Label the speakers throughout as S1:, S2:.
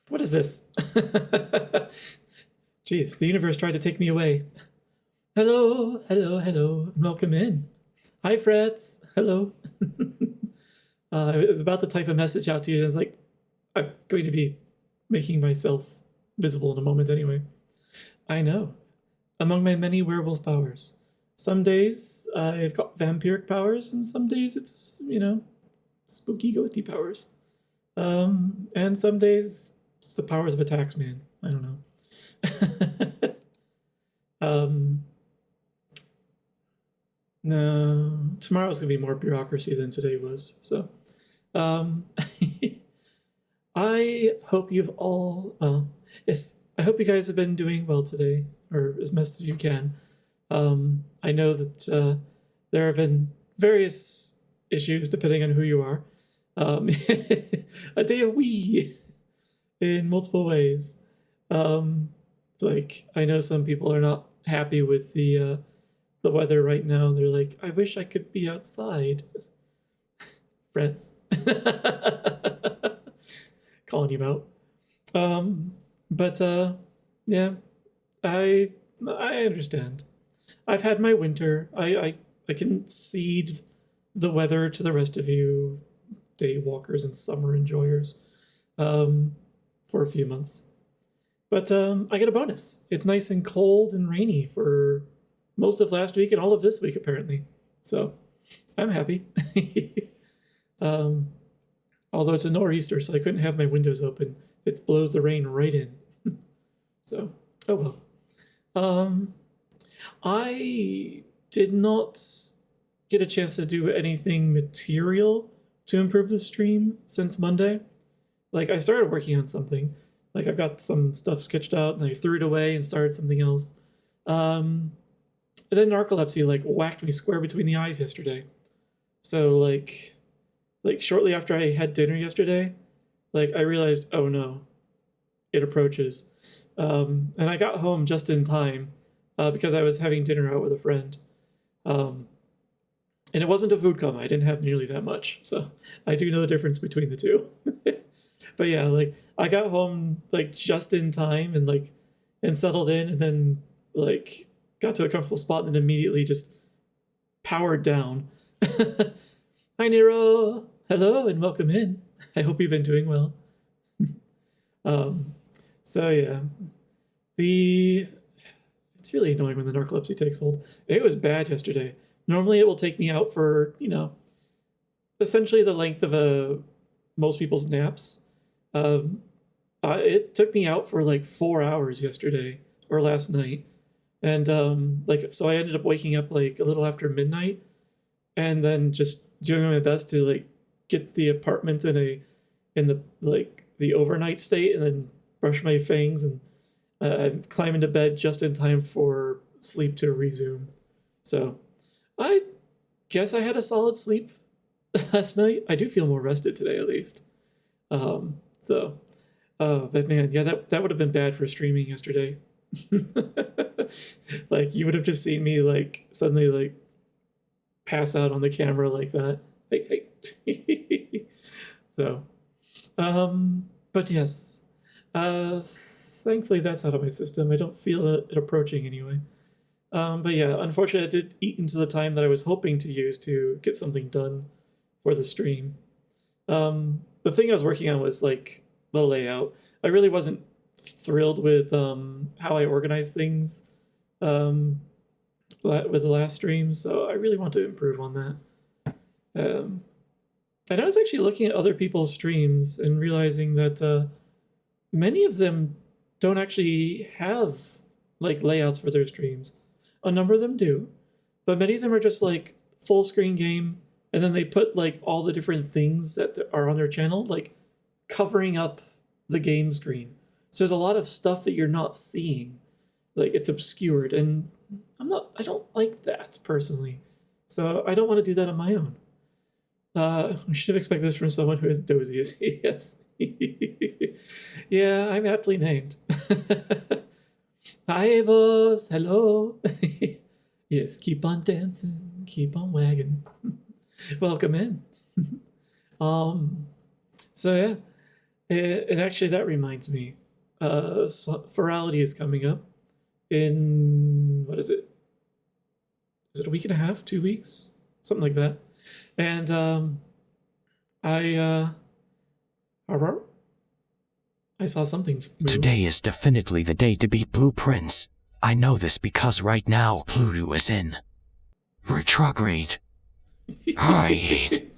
S1: What is this? Jeez, the universe tried to take me away. Hello, hello, hello, and welcome in. Hi, Freds. Hello. I was about to type a message out to you. I was like, I'm going to be making myself visible in a moment anyway. I know. Among my many werewolf powers. Some days I've got vampiric powers, and some days it's, spooky ghosty powers. And some days it's the powers of a tax man. I don't know. um, no, tomorrow's gonna be more bureaucracy than today was. So, um, I hope you've all, yes, I hope you guys have been doing well today, or as best as you can. I know that there have been various issues depending on who you are. A day of we in multiple ways. Like I know some people are not happy with the weather right now. They're like, I wish I could be outside. Frets. Calling you out. But yeah, I I understand. I've had my winter. I can cede the weather to the rest of you, day walkers and summer enjoyers, um, for a few months. But I get a bonus. It's nice and cold and rainy for most of last week and all of this week, apparently. So I'm happy. um, although it's a nor'easter, so I couldn't have my windows open. It blows the rain right in. So, oh well. Um, I did not get a chance to do anything material to improve the stream since Monday. Like, I started working on something. Like, I've got some stuff sketched out, and I threw it away and started something else. And then narcolepsy like whacked me square between the eyes yesterday. So like shortly after I had dinner yesterday, like I realized, oh no, it approaches. And I got home just in time because I was having dinner out with a friend. Um, and it wasn't a food coma. I didn't have nearly that much, so I do know the difference between the two. But yeah, like I got home like just in time and settled in, and then like got to a comfortable spot, and then immediately just powered down. Hi Nero, hello and welcome in. I hope you've been doing well. um, so yeah, the it's really annoying when the narcolepsy takes hold. It was bad yesterday. Normally it will take me out for essentially the length of a most people's naps. Um, it took me out for like 4 hours yesterday or last night, and like so I ended up waking up like a little after midnight, and then just doing my best to like get the apartment in the like the overnight state, and then brush my fangs and climb into bed just in time for sleep to resume. So I guess I had a solid sleep last night. I do feel more rested today at least. So, but man, yeah, that would have been bad for streaming yesterday. Like you would have just seen me like suddenly like pass out on the camera like that. Hey. So, but yes, thankfully that's out of my system. I don't feel it approaching anyway. But yeah, unfortunately, it did eat into the time that I was hoping to use to get something done for the stream. The thing I was working on was like the layout. I really wasn't thrilled with how I organized things um, with the last stream, so I really want to improve on that. Um, and I was actually looking at other people's streams and realizing that many of them don't actually have like layouts for their streams. A number of them do, but many of them are just like full screen game, and then they put like all the different things that are on their channel like covering up the game screen. So there's a lot of stuff that you're not seeing, like it's obscured, and I don't like that personally. So I don't want to do that on my own. We should have expected this from someone who is dozy as he is. Yeah, I'm aptly named. Hi, Evos. Hello. Yes, keep on dancing, keep on wagging. Welcome in. um, so yeah, And actually, that reminds me, Ferality is coming up in, what is it? Is it a week and a half, 2 weeks, something like that? And I I saw something move.
S2: Today is definitely the day to beat blueprints. I know this because right now Pluto is in retrograde. I hate.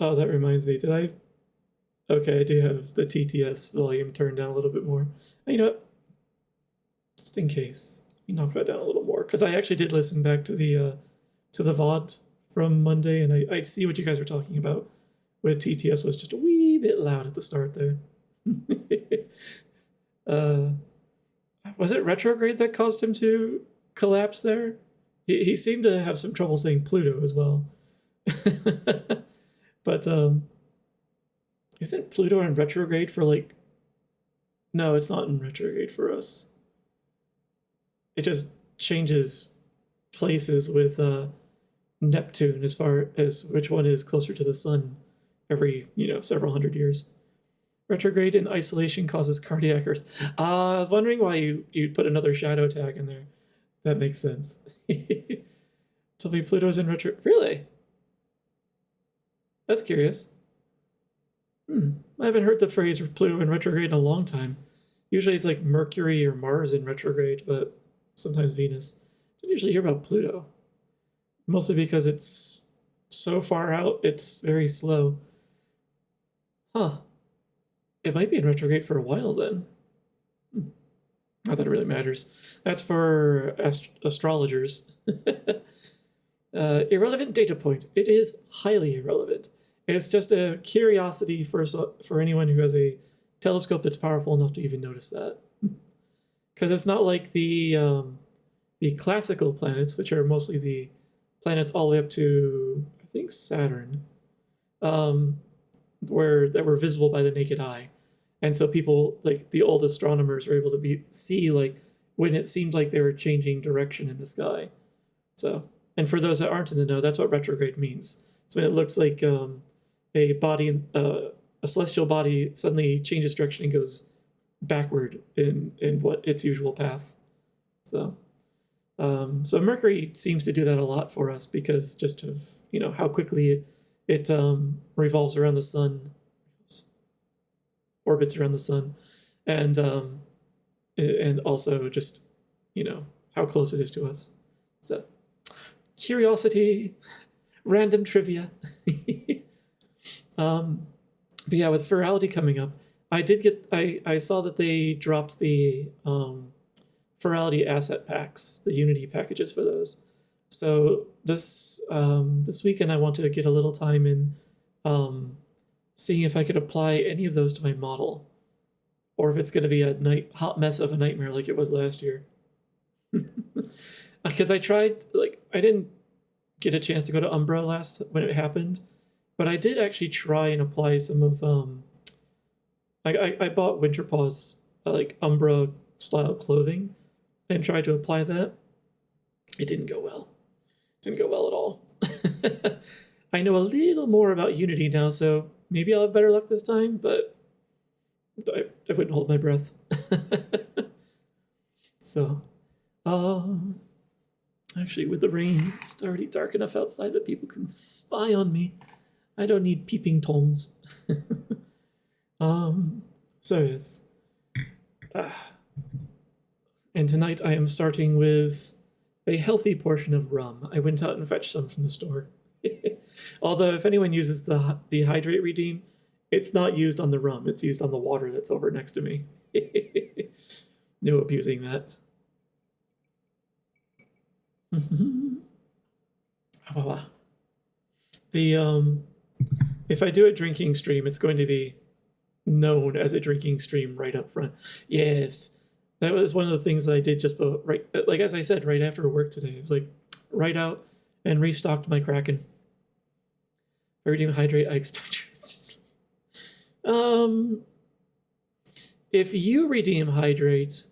S1: Oh, that reminds me. Did I? Okay, I do have the TTS volume turned down a little bit more. You know what? Just in case, you knock that down a little more, because I actually did listen back to the VOD from Monday, and I see what you guys were talking about. Where TTS was just a wee bit loud at the start there. uh, was it retrograde that caused him to collapse there? He seemed to have some trouble saying Pluto as well. But isn't Pluto in retrograde for like? No, it's not in retrograde for us. It just changes places with Neptune as far as which one is closer to the sun every several hundred years. Retrograde in isolation causes cardiac arrest. I was wondering why you put another shadow tag in there. That makes sense. Tell me Pluto's in retro. Really? That's curious. I haven't heard the phrase Pluto in retrograde in a long time. Usually it's like Mercury or Mars in retrograde, but sometimes Venus. Don't usually hear about Pluto. Mostly because it's so far out, it's very slow. Huh. It might be in retrograde for a while then. Not that it really matters. That's for astrologers. Irrelevant data point. It is highly irrelevant. It's just a curiosity for anyone who has a telescope that's powerful enough to even notice that. Because it's not like the classical planets, which are mostly the planets all the way up to, I think, Saturn, that were visible by the naked eye. And so people, like the old astronomers, were able to see like when it seemed like they were changing direction in the sky. So, and for those that aren't in the know, that's what retrograde means. It's when it looks like a body, a celestial body, suddenly changes direction and goes backward in what its usual path. So, so Mercury seems to do that a lot for us because just of how quickly it revolves around the sun, orbits around the sun, and also just how close it is to us. So curiosity, random trivia. But yeah, with Virality coming up, I saw that they dropped the Virality asset packs, the Unity packages for those. So this weekend I want to get a little time in seeing if I could apply any of those to my model, or if it's going to be a hot mess of a nightmare like it was last year. Because I tried, I didn't get a chance to go to Umbra when it happened, but I did actually try and apply some of I bought Winterpaw's Umbra style clothing and tried to apply that. It didn't go well. Didn't go well at all. I know a little more about Unity now, so maybe I'll have better luck this time, but I wouldn't hold my breath. So, actually, with the rain, it's already dark enough outside that people can spy on me. I don't need peeping toms. So yes. And tonight I am starting with a healthy portion of rum. I went out and fetched some from the store. Although if anyone uses the hydrate redeem, it's not used on the rum. It's used on the water that's over next to me. No abusing that. The if I do a drinking stream, it's going to be known as a drinking stream right up front. Yes, that was one of the things that I did just right, like as I said, right after work today. It was like right out and restocked my Kraken. If I redeem hydrate, I expect. If you redeem hydrate,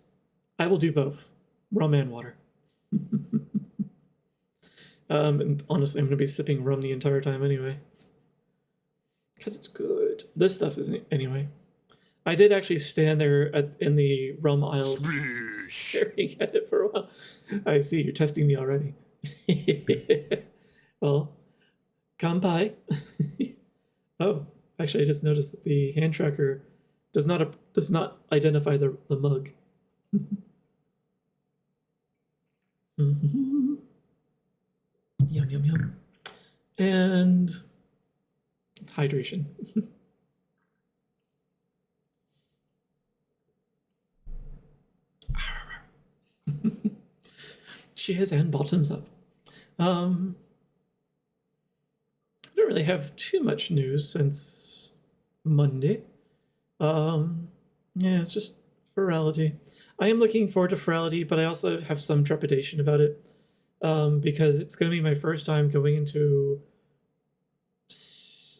S1: I will do both, rum and water. And honestly, I'm going to be sipping rum the entire time anyway. Because it's good. This stuff isn't anyway. I did actually stand there in the rum aisles staring at it for a while. I see, you're testing me already. Well, come by. Oh, actually, I just noticed that the hand tracker does not identify the mug. Yum, yum, yum. And hydration. Cheers and bottoms up. I don't really have too much news since Monday. Yeah, it's just Ferality. I am looking forward to Ferality, but I also have some trepidation about it because it's going to be my first time going into,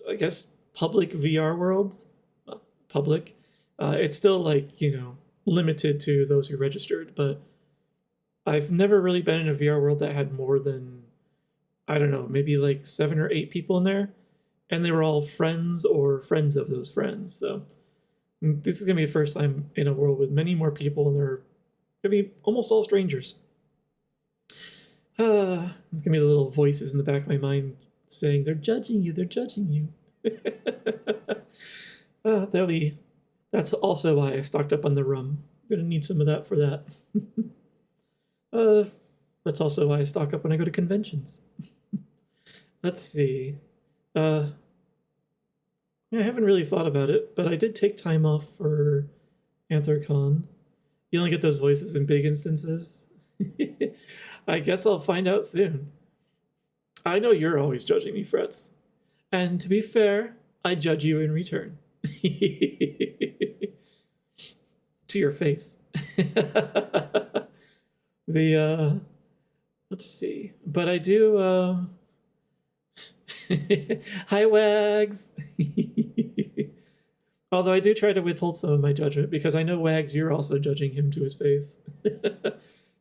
S1: I guess, public VR worlds. Public. It's still like, limited to those who registered, but I've never really been in a VR world that had more than, I don't know, maybe like 7 or 8 people in there, and they were all friends or friends of those friends. So this is gonna be the first time in a world with many more people, and they're gonna be almost all strangers. There's gonna be the little voices in the back of my mind saying, "They're judging you. They're judging you." That's also why I stocked up on the rum. I'm gonna need some of that for that. That's also why I stock up when I go to conventions. Let's see. Yeah, I haven't really thought about it, but I did take time off for AntherCon. You only get those voices in big instances. I guess I'll find out soon. I know you're always judging me, Frets. And to be fair, I judge you in return. To your face. Let's see. But I do, Hi, Wags! Although I do try to withhold some of my judgment because I know, Wags, you're also judging him to his face.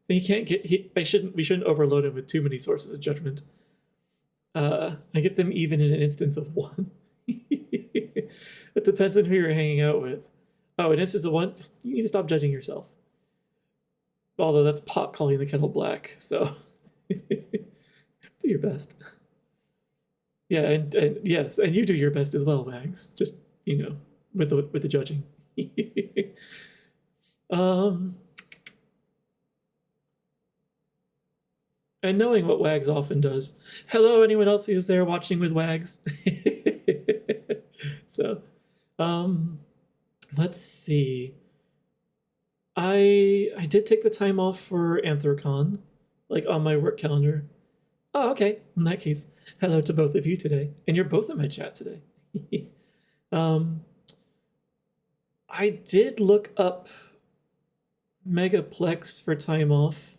S1: He can't get. We shouldn't overload him with too many sources of judgment. I get them even in an instance of one. It depends on who you're hanging out with. Oh, an instance of one, you need to stop judging yourself. Although that's pot calling the kettle black, so do your best. Yeah, and yes, and you do your best as well, Wags. Just with the judging. And knowing what Wags often does. Hello, anyone else who's there watching with Wags? So, let's see. I did take the time off for AntherCon, like on my work calendar. Oh, okay. In that case, hello to both of you today, and you're both in my chat today. I did look up Megaplex for time off.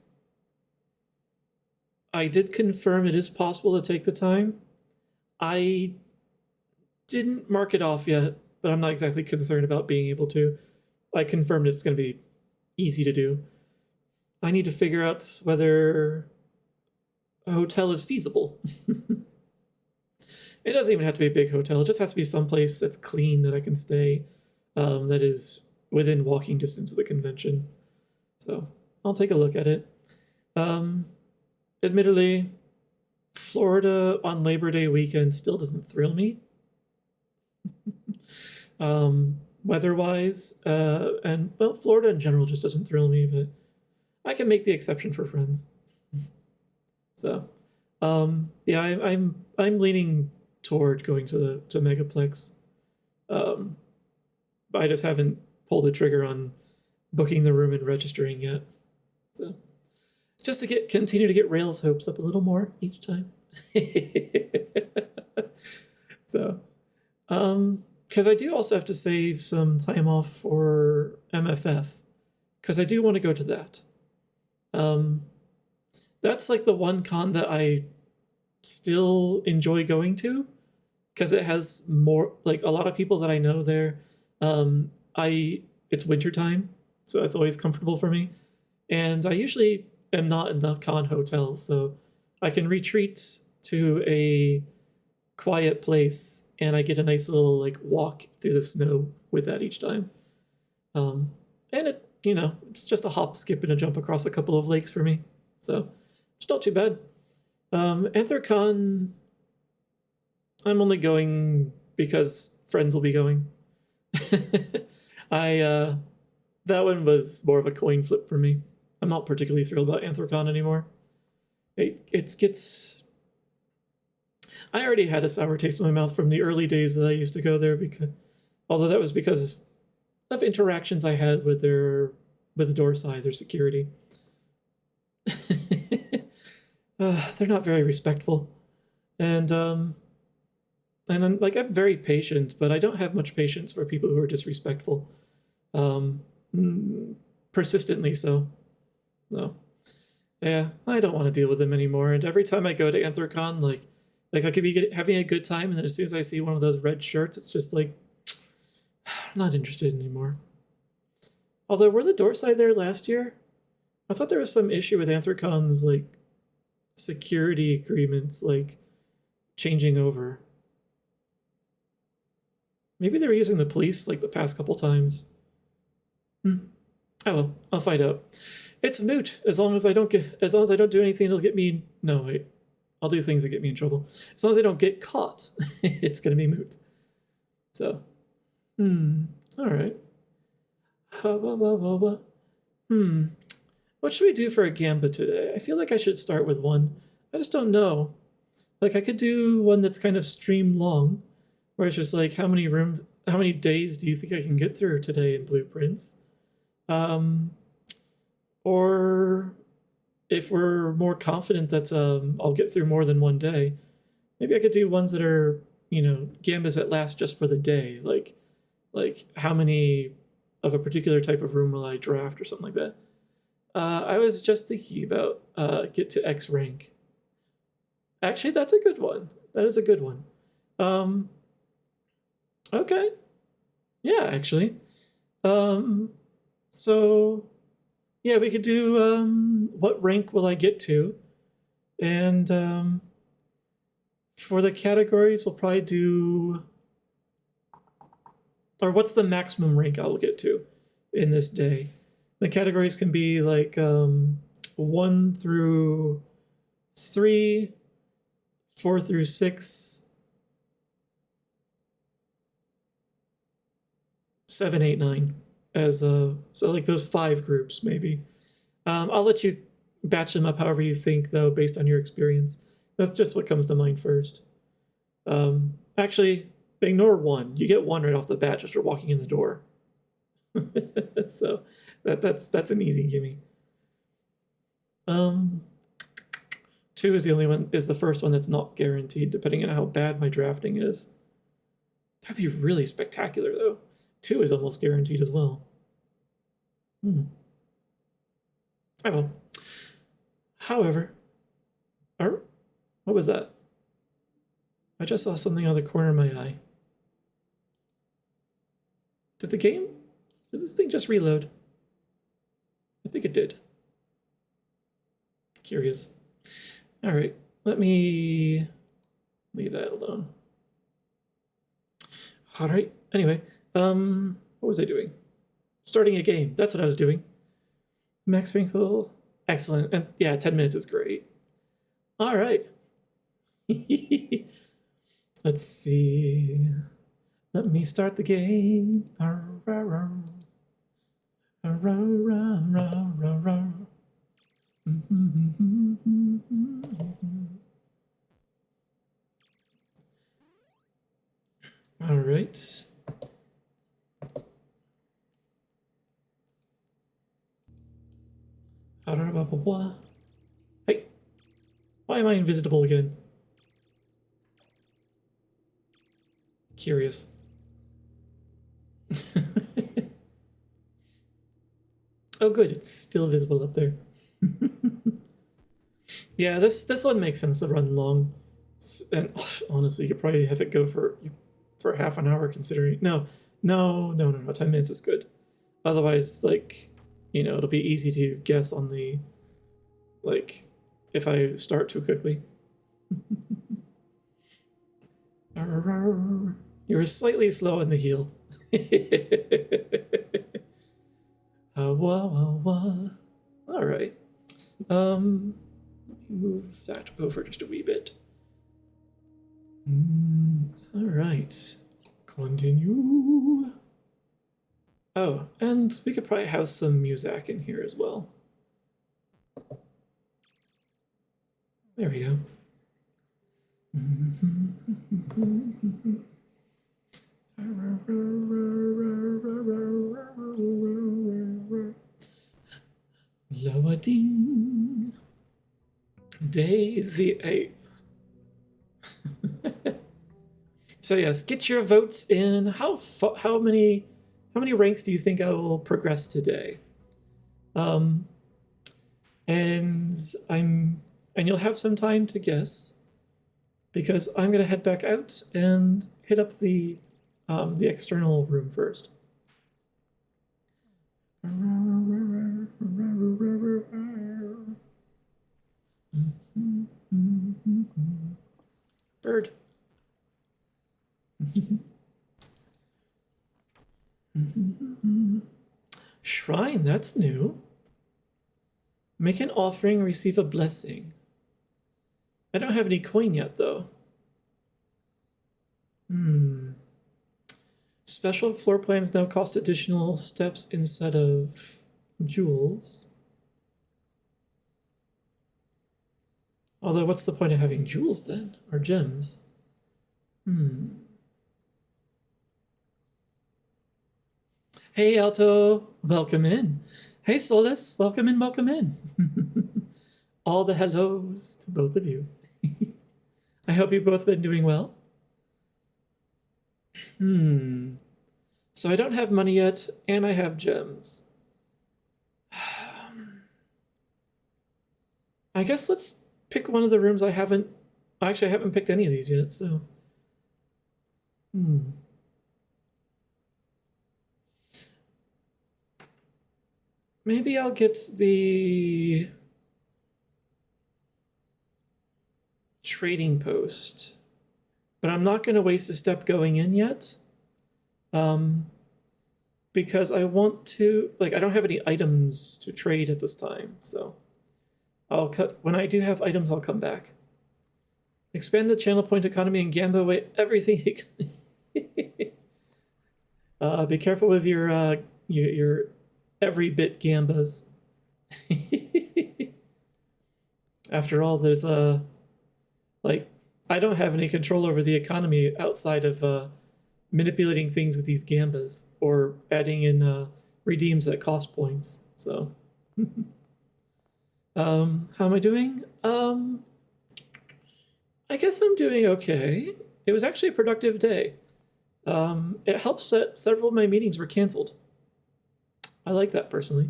S1: I did confirm it is possible to take the time. I didn't mark it off yet, but I'm not exactly concerned about being able to. I confirmed it's going to be easy to do. I need to figure out whether a hotel is feasible. It doesn't even have to be a big hotel. It just has to be someplace that's clean that I can stay, that is within walking distance of the convention. So I'll take a look at it. Admittedly, Florida on Labor Day weekend still doesn't thrill me. Weather-wise, and well, Florida in general just doesn't thrill me, but I can make the exception for friends. So, yeah, I'm leaning toward going to Megaplex. I just haven't pulled the trigger on booking the room and registering yet. So, just to continue to get Rails hopes up a little more each time. So, because I do also have to save some time off for MFF, because I do want to go to that. That's like the one con that I still enjoy going to, because it has more, like, a lot of people that I know there. It's wintertime, so it's always comfortable for me. And I usually am not in the con hotel, so I can retreat to a quiet place, and I get a nice little like walk through the snow with that each time. And it, it's just a hop, skip, and a jump across a couple of lakes for me, so it's not too bad. Anthrocon, I'm only going because friends will be going. I that one was more of a coin flip for me. I'm not particularly thrilled about Anthrocon anymore. It gets. I already had a sour taste in my mouth from the early days that I used to go there, because, although that was because of interactions I had with the door side, their security. They're not very respectful, and I'm like, I'm very patient, but I don't have much patience for people who are disrespectful, um, persistently so. No, yeah, I don't want to deal with them anymore. And every time I go to Anthrocon, like I could be having a good time, and then as soon as I see one of those red shirts, it's just like, I'm not interested anymore. Although, were the Doorside there last year? I thought there was some issue with Anthrocon's like security agreements, like changing over. Maybe they were using the police like the past couple times. Oh well, I'll find out. It's moot as long as I don't do anything that'll get me. No, wait. I'll do things that get me in trouble. As long as I don't get caught, it's gonna be moot. So, all right. What should we do for a gambit today? I feel like I should start with one. I just don't know. Like, I could do one that's kind of stream long, where it's just like, how many days do you think I can get through today in Blueprints? Or if we're more confident that I'll get through more than one day, maybe I could do ones that are, gambits that last just for the day, like how many of a particular type of room will I draft or something like that. I was just thinking about get to X rank. Actually, that's a good one. That is a good one. Okay. Yeah, actually. So yeah, we could do what rank will I get to? And for the categories, we'll probably do, or what's the maximum rank I will get to in this day? The categories can be like 1 through 3, 4 through 6, 7, 8, 9, as so like those 5 groups maybe. I'll let you batch them up however you think, though, based on your experience. That's just what comes to mind first. Actually, ignore 1. You get 1 right off the bat just for walking in the door. So that's an easy gimme. 2 is the first one that's not guaranteed, depending on how bad my drafting is. That'd be really spectacular, though. 2 is almost guaranteed as well. I will. However, what was that? I just saw something out of the corner of my eye. Did this thing just reload? I think it did. Curious. All right, let me leave that alone. All right, anyway, what was I doing? Starting a game, that's what I was doing. Max Winkle, excellent, and yeah, 10 minutes is great. All right. Let's see. Let me start the game. All right. Hey, why am I invisible again? Curious. Oh, good, it's still visible up there. Yeah, this one makes sense to run long, and honestly, you could probably have it go for half an hour. Considering no, 10 minutes is good. Otherwise, like, it'll be easy to guess on the, like, if I start too quickly. You were slightly slow on the heel. All right. Let me move that over just a wee bit. All right. Continue. Oh, and we could probably have some music in here as well. There we go. Loading. Day the 8th. So yes, get your votes in. How many ranks do you think I will progress today? And you'll have some time to guess, because I'm gonna head back out and hit up the external room first. Bird. Shrine, that's new. Make an offering, receive a blessing. I don't have any coin yet, though. Special floor plans now cost additional steps instead of jewels. Although, what's the point of having jewels then? Or gems? Hey, Alto, welcome in. Hey, Solus, welcome in, welcome in. All the hellos to both of you. I hope you've both been doing well. So I don't have money yet, and I have gems. I guess let's pick one of the rooms I haven't... Actually, I haven't picked any of these yet, so... Maybe I'll get the... trading post. But I'm not going to waste a step going in yet. Because I want to... Like, I don't have any items to trade at this time, so... I'll cut... When I do have items, I'll come back. Expand the channel point economy and gamble away everything. Be careful with your every bit gambas. After all, there's like, I don't have any control over the economy outside of manipulating things with these gambas or adding in redeems that cost points. So, how am I doing? I guess I'm doing okay. It was actually a productive day. It helps that several of my meetings were canceled. I like that personally.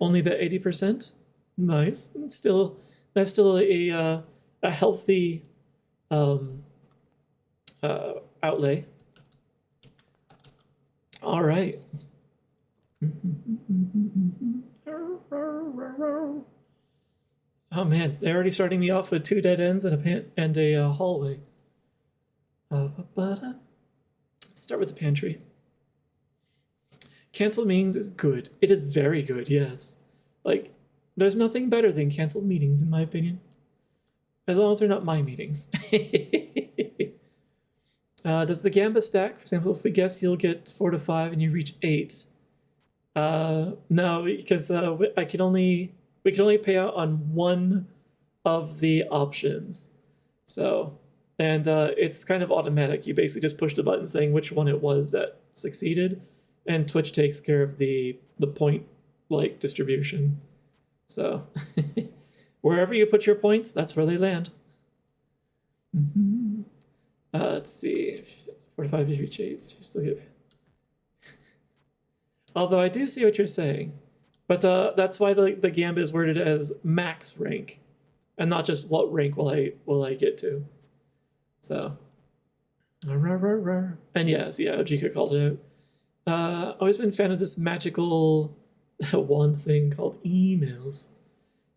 S1: Only about 80%. Nice. That's still a healthy outlay. All right. Oh man, they're already starting me off with 2 dead ends and a hallway. Let's start with the pantry. Canceled meetings is good. It is very good, yes. Like, there's nothing better than canceled meetings, in my opinion. As long as they're not my meetings. Does the gamba stack? For example, if we guess you'll get 4 to 5 and you reach 8. No, because we can only pay out on one of the options. So, and it's kind of automatic. You basically just push the button saying which one it was that succeeded, and Twitch takes care of the point like distribution. So wherever you put your points, that's where they land. Let's see, 4 to 5 is reach 8. Just look at. Although I do see what you're saying, but that's why the gamba is worded as max rank, and not just what rank will I get to. So, and yes, yeah, Ojika called it out. Always been a fan of this magical one thing called emails.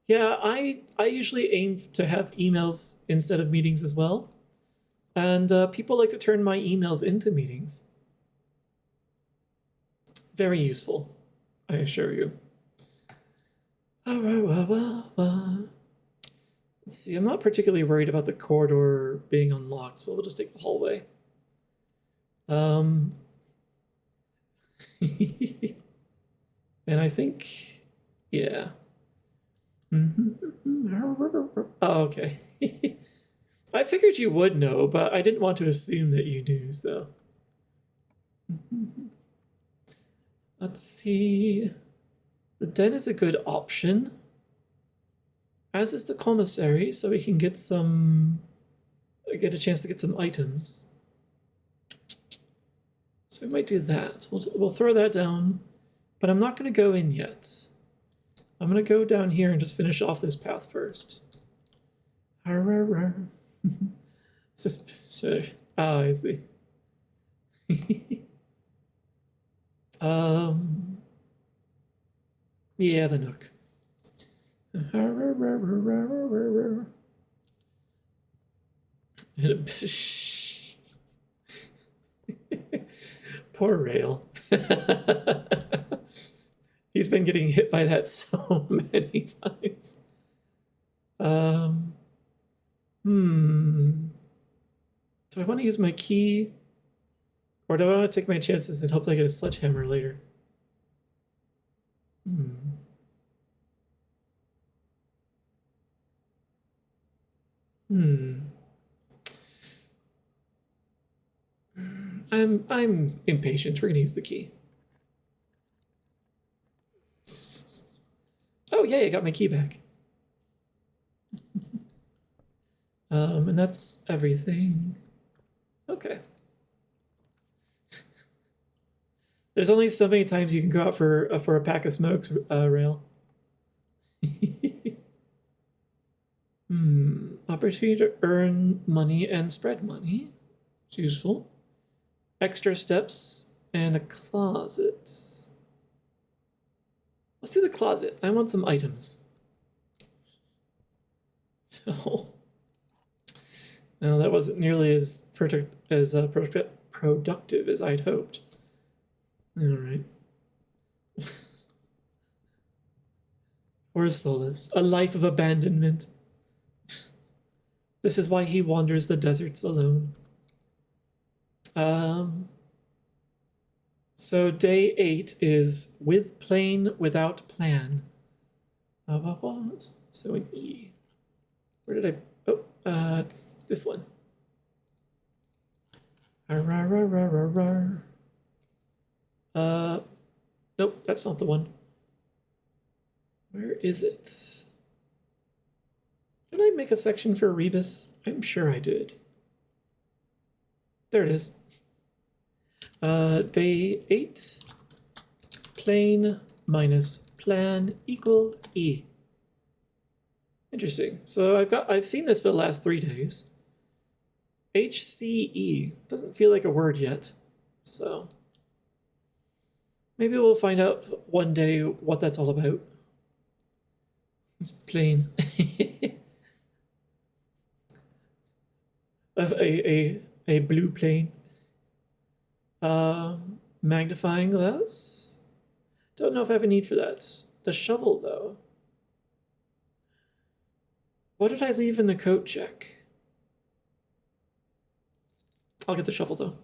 S1: Yeah, I usually aim to have emails instead of meetings as well. And people like to turn my emails into meetings. Very useful, I assure you. Let's see, I'm not particularly worried about the corridor being unlocked, so we'll just take the hallway. And I think, yeah. Oh, okay. I figured you would know, but I didn't want to assume that you knew, so. Let's see. The den is a good option, as is the commissary, so we can get a chance to get some items. So we might do that. We'll throw that down, but I'm not going to go in yet. I'm going to go down here and just finish off this path first. So, I see. Yeah, the Nook. Poor Rail. He's been getting hit by that so many times. Do I want to use my key? Or do I want to take my chances and hope I get a sledgehammer later? I'm impatient. We're gonna use the key. Oh yay, I got my key back. And that's everything. Okay. There's only so many times you can go out for a pack of smokes, Rail. Opportunity to earn money and spread money. It's useful. Extra steps and a closet. Let's do the closet. I want some items. Oh. No, that wasn't nearly as productive as I'd hoped. All right. Poor Solus, a life of abandonment. This is why he wanders the deserts alone. So day 8 is with plane, without plan. So an E. Where did I? Oh, it's this one. Nope, that's not the one. Where is it? Did I make a section for Rebus? I'm sure I did. There it is. Day 8, plane minus plan equals E. Interesting. So I've seen this for the last 3 days. HCE doesn't feel like a word yet, so maybe we'll find out one day what that's all about. It's plain. a blue plane. Magnifying glass. Don't know if I have a need for that. The shovel, though. What did I leave in the coat check? I'll get the shovel, though.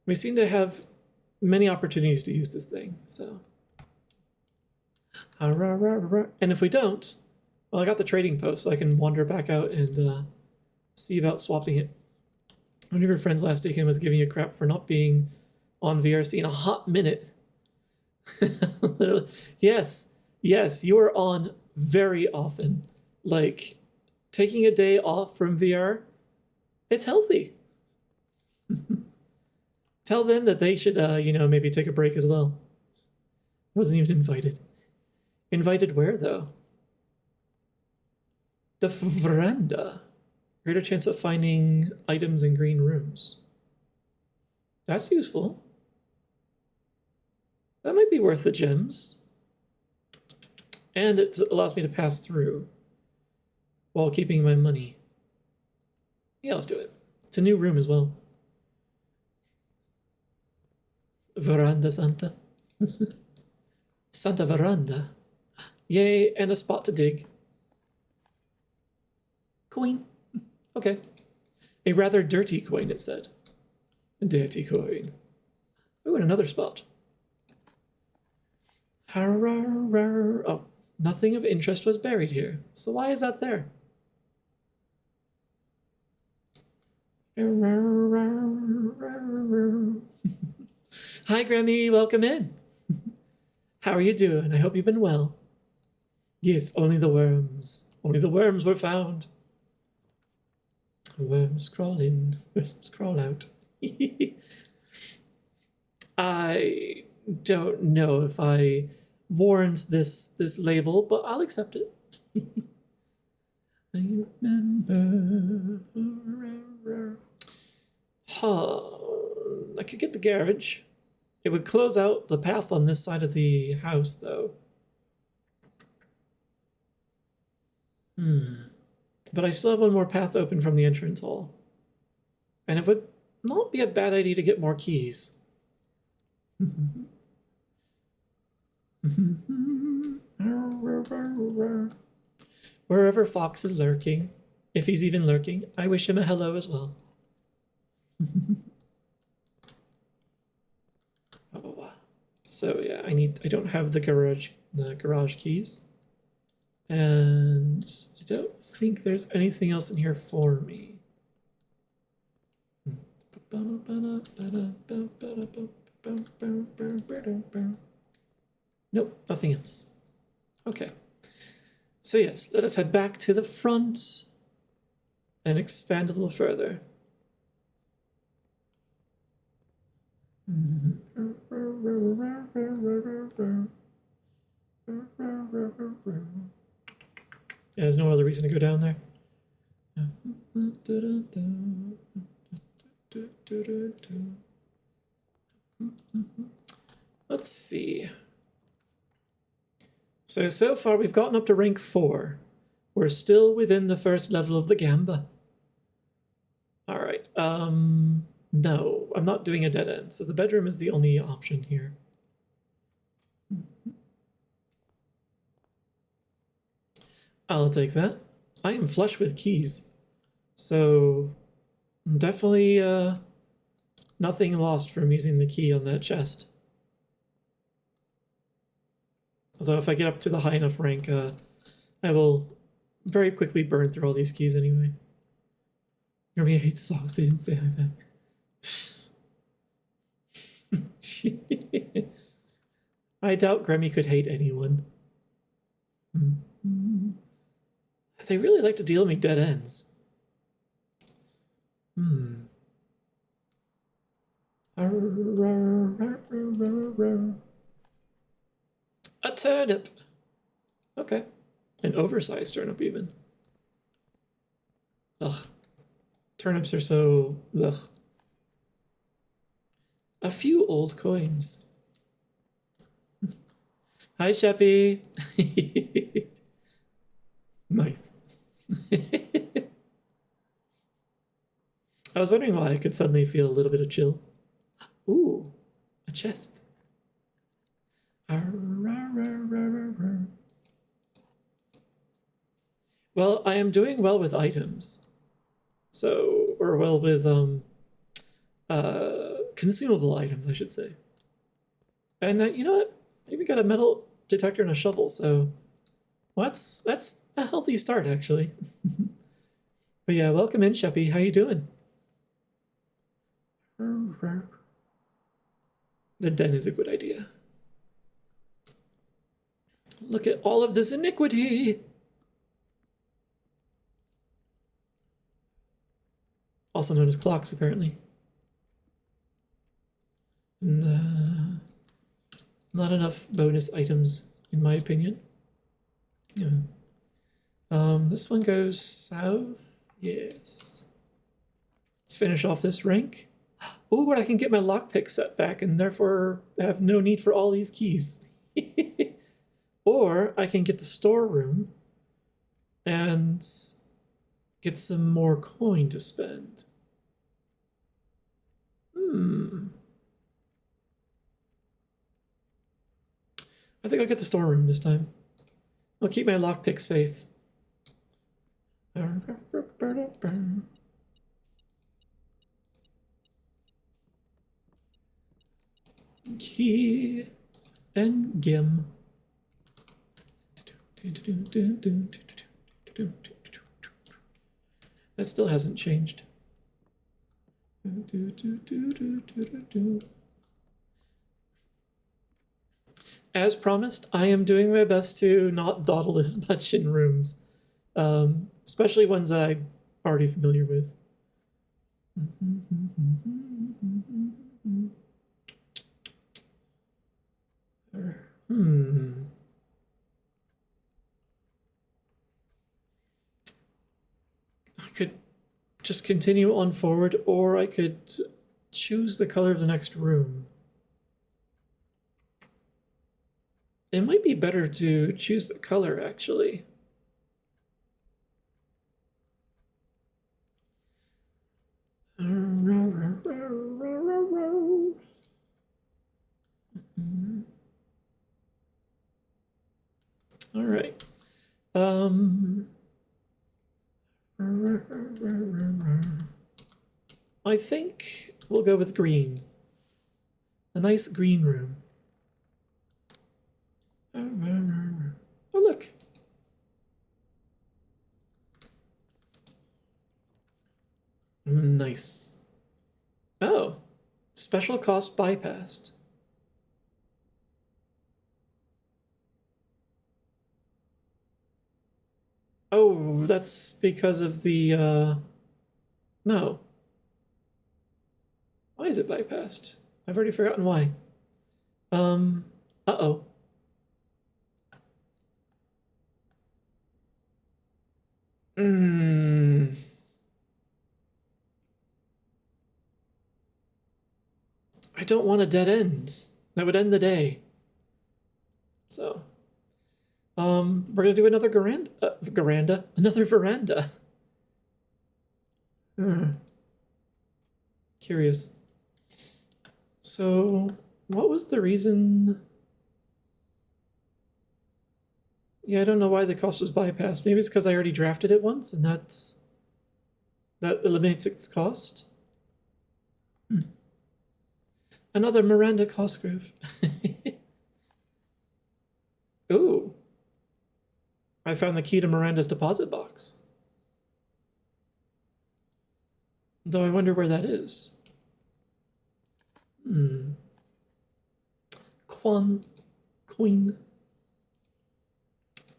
S1: We seem to have many opportunities to use this thing, so. And if we don't, well, I got the trading post, so I can wander back out and see about swapping it. One of your friends last weekend was giving you crap for not being on VRC in a hot minute. Yes, you are on very often. Like, taking a day off from VR, it's healthy. Tell them that they should, maybe take a break as well. I wasn't even invited. Invited where, though? The veranda. Greater chance of finding items in green rooms. That's useful. That might be worth the gems. And it allows me to pass through while keeping my money. Yeah, let's do it. It's a new room as well. Veranda Santa. Santa Veranda. Yay, and a spot to dig. Coin. Okay. A rather dirty coin, it said. A dirty coin. Ooh, and another spot. Oh, nothing of interest was buried here. So why is that there? Hi, Grammy. Welcome in. How are you doing? I hope you've been well. Yes, only the worms. Only the worms were found. Worms crawl in, worms crawl out. I don't know if I warrant this label, but I'll accept it. I remember. I could get the garage. It would close out the path on this side of the house, though. But I still have one more path open from the entrance hall. And it would not be a bad idea to get more keys. Wherever Fox is lurking, if he's even lurking, I wish him a hello as well. So yeah, I don't have the garage keys. And I don't think there's anything else in here for me. Nope, nothing else. Okay. So yes, let us head back to the front and expand a little further. Yeah, there's no other reason to go down there. Let's see. So far we've gotten up to rank 4. We're still within the first level of the Gamba. All right. No, I'm not doing a dead end. So the bedroom is the only option here. I'll take that. I am flush with keys. So definitely nothing lost from using the key on that chest. Although if I get up to the high enough rank, I will very quickly burn through all these keys anyway. Nobody hates Fox, they didn't say hi back. I doubt Grammy could hate anyone. They really like to deal me dead ends. A turnip. Okay. An oversized turnip, even. Ugh. Turnips are so... ugh. A few old coins. Hi, Sheppy. Nice. I was wondering why I could suddenly feel a little bit of chill. Ooh, a chest. Well, I am doing well with items. So, or well with consumable items, I should say. And you know what? I even got a metal detector and a shovel, so well, that's a healthy start, actually. But yeah, welcome in, Sheppy. How you doing? The den is a good idea. Look at all of this iniquity. Also known as clocks, apparently. And, not enough bonus items, in my opinion. Yeah. This one goes south. Yes. Let's finish off this rank. Oh, but I can get my lockpick set back and therefore have no need for all these keys. Or I can get the storeroom and get some more coin to spend. I think I'll get the storeroom this time. I'll keep my lockpick safe. Key and Gim. That still hasn't changed. As promised, I am doing my best to not dawdle as much in rooms, especially ones that I'm already familiar with. I could just continue on forward, or I could choose the color of the next room. It might be better to choose the color, actually. All right. I think we'll go with green. A nice green room. Oh, look. Nice. Oh, special cost bypassed. Oh, that's because of the, no. Why is it bypassed? I've already forgotten why. Uh-oh. I don't want a dead end. That would end the day. So, we're gonna do another another veranda. Curious. So, what was the reason? Yeah, I don't know why the cost was bypassed. Maybe it's because I already drafted it once, and that eliminates its cost. Another Miranda Cosgrove. Ooh. I found the key to Miranda's deposit box. Though I wonder where that is. Coin.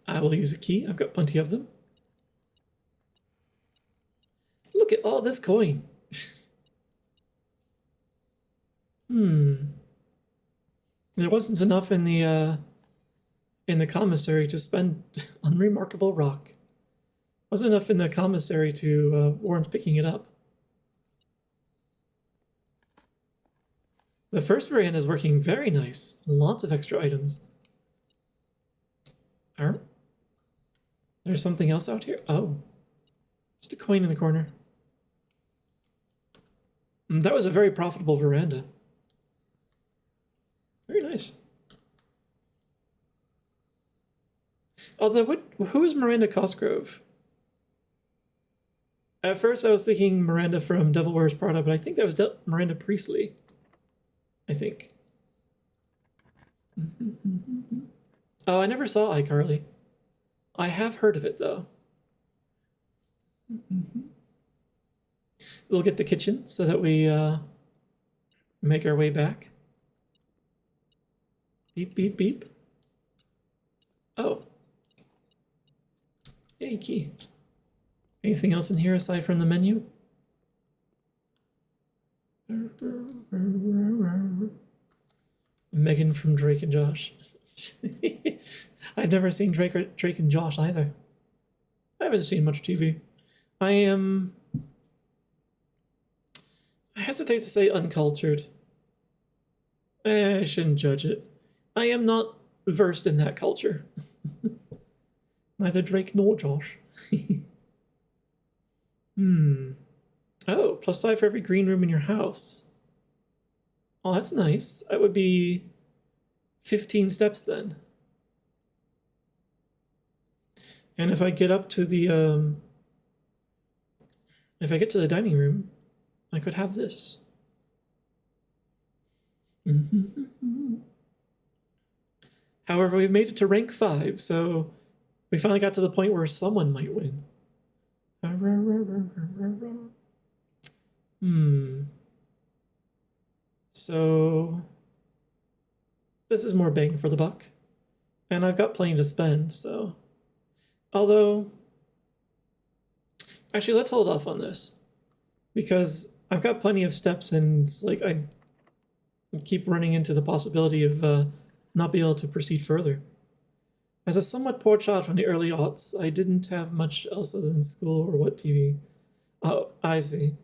S1: I will use a key. I've got plenty of them. Look at all this coin. There wasn't enough in the commissary to spend on Remarkable Rock. Wasn't enough in the commissary to warrant picking it up. The first variant is working very nice. Lots of extra items. There's something else out here? Oh. Just a coin in the corner. That was a very profitable veranda. Very nice. Although, who is Miranda Cosgrove? At first, I was thinking Miranda from Devil Wears Prada, but I think that was Miranda Priestley. I think. Oh, I never saw iCarly. I have heard of it, though. We'll get the kitchen so that we make our way back. Beep, beep, beep. Oh. Hey, key. Anything else in here aside from the menu? Megan from Drake and Josh. I've never seen Drake and Josh either. I haven't seen much TV. I hesitate to say uncultured. I shouldn't judge it. I am not versed in that culture. Neither Drake nor Josh. Oh, +5 for every green room in your house. Oh, that's nice. That would be 15 steps then. And if I get up to the if I get to the dining room, I could have this. However, we've made it to rank 5, so we finally got to the point where someone might win. So this is more bang for the buck. And I've got plenty to spend, so. Although, actually, let's hold off on this. Because I've got plenty of steps and, like, I keep running into the possibility of not being able to proceed further. As a somewhat poor child from the early aughts, I didn't have much else other than school or what TV. Oh, I see.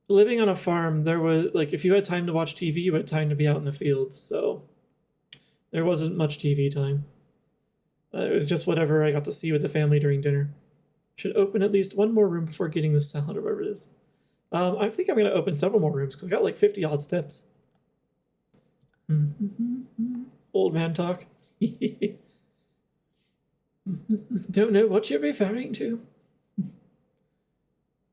S1: Living on a farm, there was, like, if you had time to watch TV, you had time to be out in the fields, so there wasn't much TV time. It was just whatever I got to see with the family during dinner. Should open at least one more room before getting the salad or whatever it is. I think I'm going to open several more rooms because I got like 50 odd steps. Old man talk. Don't know what you're referring to.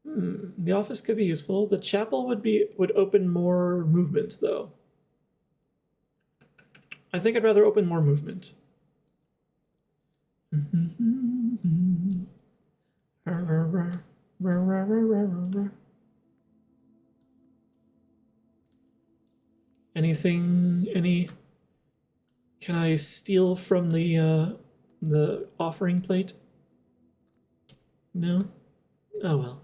S1: The office could be useful. The chapel would open more movement, though. I think I'd rather open more movement. Any can I steal from the offering plate? No? Oh well.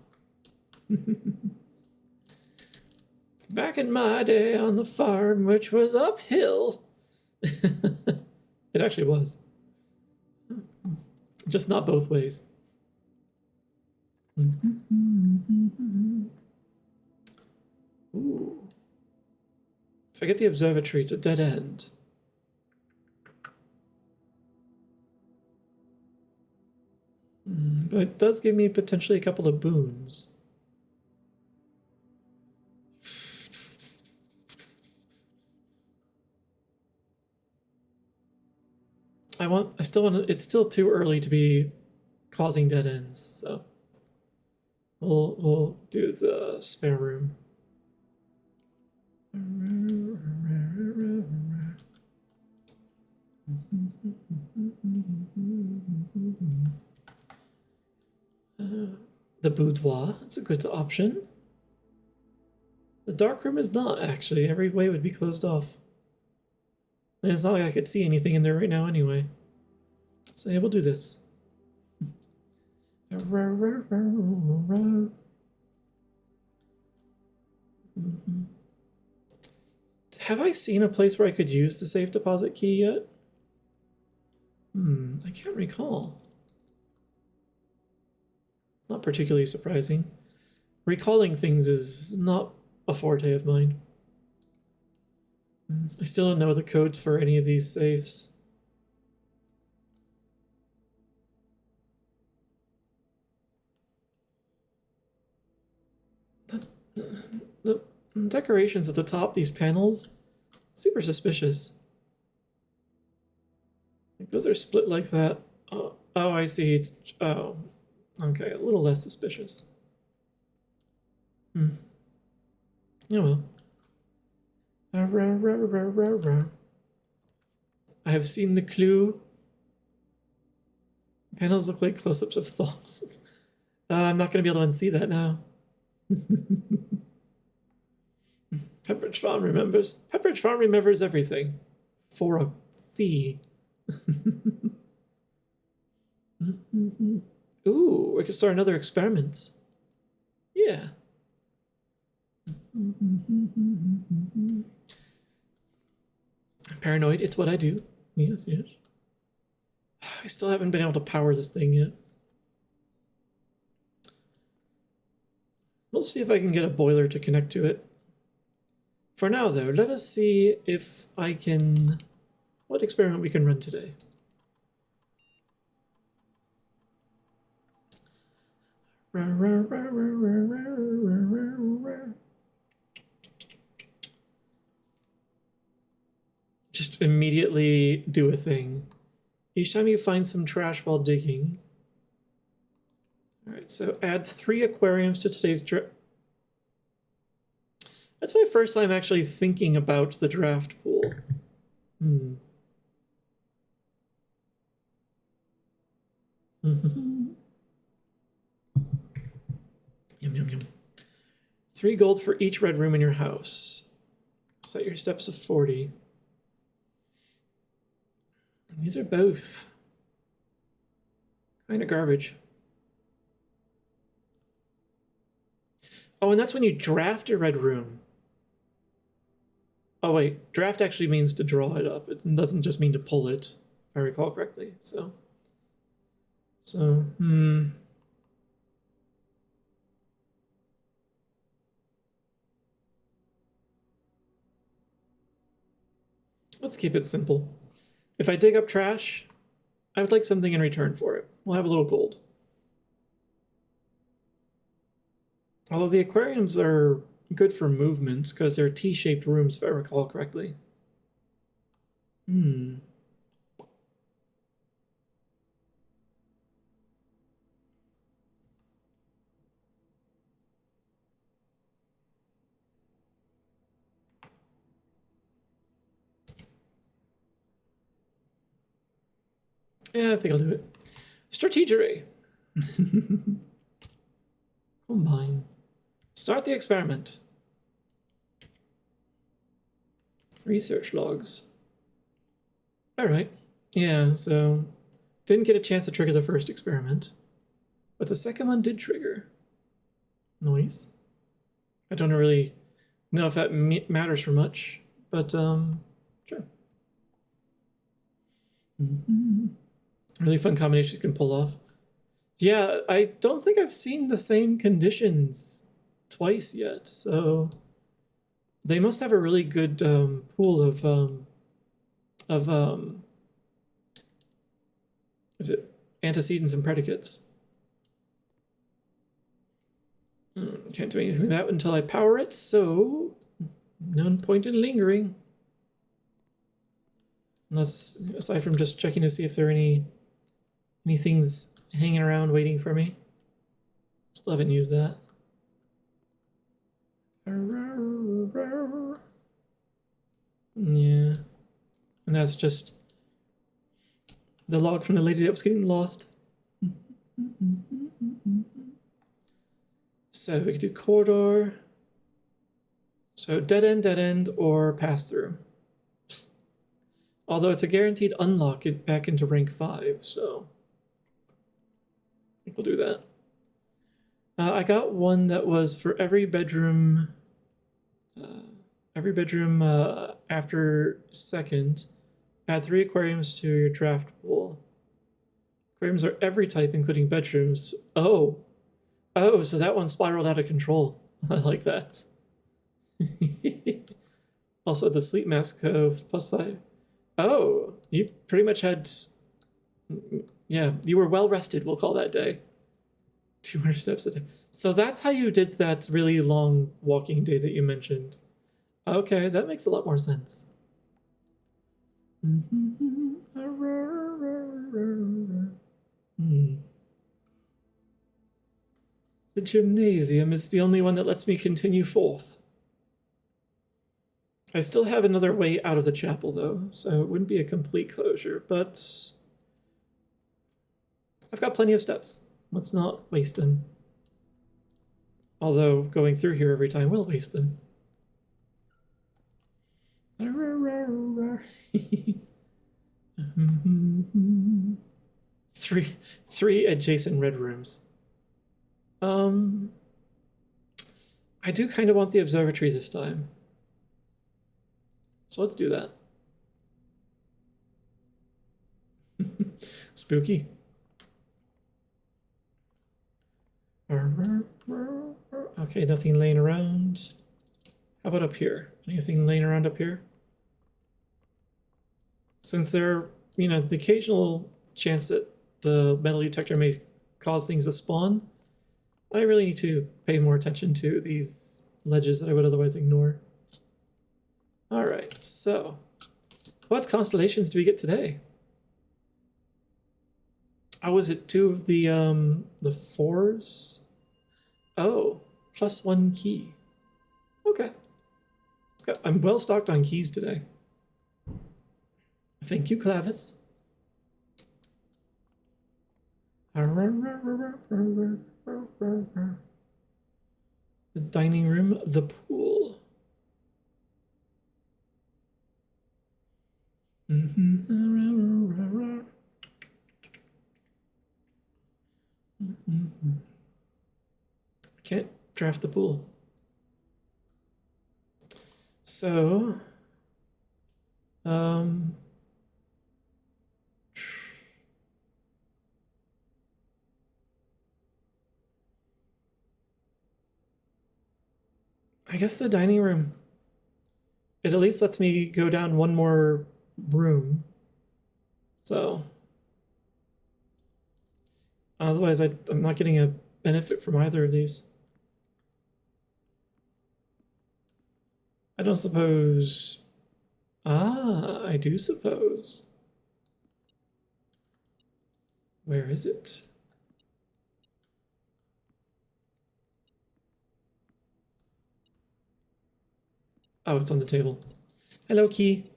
S1: Back in my day on the farm, which was uphill. It actually was. Just not both ways. Ooh. If I get the observatory, it's a dead end. But it does give me potentially a couple of boons. I still want to, it's still too early to be causing dead ends, so we'll do the spare room. The boudoir, that's a good option. The dark room is not, actually. Every way would be closed off. And it's not like I could see anything in there right now anyway. So yeah, we'll do this. Have I seen a place where I could use the safe deposit key yet? I can't recall. Not particularly surprising. Recalling things is not a forte of mine. I still don't know the codes for any of these safes. The decorations at the top, these panels, super suspicious. Like those are split like that. Oh, I see. It's okay, a little less suspicious. Oh well. I have seen the clue. Panels look like close-ups of thoughts. I'm not going to be able to unsee that now. Pepperidge Farm remembers. Pepperidge Farm remembers everything. For a fee. Ooh, we could start another experiment. Yeah. Paranoid, it's what I do. Yes, yes. I still haven't been able to power this thing yet. We'll see if I can get a boiler to connect to it. For now, though, let us see if I can... what experiment we can run today. Just immediately do a thing. Each time you find some trash while digging. Alright, so add 3 aquariums to today's draft. That's my first time actually thinking about the draft pool. Yum yum yum. 3 gold for each red room in your house. Set your steps to 40. These are both kind of garbage. Oh, and that's when you draft a red room. Oh wait, draft actually means to draw it up. It doesn't just mean to pull it, if I recall correctly. So, let's keep it simple. If I dig up trash, I would like something in return for it. We'll have a little gold. Although the aquariums are good for movement because they're T-shaped rooms, if I recall correctly. Yeah, I think I'll do it. Strategery. Combine. Start the experiment. Research logs. All right. Yeah, so didn't get a chance to trigger the first experiment, but the second one did trigger. Nice. I don't really know if that matters for much, but sure. Really fun combinations you can pull off. Yeah, I don't think I've seen the same conditions twice yet, so they must have a really good pool of is it antecedents and predicates. Can't do anything with that until I power it, so no point in lingering. Unless, aside from just checking to see if there are any things hanging around waiting for me. Still haven't used that. Yeah. And that's just the log from the lady that was getting lost. So we could do corridor. So dead end, or pass through. Although it's a guaranteed unlock it back into rank 5, so I think we'll do that. I got one that was for every bedroom after second, add 3 aquariums to your draft pool. Aquariums are every type, including bedrooms. Oh, so that one spiraled out of control. I like that. Also, the sleep mask of +5. Oh, you pretty much had... yeah, you were well rested, we'll call that day. 200 steps a day. So that's how you did that really long walking day that you mentioned. Okay, that makes a lot more sense. The gymnasium is the only one that lets me continue forth. I still have another way out of the chapel, though, so it wouldn't be a complete closure, but I've got plenty of steps. Let's not waste them. Although going through here every time will waste them. Three adjacent red rooms. I do kind of want the observatory this time. So let's do that. Spooky. Okay, nothing laying around. How about up here? Anything laying around up here? Since there, the occasional chance that the metal detector may cause things to spawn, I really need to pay more attention to these ledges that I would otherwise ignore. All right, so what constellations do we get today? Oh, is it 2 of the 4s? Oh, +1 key. Okay. I'm well stocked on keys today. Thank you, Clavis. The dining room, the pool. I can't draft the pool. So, I guess the dining room. It at least lets me go down one more room. So, otherwise I'm not getting a benefit from either of these. I don't suppose. Ah, I do suppose. Where is it? Oh, it's on the table. Hello, key.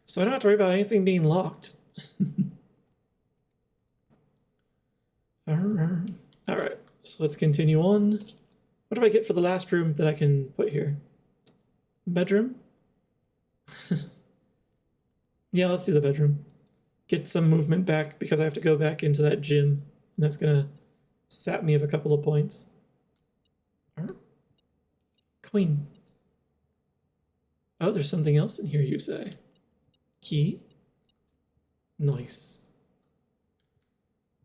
S1: So I don't have to worry about anything being locked. All right, so let's continue on. What do I get for the last room that I can put here? Bedroom? Yeah, let's do the bedroom. Get some movement back because I have to go back into that gym, and that's gonna sap me of a couple of points. Queen. Oh, there's something else in here, you say? Key? Nice.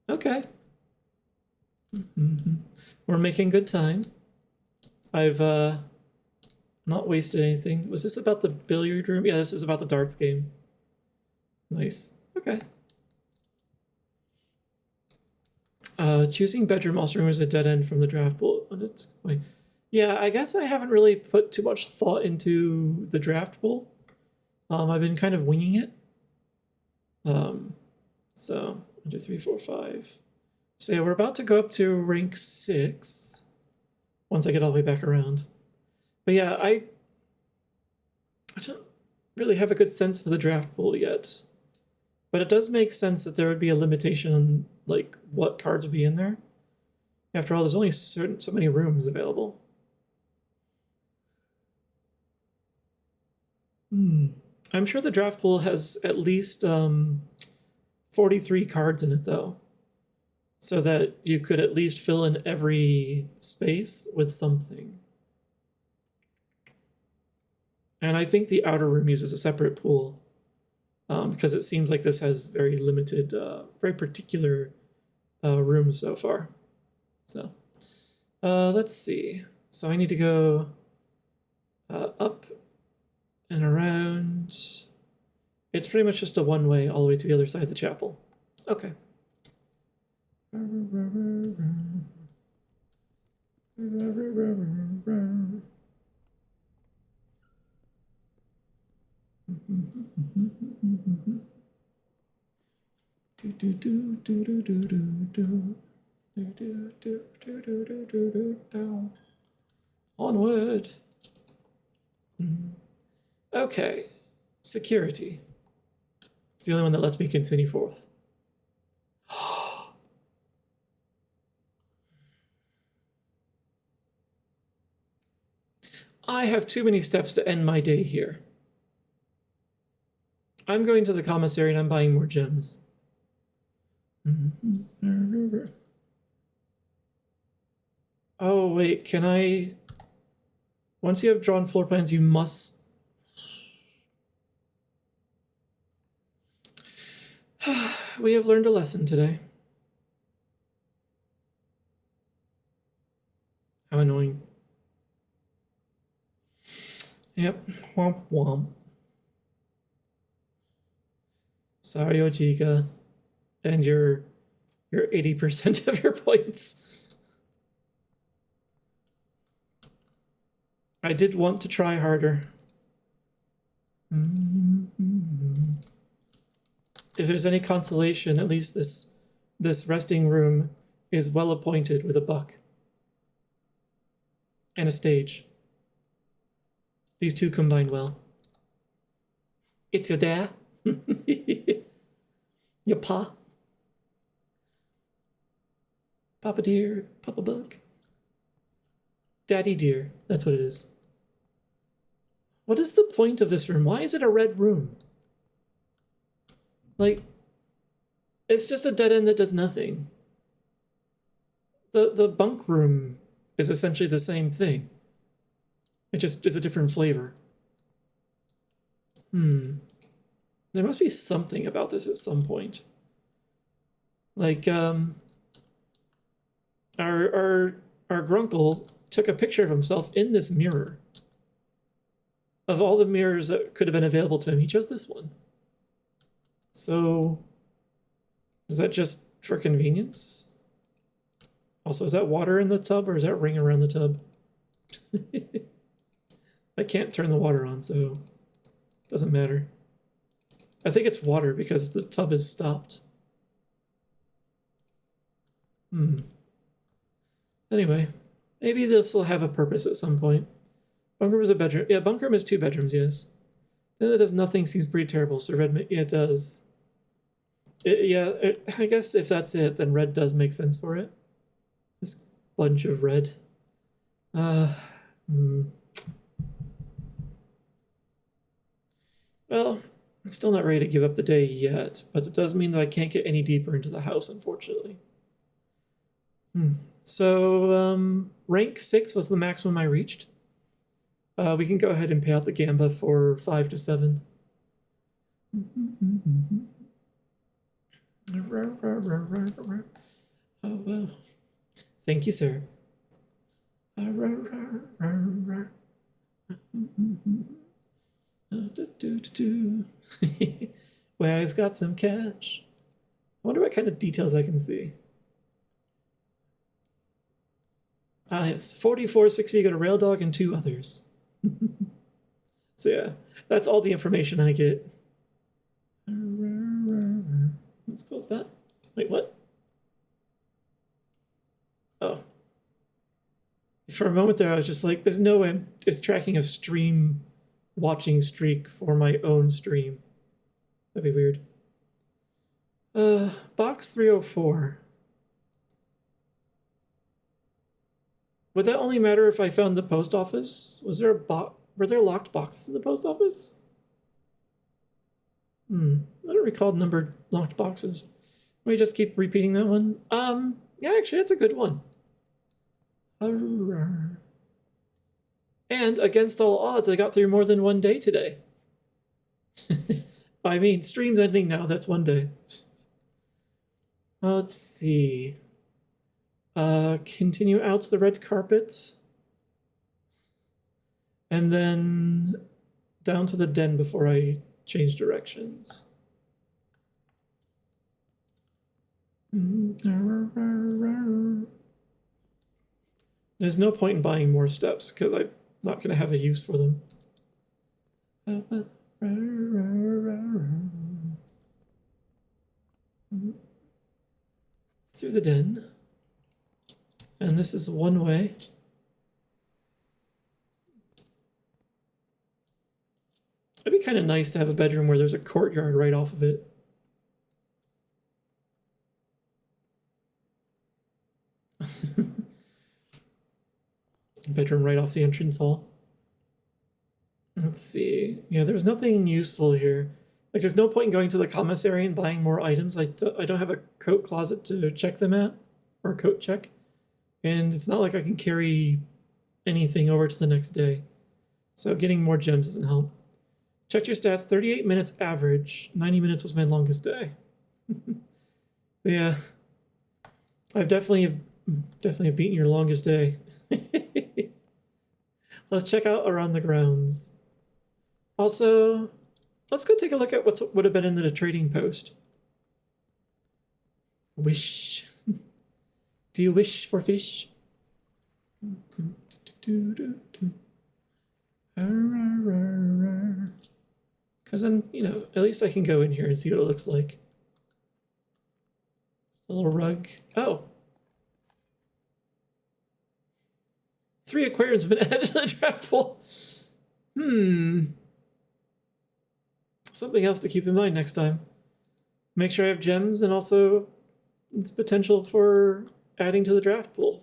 S1: Okay. We're making good time. I've not wasted anything. Was this about the billiard room? Yeah, this is about the darts game. Nice. Okay. Choosing bedroom also removes a dead end from the draft pool. Yeah, I guess I haven't really put too much thought into the draft pool. I've been kind of winging it. So 1, 2, 3, 4, 5. So yeah, we're about to go up to rank 6 once I get all the way back around. But yeah, I don't really have a good sense for the draft pool yet. But it does make sense that there would be a limitation on like what cards would be in there. After all, there's only so many rooms available. I'm sure the draft pool has at least 43 cards in it, though, so that you could at least fill in every space with something. And I think the outer room uses a separate pool because it seems like this has very limited, very particular rooms so far. So let's see. So I need to go up and around. It's pretty much just a one-way all the way to the other side of the chapel. Okay. Onward. Okay, security. It's the only one that lets me continue forth. I have too many steps to end my day here. I'm going to the commissary and I'm buying more gems. Oh, wait, can I... Once you have drawn floor plans, you must... We have learned a lesson today. How annoying. Yep. Womp womp. Sorry, Ojika. And your 80% of your points. I did want to try harder. If there's any consolation, at least this resting room is well appointed with a buck and a stage. These two combine well. It's your dad. Your pa. Papa dear, Papa buck. Daddy dear, that's what it is. What is the point of this room? Why is it a red room? Like, it's just a dead end that does nothing. The bunk room is essentially the same thing. It just is a different flavor. There must be something about this at some point. Like, our grunkle took a picture of himself in this mirror. Of all the mirrors that could have been available to him, he chose this one. So, is that just for convenience? Also, is that water in the tub or is that ring around the tub? I can't turn the water on, so it doesn't matter. I think it's water because the tub is stopped. Anyway, maybe this will have a purpose at some point. Bunk room is a bedroom. Yeah, bunk room is 2 bedrooms, yes. Then it does nothing seems pretty terrible, so red, yeah, it does. I guess if that's it, then red does make sense for it. This bunch of red. Well, I'm still not ready to give up the day yet, but it does mean that I can't get any deeper into the house, unfortunately. So, rank 6 was the maximum I reached. We can go ahead and pay out the gamba for 5 to 7. Oh, well. Thank you, sir. Well, he's got some cash. I wonder what kind of details I can see. Ah, yes. 4460, you got a rail dog and 2 others. So yeah, that's all the information I get. Let's close that. Wait, what? Oh. For a moment there, I was just like, there's no way it's tracking a stream watching streak for my own stream. That'd be weird. Box 304. Would that only matter if I found the post office? Was there were there locked boxes in the post office? I don't recall numbered locked boxes. Let me just keep repeating that one. Yeah, actually, that's a good one. And against all odds, I got through more than one day today. I mean, stream's ending now. That's one day. Let's see. Continue out the red carpet. And then down to the den before I change directions. There's no point in buying more steps because I'm not going to have a use for them. Through the den. And this is one way. It'd be kind of nice to have a bedroom where there's a courtyard right off of it. Bedroom right off the entrance hall. Let's see. Yeah, there's nothing useful here. Like, there's no point in going to the commissary and buying more items. I don't have a coat closet to check them at, or a coat check. And it's not like I can carry anything over to the next day. So getting more gems doesn't help. Checked your stats, 38 minutes average. 90 minutes was my longest day. Yeah. I've definitely beaten your longest day. Let's check out around the grounds. Also, let's go take a look at what would have been in the trading post. Wish. Do you wish for fish? Because then, you know, at least I can go in here and see what it looks like. A little rug. Oh. 3 aquariums have been added to the draft pool. Something else to keep in mind next time. Make sure I have gems and also its potential for adding to the draft pool.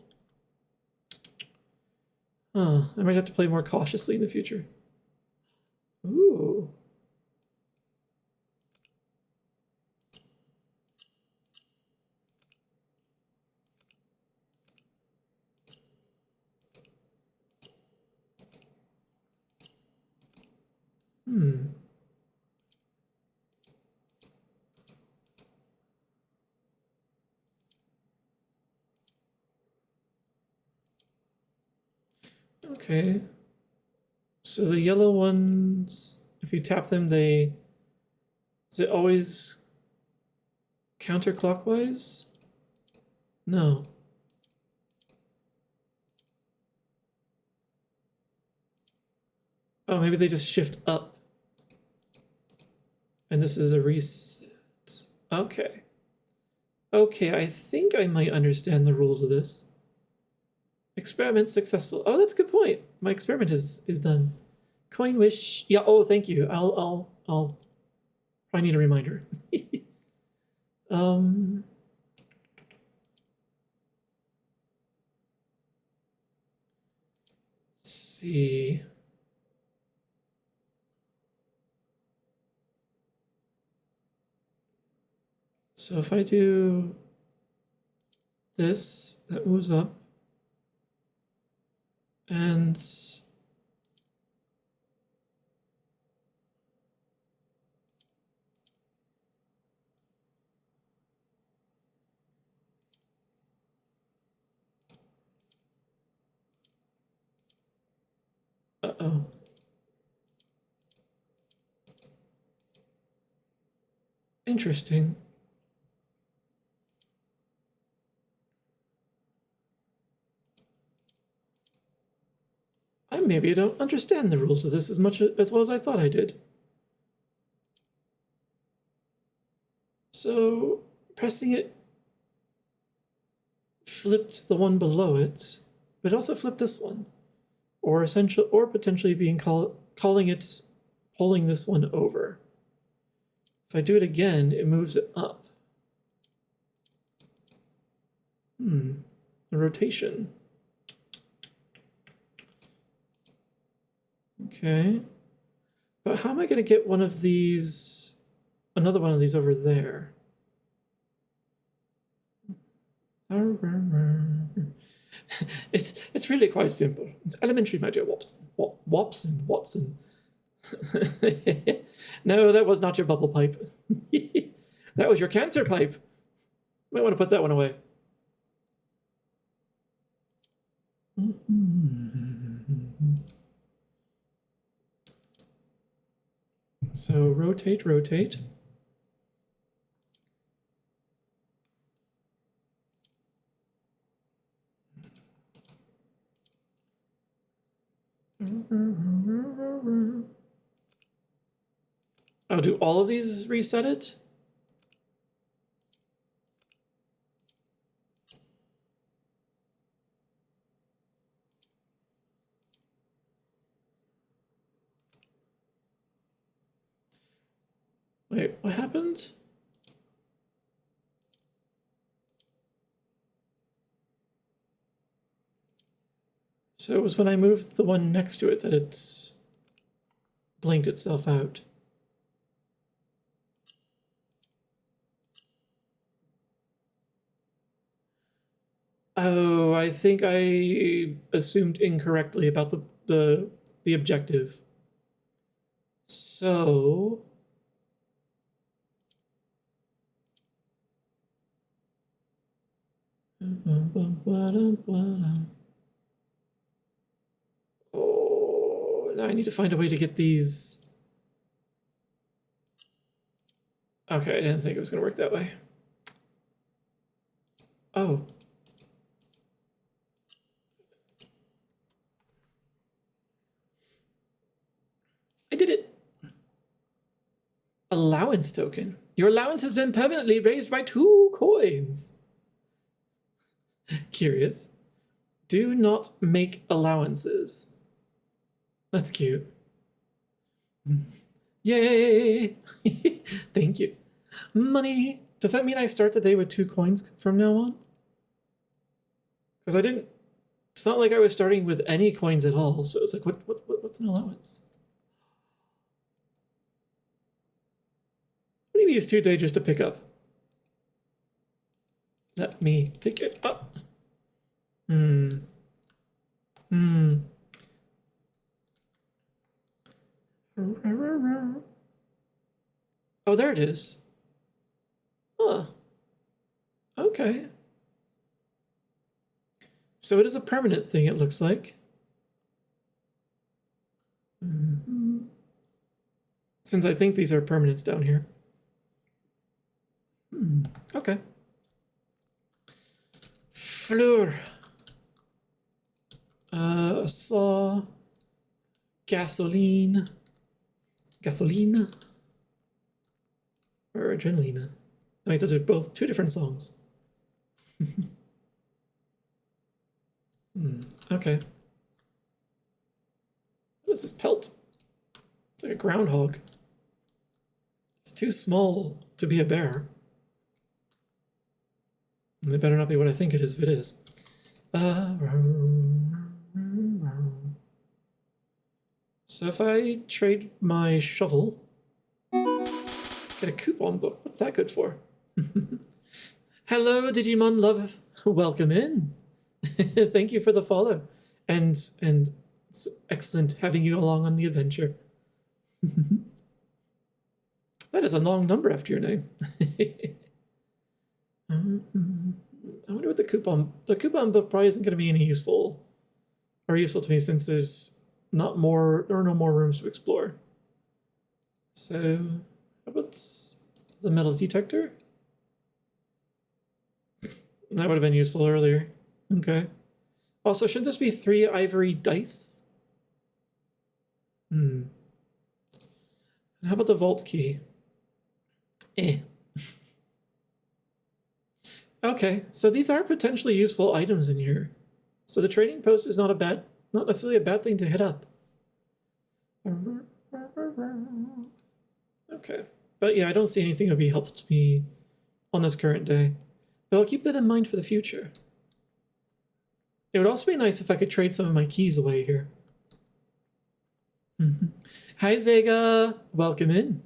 S1: I might have to play more cautiously in the future. Ooh. Okay. So the yellow ones, if you tap them, is it always counterclockwise? No. Oh, maybe they just shift up. And this is a reset. Okay. Okay, I think I might understand the rules of this. Experiment successful. Oh, that's a good point. My experiment is done. Coin wish. Yeah. Oh, thank you. I'll I need a reminder. Let's see. So if I do this, that moves up. And uh-oh. Interesting. Maybe I don't understand the rules of this as well as I thought I did. So pressing it flipped the one below it, but also flipped this one, or potentially calling it pulling this one over. If I do it again, it moves it up. The rotation. Okay. But how am I going to get another one of these over there? It's really quite simple. It's elementary, my dear Watson. No, that was not your bubble pipe. That was your cancer pipe. Might want to put that one away. So rotate. Oh, do all of these reset it? Wait, what happened? So it was when I moved the one next to it that it's blinked itself out. Oh, I think I assumed incorrectly about the objective. So oh, now I need to find a way to get these Okay, I didn't think it was going to work that way. Oh. I did it. Allowance token. Your allowance has been permanently raised by 2 coins. Curious. Do not make allowances. That's cute. Yay! Thank you. Money. Does that mean I start the day with 2 coins from now on? Because I didn't. It's not like I was starting with any coins at all. So it's like, what's an allowance? What do you mean it's too dangerous to pick up? Let me pick it up. Oh, there it is. Huh. Okay. So it is a permanent thing, it looks like. Since I think these are permanents down here. Okay. Fleur. Saw. Gasoline. Gasolina. Or Adrenalina. I mean, those are both 2 different songs. Okay. What is this pelt? It's like a groundhog. It's too small to be a bear. And it better not be what I think it is if it is. So if I trade my shovel, get a coupon book. What's that good for? Hello, Digimon Love. Welcome in. Thank you for the follow. And it's excellent having you along on the adventure. That is a long number after your name. I wonder what the coupon book probably isn't going to be any useful to me since there's no more rooms to explore. So how about the metal detector? That would have been useful earlier. Okay. Also, shouldn't this be 3 ivory dice? How about the vault key? Okay, so these are potentially useful items in here. So the trading post is not necessarily a bad thing to hit up. Okay, but yeah, I don't see anything that would be helpful to me on this current day. But I'll keep that in mind for the future. It would also be nice if I could trade some of my keys away here. Hi, Zega! Welcome in.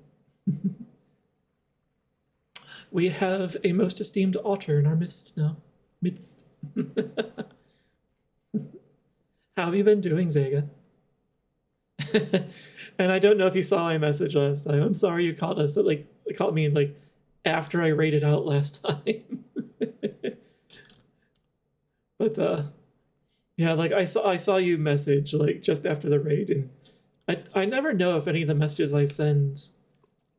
S1: We have a most esteemed otter in our midst now. How have you been doing, Zega? And I don't know if you saw my message last time. I'm sorry you caught me after I raided out last time. But yeah, like I saw you message like just after the raid, and I never know if any of the messages I send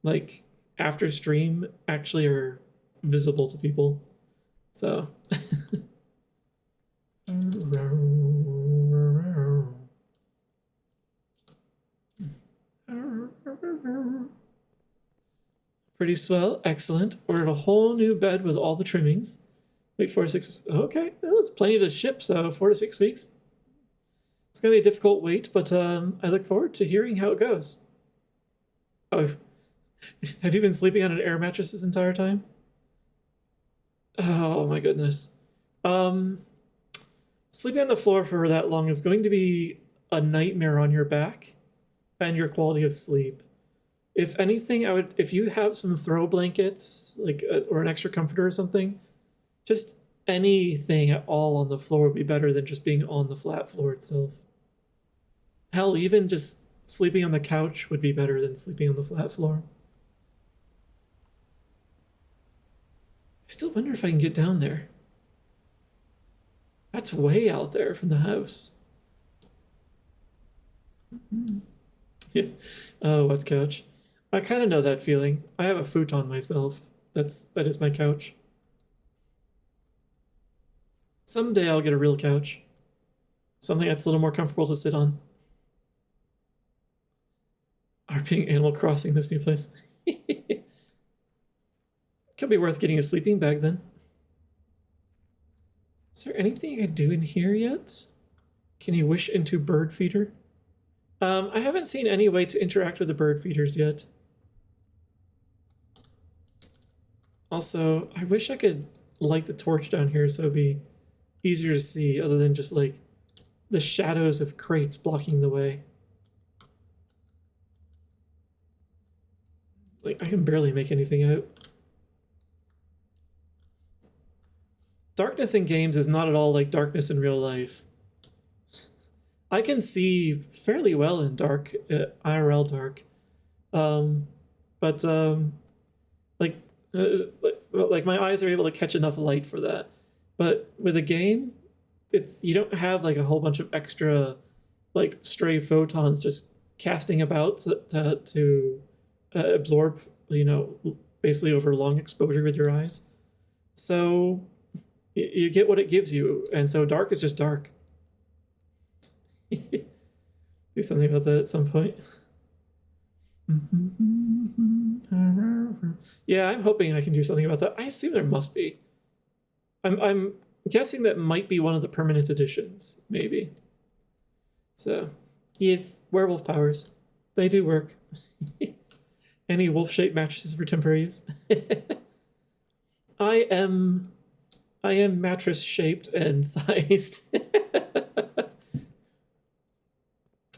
S1: like after stream actually are visible to people. So pretty swell, excellent. Ordered a whole new bed with all the trimmings. Wait 4 to 6. Okay, well, that's plenty to ship. So 4 to 6 weeks. It's gonna be a difficult wait, but I look forward to hearing how it goes. Oh, have you been sleeping on an air mattress this entire time? Oh my goodness. Sleeping on the floor for that long is going to be a nightmare on your back and your quality of sleep. If anything, if you have some throw blankets, or an extra comforter or something, just anything at all on the floor would be better than just being on the flat floor itself. Hell, even just sleeping on the couch would be better than sleeping on the flat floor. I still wonder if I can get down there. That's way out there from the house. Yeah. Oh, what couch? I kind of know that feeling. I have a futon myself. That is my couch. Someday I'll get a real couch. Something that's a little more comfortable to sit on. RPing Animal Crossing this new place. Could be worth getting a sleeping bag then. Is there anything I can do in here yet? Can you wish into bird feeder? I haven't seen any way to interact with the bird feeders yet. Also, I wish I could light the torch down here so it'd be easier to see other than just like the shadows of crates blocking the way. Like, I can barely make anything out. Darkness in games is not at all like darkness in real life. I can see fairly well in dark, IRL dark. Like, like my eyes are able to catch enough light for that. But with a game, you don't have like a whole bunch of extra like stray photons just casting about to absorb, you know, basically over long exposure with your eyes. So you get what it gives you, and so dark is just dark. Do something about that at some point. Yeah, I'm hoping I can do something about that. I assume there must be. I'm guessing that might be one of the permanent editions, maybe. So, yes, werewolf powers. They do work. Any wolf-shaped mattresses for temporary use? I am mattress shaped and sized.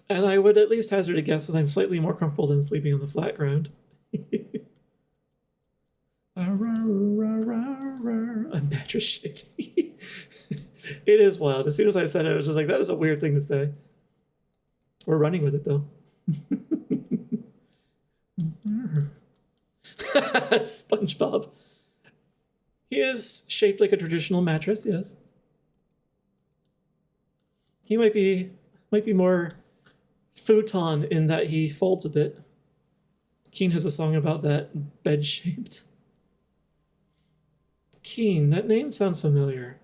S1: And I would at least hazard a guess that I'm slightly more comfortable than sleeping on the flat ground. I'm mattress shaped. It is wild. As soon as I said it, I was just like, that is a weird thing to say. We're running with it though. SpongeBob. He is shaped like a traditional mattress, yes. He might be more futon in that he folds a bit. Keen has a song about that, bed shaped. Keen, that name sounds familiar.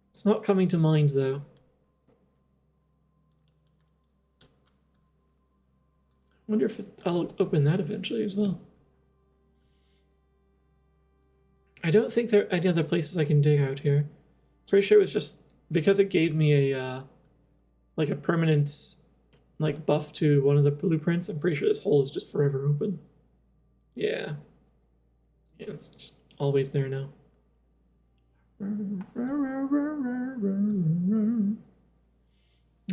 S1: It's not coming to mind though. I wonder if I'll open that eventually as well. I don't think there are any other places I can dig out here. Pretty sure it was just because it gave me a like a permanent like buff to one of the blueprints. I'm pretty sure this hole is just forever open. Yeah. Yeah, it's just always there now. La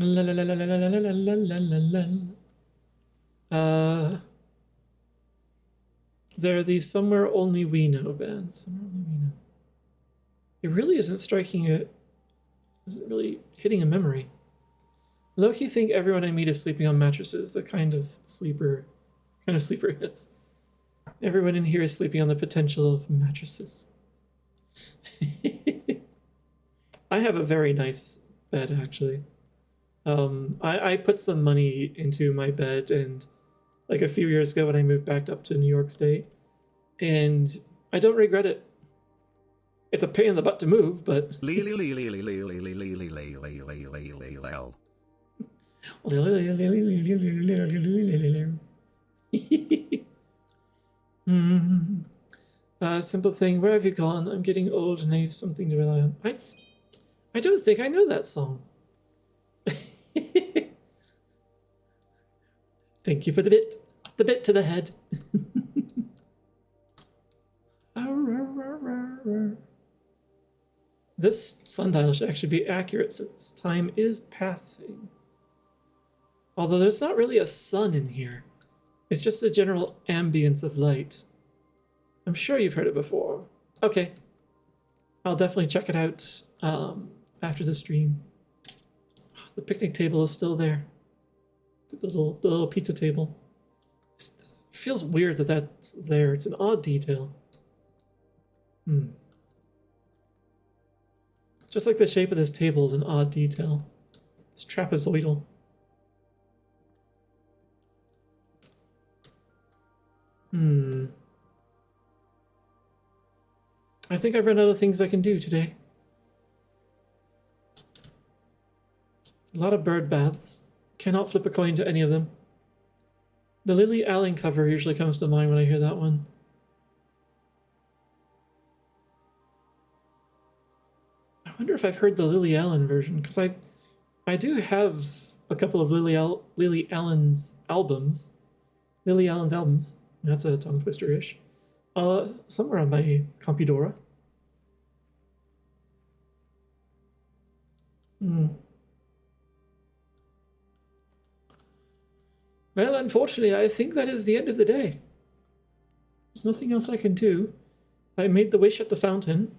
S1: la la la la la la la la la la. They're the Somewhere Only We Know band. Somewhere Only We Know. It really isn't isn't really hitting a memory. Low-key think everyone I meet is sleeping on mattresses, the kind of sleeper hits. Everyone in here is sleeping on the potential of mattresses. I have a very nice bed, actually. I put some money into my bed, and like a few years ago when I moved back up to New York State, and I don't regret it. It's a pain in the butt to move, but simple thing, where have you gone? I'm getting old and I need something to rely on. I don't think I know that song. Thank you for the bit to the head. This sundial should actually be accurate since time is passing. Although there's not really a sun in here. It's just a general ambience of light. I'm sure you've heard it before. Okay. I'll definitely check it out after the stream. The picnic table is still there. The little pizza table. It feels weird that that's there. It's an odd detail. Just like the shape of this table is an odd detail. It's trapezoidal. Hmm. I think I've run out of things I can do today. A lot of bird baths. Cannot flip a coin to any of them. The Lily Allen cover usually comes to mind when I hear that one. I wonder if I've heard the Lily Allen version, because I do have a couple of Lily Allen's albums. Lily Allen's albums. That's a tongue twister-ish. Somewhere on my Compudora. Hmm. Well, unfortunately, I think that is the end of the day. There's nothing else I can do. I made the wish at the fountain.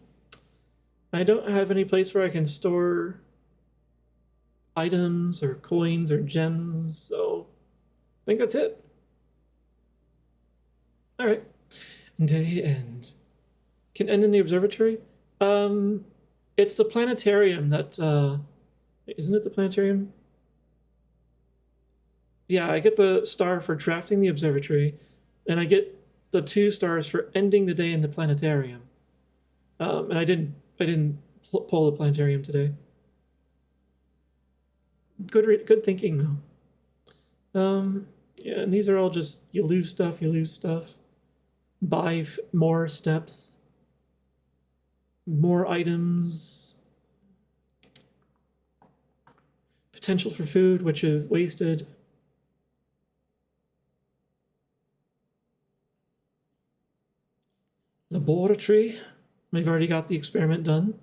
S1: I don't have any place where I can store items or coins or gems, so I think that's it. All right. Day end. Can end in the observatory? It's the planetarium that, isn't it the planetarium? Yeah, I get the star for drafting the observatory, and I get the 2 stars for ending the day in the planetarium. And I didn't pull the planetarium today. Good thinking though. Yeah, and these are all just you lose stuff. Buy more steps, more items. Potential for food, which is wasted. Laboratory. We've already got the experiment done.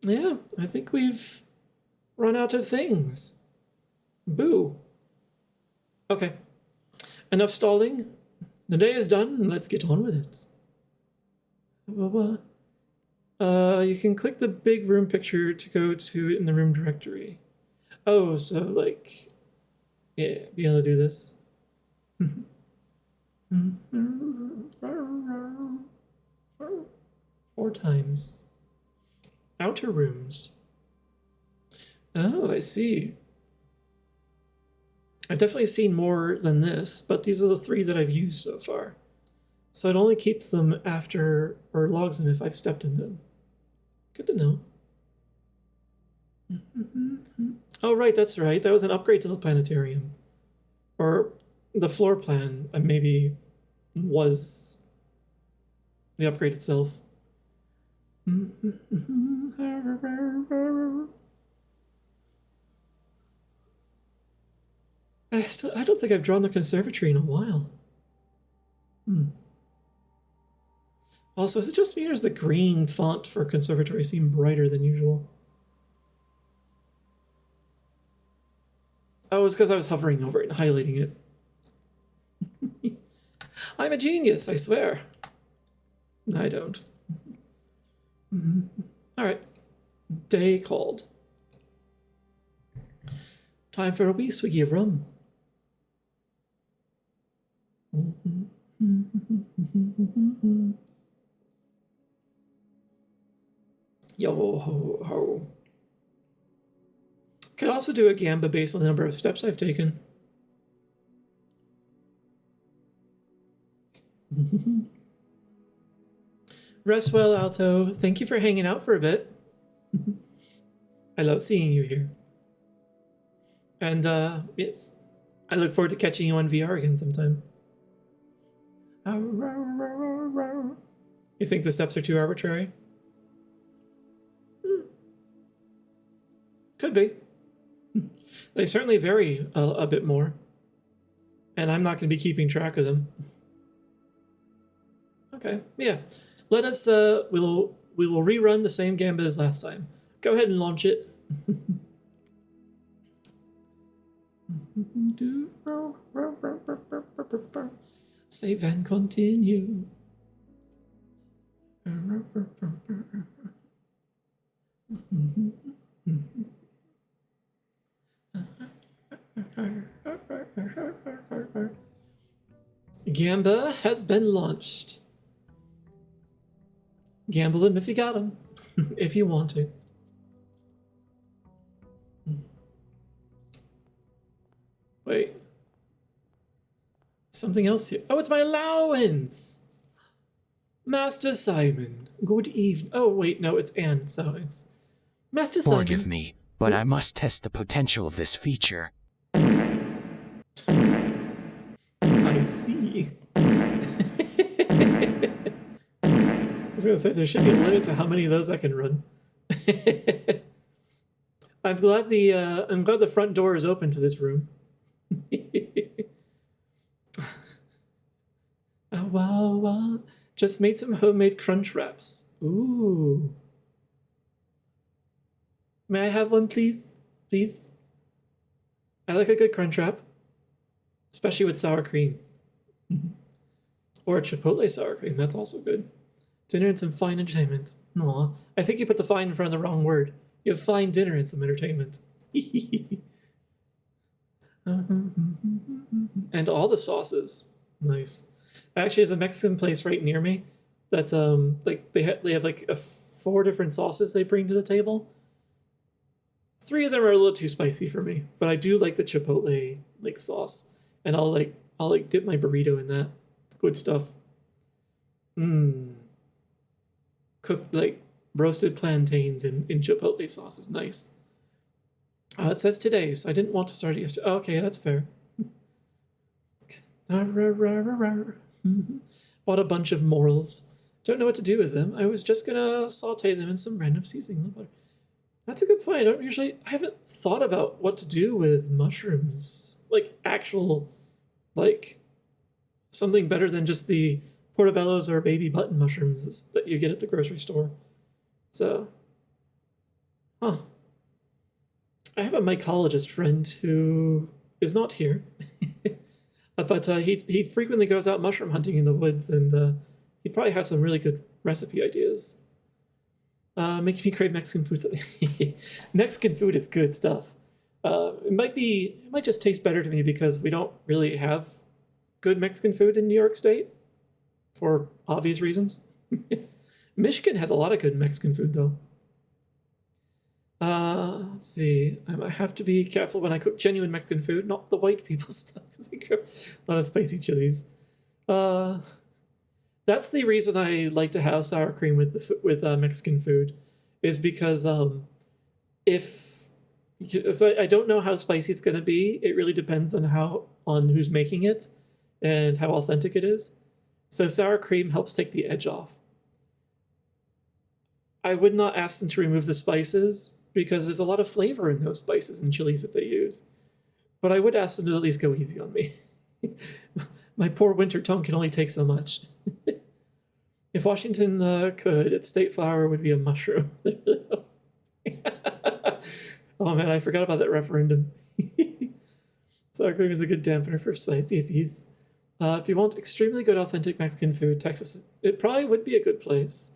S1: Yeah, I think we've run out of things. Boo. Okay. Enough stalling. The day is done. Let's get on with it. You can click the big room picture to go to it in the room directory. Oh, so like, yeah, be able to do this. 4 times. Outer rooms. Oh, I see. I've definitely seen more than this, but these are the 3 that I've used so far. So it only keeps them after, or logs them if I've stepped in them. Good to know. Oh, right, that's right. That was an upgrade to the planetarium. Or the floor plan maybe was the upgrade itself. I don't think I've drawn the conservatory in a while. Also, is it just me or does the green font for conservatory seem brighter than usual? Oh, it's because I was hovering over it and highlighting it. I'm a genius, I swear. I don't. All right. Day called. Time for a wee swiggy of rum. Yo ho ho. Could also do a gamba based on the number of steps I've taken. Rest well, Alto. Thank you for hanging out for a bit. I love seeing you here. And yes, I look forward to catching you on VR again sometime. You think the steps are too arbitrary? Could be. They certainly vary a bit more. And I'm not going to be keeping track of them. Okay, yeah. Let us, we will rerun the same gambit as last time. Go ahead and launch it. Save and continue. Gamba has been launched. Gamble him if you got him, if you want to. Wait, something else here. Oh, it's my allowance! Master Simon, good evening. Oh, wait, no, it's Anne, so it's... Master Simon.
S2: Forgive me, but I must test the potential of this feature.
S1: I see. I was gonna say there should be a limit to how many of those I can run. I'm glad the front door is open to this room. Oh, wow. Just made some homemade crunch wraps. Ooh. May I have one, please? Please? I like a good crunch wrap, especially with sour cream. Or a chipotle sour cream, that's also good. Dinner and some fine entertainment. Aw, I think you put the fine in front of the wrong word. You have fine dinner and some entertainment. And all the sauces. Nice. Actually, there's a Mexican place right near me that like they have like 4 different sauces they bring to the table. 3 of them are a little too spicy for me, but I do like the chipotle like sauce, and I'll dip my burrito in that. It's good stuff. Cooked like roasted plantains in chipotle sauce is nice. It says today, so I didn't want to start it yesterday. Oh, okay, that's fair. Bought a bunch of morels. Don't know what to do with them. I was just gonna saute them in some random seasoning butter. That's a good point. I haven't thought about what to do with mushrooms. Like actual, like something better than just the portobellos or baby button mushrooms that you get at the grocery store. So, I have a mycologist friend who is not here, but he frequently goes out mushroom hunting in the woods, and he'd probably have some really good recipe ideas. Making me crave Mexican food. Mexican food is good stuff. It might just taste better to me because we don't really have good Mexican food in New York State, for obvious reasons. Michigan has a lot of good Mexican food, though. Let's see. I have to be careful when I cook genuine Mexican food, not the white people stuff, because they cook a lot of spicy chilies. That's the reason I like to have sour cream with Mexican food, is because I don't know how spicy it's going to be. It really depends on who's making it and how authentic it is. So sour cream helps take the edge off. I would not ask them to remove the spices because there's a lot of flavor in those spices and chilies that they use. But I would ask them to at least go easy on me. My poor winter tongue can only take so much. If Washington could, its state flower would be a mushroom. Oh man, I forgot about that referendum. Sour cream is a good dampener for spice. Yes. If you want extremely good authentic Mexican food, Texas, it probably would be a good place.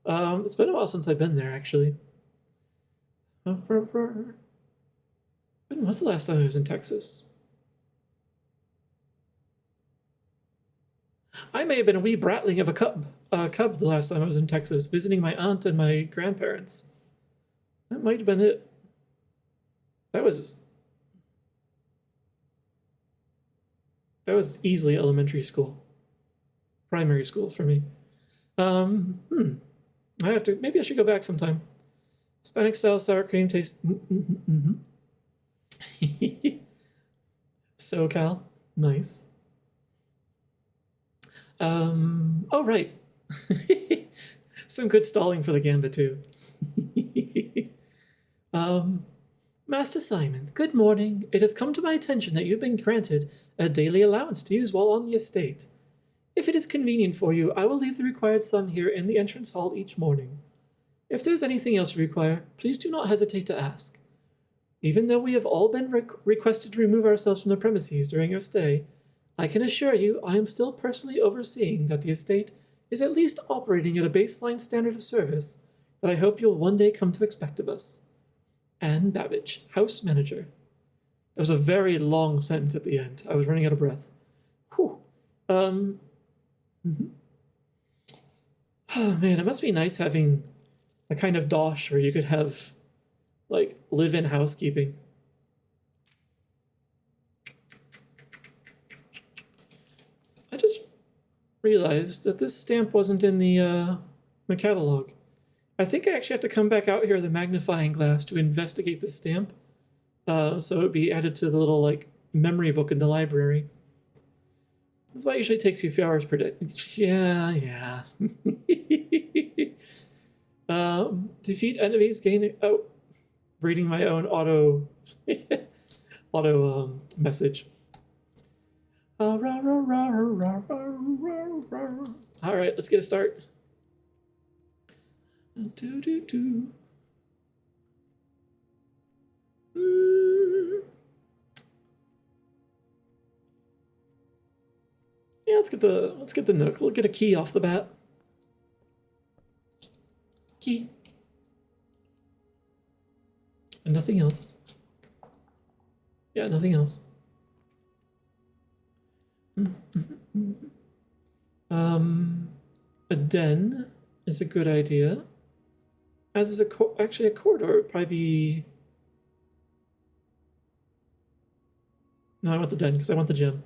S1: It's been a while since I've been there, actually. When was the last time I was in Texas? I may have been a wee bratling of a cub the last time I was in Texas, visiting my aunt and my grandparents. That might have been it. That was easily elementary school. Primary school for me. Maybe I should go back sometime. Hispanic style sour cream taste. SoCal. Nice. Oh, right. Some good stalling for the gambit, too. Master Simon, good morning. It has come to my attention that you've been granted a daily allowance to use while on the estate. If it is convenient for you, I will leave the required sum here in the entrance hall each morning. If there is anything else you require, please do not hesitate to ask. Even though we have all been requested to remove ourselves from the premises during your stay, I can assure you I am still personally overseeing that the estate is at least operating at a baseline standard of service that I hope you'll one day come to expect of us. Anne Babbage, House Manager. There was a very long sentence at the end. I was running out of breath. Whew. Oh man, it must be nice having a kind of dosh where you could have, like, live-in housekeeping. realized that this stamp wasn't in the catalog. I think I actually have to come back out here with a magnifying glass to investigate the stamp, so it would be added to the little like memory book in the library. This usually takes you a few hours per day. Yeah. Defeat enemies, gain. Oh, reading my own auto message. All right, let's get a start. Yeah, let's get the nook. We'll get a key off the bat. Key. And nothing else. Yeah, nothing else. A den is a good idea. As is actually a corridor would probably be. No, I want the den because I want the gem.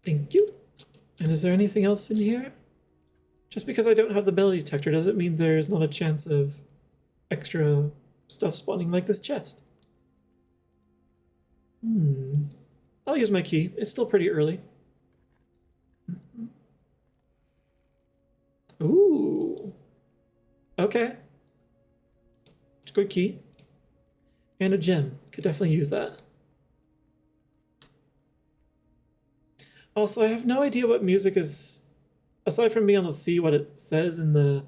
S1: Thank you. And is there anything else in here? Just because I don't have the metal detector doesn't mean there's not a chance of extra stuff spawning like this chest. I'll use my key. It's still pretty early. Ooh. Okay. Good key. And a gem. Could definitely use that. Also, I have no idea what music is, aside from being able to see what it says in the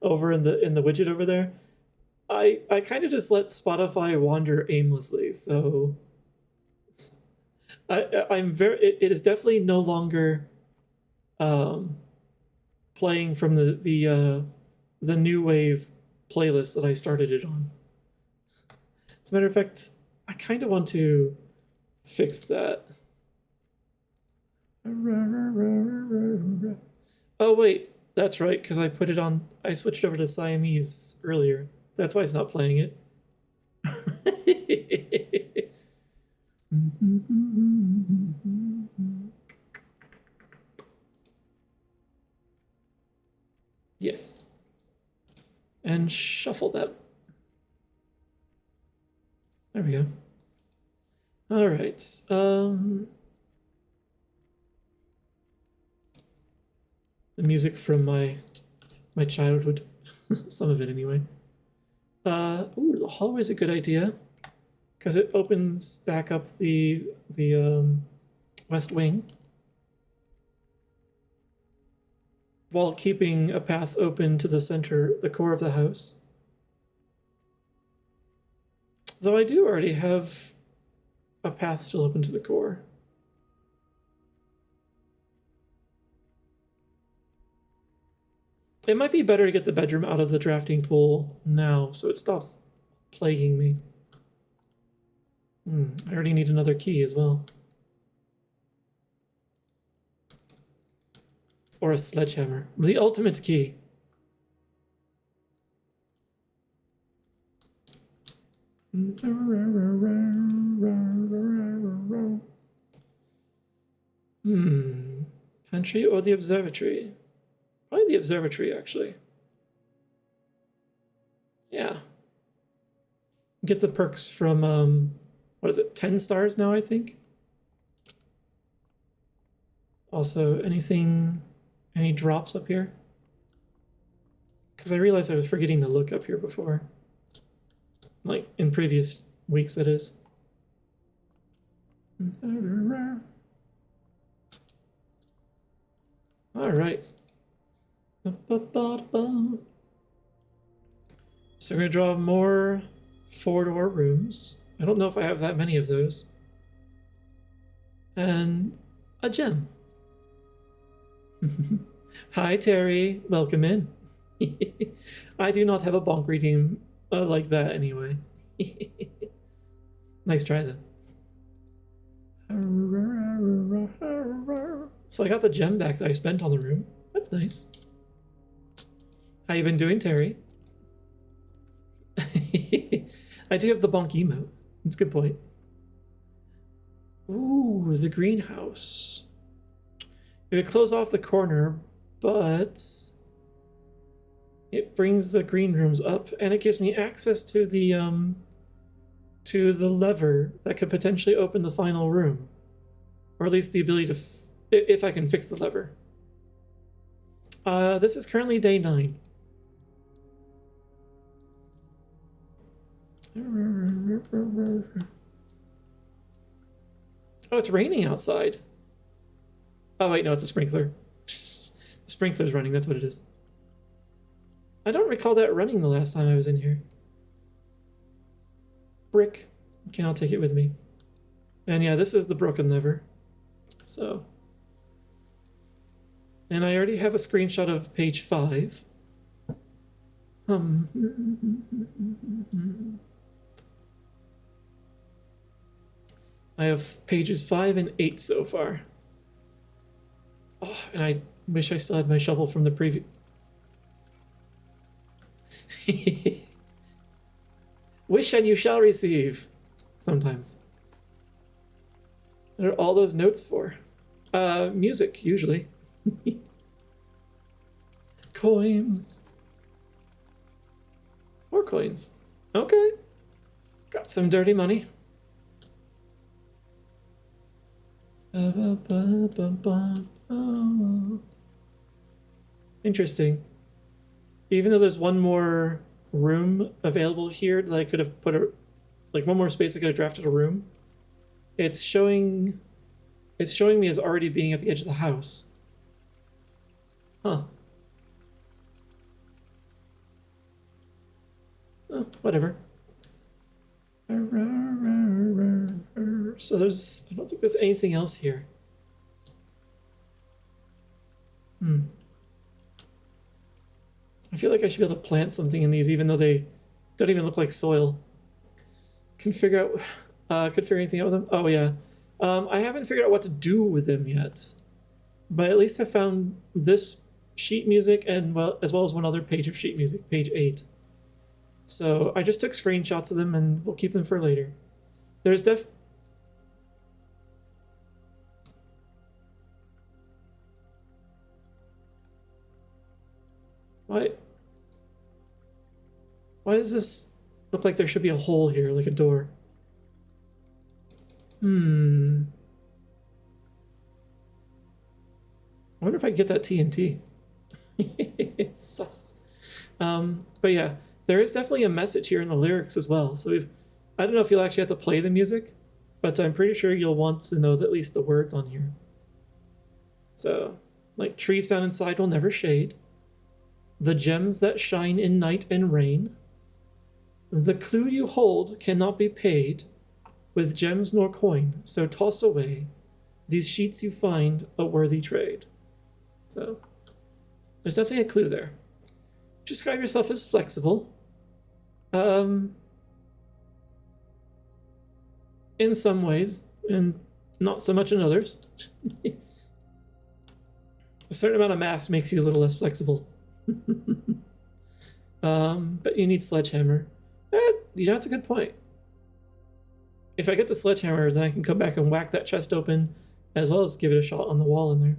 S1: over in the widget over there. I kind of just let Spotify wander aimlessly, so I'm very. It is definitely no longer playing from the new wave playlist that I started it on. As a matter of fact, I kind of want to fix that. Oh wait, that's right, because I put it on. I switched over to Siamese earlier. That's why it's not playing it. Yes. And shuffle that. There we go. All right. The music from my childhood, some of it anyway. Ooh, the hallway's a good idea because it opens back up the west wing while keeping a path open to the center, the core of the house. Though I do already have a path still open to the core. It might be better to get the bedroom out of the drafting pool now so it stops plaguing me. I already need another key as well. Or a sledgehammer. The ultimate key. Pantry or the observatory? Probably the observatory, actually. Yeah. Get the perks from, what is it, 10 stars now, I think? Also, any drops up here? Because I realized I was forgetting to look up here before. Like, in previous weeks, that is. All right. So we're going to draw more 4-door rooms. I don't know if I have that many of those. And a gem. Hi, Terry. Welcome in. I do not have a bonk reading like that anyway. Nice try, though. So I got the gem back that I spent on the room. That's nice. How you been doing, Terry? I do have the bonk emote. That's a good point. Ooh, the greenhouse. It would close off the corner, but it brings the green rooms up, and it gives me access to the lever that could potentially open the final room, or at least the ability to, if I can fix the lever. This is currently day 9. Oh, it's raining outside. Oh wait, no, it's a sprinkler. The sprinkler's running, that's what it is. I don't recall that running the last time I was in here. Brick. Okay, I'll take it with me. And yeah, this is the broken lever. So. And I already have a screenshot of page 5. I have pages 5 and 8 so far. Oh, and I wish I still had my shovel from the previous. Wish and you shall receive. Sometimes. What are all those notes for? Music, usually. Coins. More coins. Okay. Got some dirty money. Interesting. Even though there's one more room available here that I could have put like one more space I could have drafted a room, it's showing me as already being at the edge of the house. Huh. Oh, whatever. So I don't think there's anything else here. I feel like I should be able to plant something in these even though they don't even look like soil. Could figure anything out with them? Oh yeah. I haven't figured out what to do with them yet. But at least I found this sheet music and as well as one other page of sheet music, page 8. So I just took screenshots of them and we'll keep them for later. There's Why does this look like there should be a hole here, like a door? I wonder if I can get that TNT. Sus. But yeah, there is definitely a message here in the lyrics as well. So I don't know if you'll actually have to play the music, but I'm pretty sure you'll want to know at least the words on here. So, like, trees found inside will never shade. The gems that shine in night and rain. The clue you hold cannot be paid with gems nor coin, so toss away these sheets you find a worthy trade. So, there's definitely a clue there. Describe yourself as flexible. In some ways, and not so much in others. A certain amount of mass makes you a little less flexible. But you need sledgehammer. That's a good point. If I get the sledgehammer, then I can come back and whack that chest open, as well as give it a shot on the wall in there.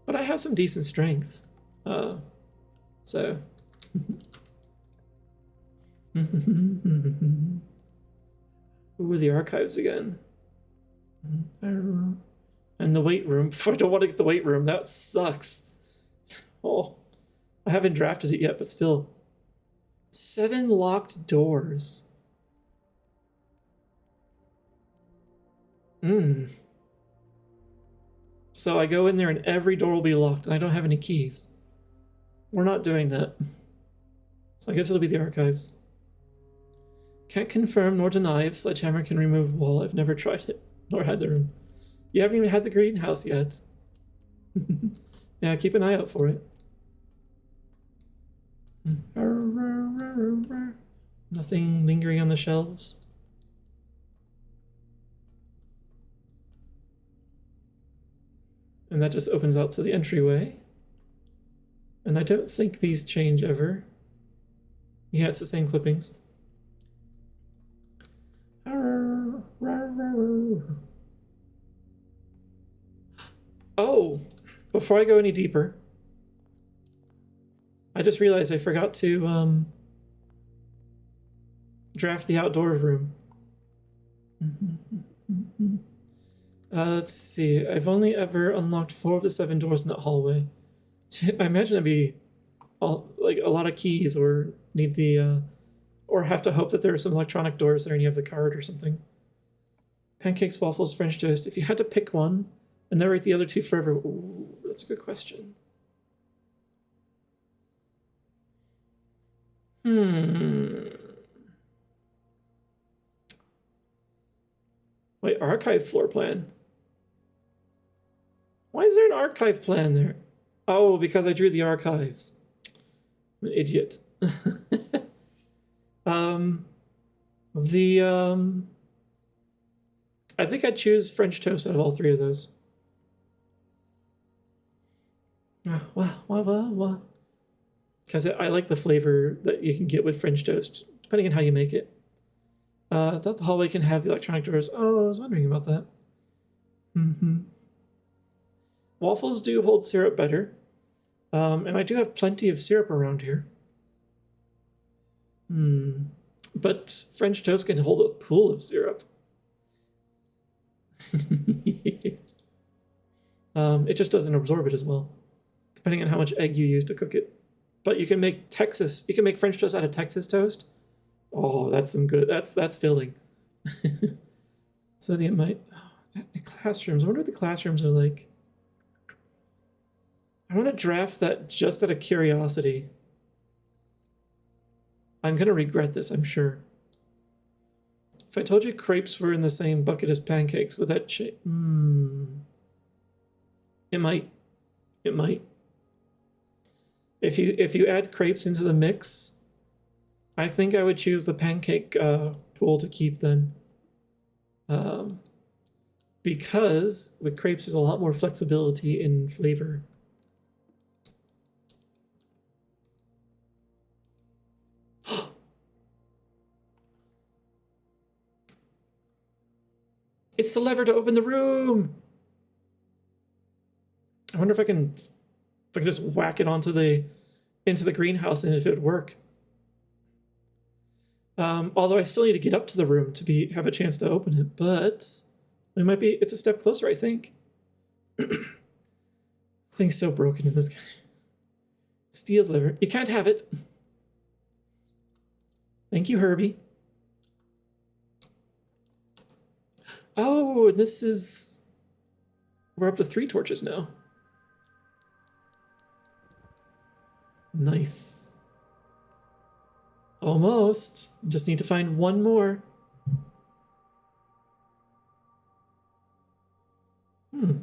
S1: But I have some decent strength. So. Ooh, the archives again. And the weight room. I don't want to get the weight room. That sucks. Oh, I haven't drafted it yet, but still. 7 locked doors. So I go in there and every door will be locked, and I don't have any keys. We're not doing that. So I guess it'll be the archives. Can't confirm nor deny if sledgehammer can remove wall. I've never tried it, nor had the room. You haven't even had the greenhouse yet. Yeah, keep an eye out for it. Nothing lingering on the shelves. And that just opens out to the entryway. And I don't think these change ever. Yeah, it's the same clippings. Oh, before I go any deeper, I just realized I forgot to draft the outdoor room. Let's see. I've only ever unlocked 4 of the 7 doors in that hallway. I imagine it'd be like a lot of keys, or need the or have to hope that there are some electronic doors there and you have the card or something. Pancakes, waffles, French toast. If you had to pick one and narrate the other 2 forever, ooh, that's a good question. Wait, archive floor plan. Why is there an archive plan there? Oh, because I drew the archives. I'm an idiot. I think I'd choose French toast out of all 3 of those. Wow. Because I like the flavor that you can get with French toast, depending on how you make it. I thought the hallway can have the electronic doors. Oh, I was wondering about that. Waffles do hold syrup better. And I do have plenty of syrup around here. But French toast can hold a pool of syrup. It just doesn't absorb it as well, depending on how much egg you use to cook it. But you can make French toast out of Texas toast. Oh, that's some good. That's filling. So classrooms. I wonder what the classrooms are like. I want to draft that just out of curiosity. I'm gonna regret this, I'm sure. If I told you crepes were in the same bucket as pancakes, would that change? It might. It might. If you add crepes into the mix, I think I would choose the pancake pool to keep then. Because with crepes, there's a lot more flexibility in flavor. It's the lever to open the room. I wonder if I can just whack it into the greenhouse and if it would work. Although I still need to get up to the room to have a chance to open it, but it's a step closer, I think. Thing's so broken in this guy. Steel's lever. You can't have it. Thank you, Herbie. Oh, we're up to 3 torches now. Nice. Almost. Just need to find 1 more. Well,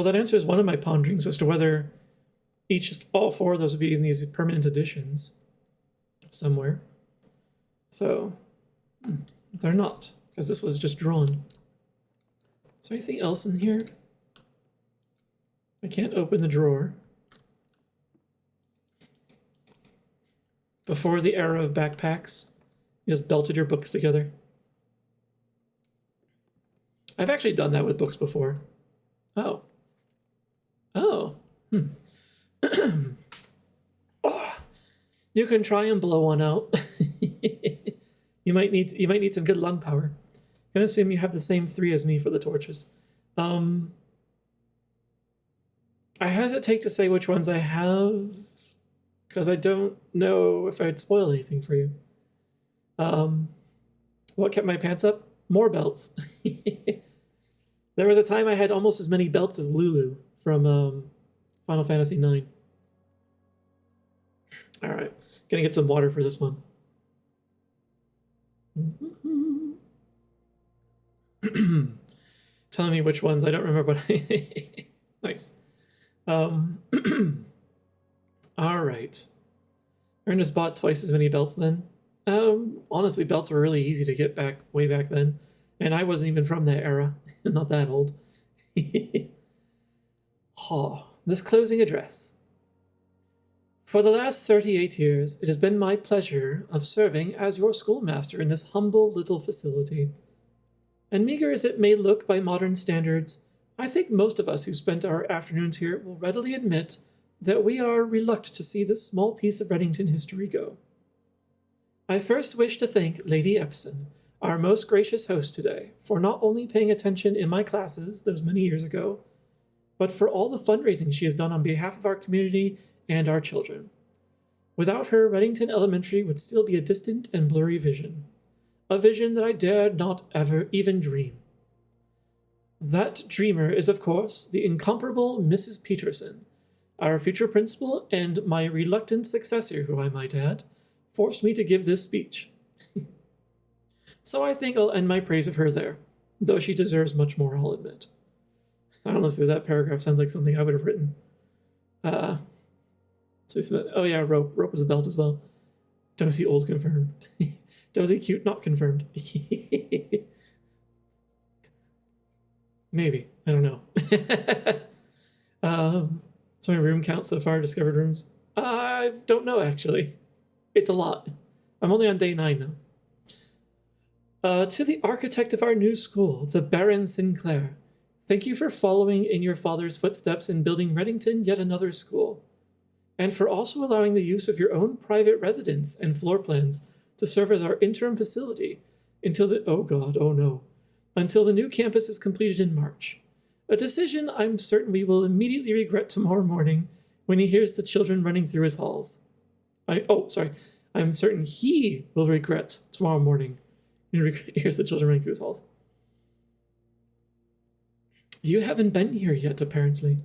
S1: that answers one of my ponderings as to whether all 4 of those would be in these permanent editions somewhere. So, they're not, because this was just drawn. Is there anything else in here? I can't open the drawer. Before the era of backpacks, you just belted your books together. I've actually done that with books before. Oh. Oh. Oh. You can try and blow one out. You might need some good lung power. I'm gonna assume you have the same 3 as me for the torches. I hesitate to say which ones I have, because I don't know if I'd spoil anything for you. What kept my pants up? More belts. There was a time I had almost as many belts as Lulu from Final Fantasy IX. All right, gonna get some water for this one. Telling me which ones. I don't remember, but nice. All right. Ern just bought twice as many belts then. Honestly, belts were really easy to get way back then. And I wasn't even from that era. I'm not that old. This closing address. For the last 38 years, it has been my pleasure of serving as your schoolmaster in this humble little facility. And meager as it may look by modern standards, I think most of us who spent our afternoons here will readily admit that we are reluctant to see this small piece of Reddington history go. I first wish to thank Lady Epson, our most gracious host today, for not only paying attention in my classes those many years ago, but for all the fundraising she has done on behalf of our community and our children. Without her, Reddington Elementary would still be a distant and blurry vision, a vision that I dared not ever even dream. That dreamer is, of course, the incomparable Mrs. Peterson, our future principal and my reluctant successor, who I might add, forced me to give this speech. So I think I'll end my praise of her there, though she deserves much more, I'll admit. Honestly, that paragraph sounds like something I would have written. Oh yeah, rope. Rope was a belt as well. Dozy old confirmed. Dozy cute not confirmed. Maybe. I don't know. So my room count so far, discovered rooms. I don't know, actually. It's a lot. I'm only on day 9, though. To the architect of our new school, the Baron Sinclair, thank you for following in your father's footsteps and building Reddington yet another school, and for also allowing the use of your own private residence and floor plans to serve as our interim facility until until the new campus is completed in March. A decision I'm certain we will immediately regret tomorrow morning when he hears the children running through his halls. I'm certain he will regret tomorrow morning when he hears the children running through his halls. You haven't been here yet, apparently.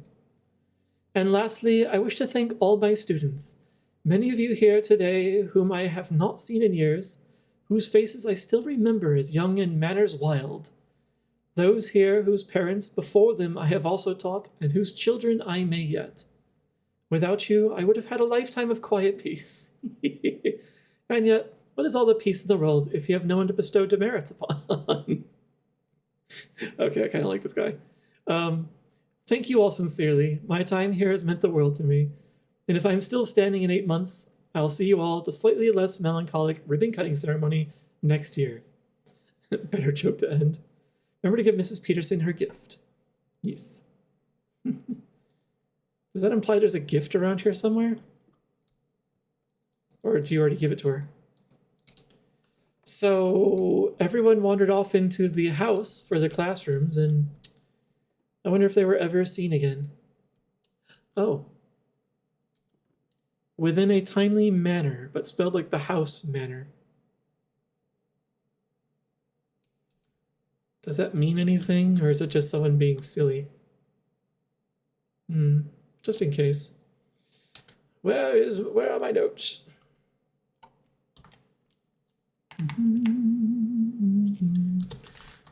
S1: And lastly, I wish to thank all my students, many of you here today whom I have not seen in years, whose faces I still remember as young and manners wild. Those here whose parents before them I have also taught, and whose children I may yet. Without you, I would have had a lifetime of quiet peace. And yet, what is all the peace in the world if you have no one to bestow demerits upon? Okay, I kind of like this guy. Thank you all sincerely. My time here has meant the world to me. And if I'm still standing in 8 months, I'll see you all at the slightly less melancholic ribbon-cutting ceremony next year. Better joke to end. Remember to give Mrs. Peterson her gift. Yes. Does that imply there's a gift around here somewhere? Or do you already give it to her? So everyone wandered off into the house for the classrooms, and I wonder if they were ever seen again. Oh. Within a timely manner, but spelled like the house manner. Does that mean anything, or is it just someone being silly? Just in case. Where are my notes?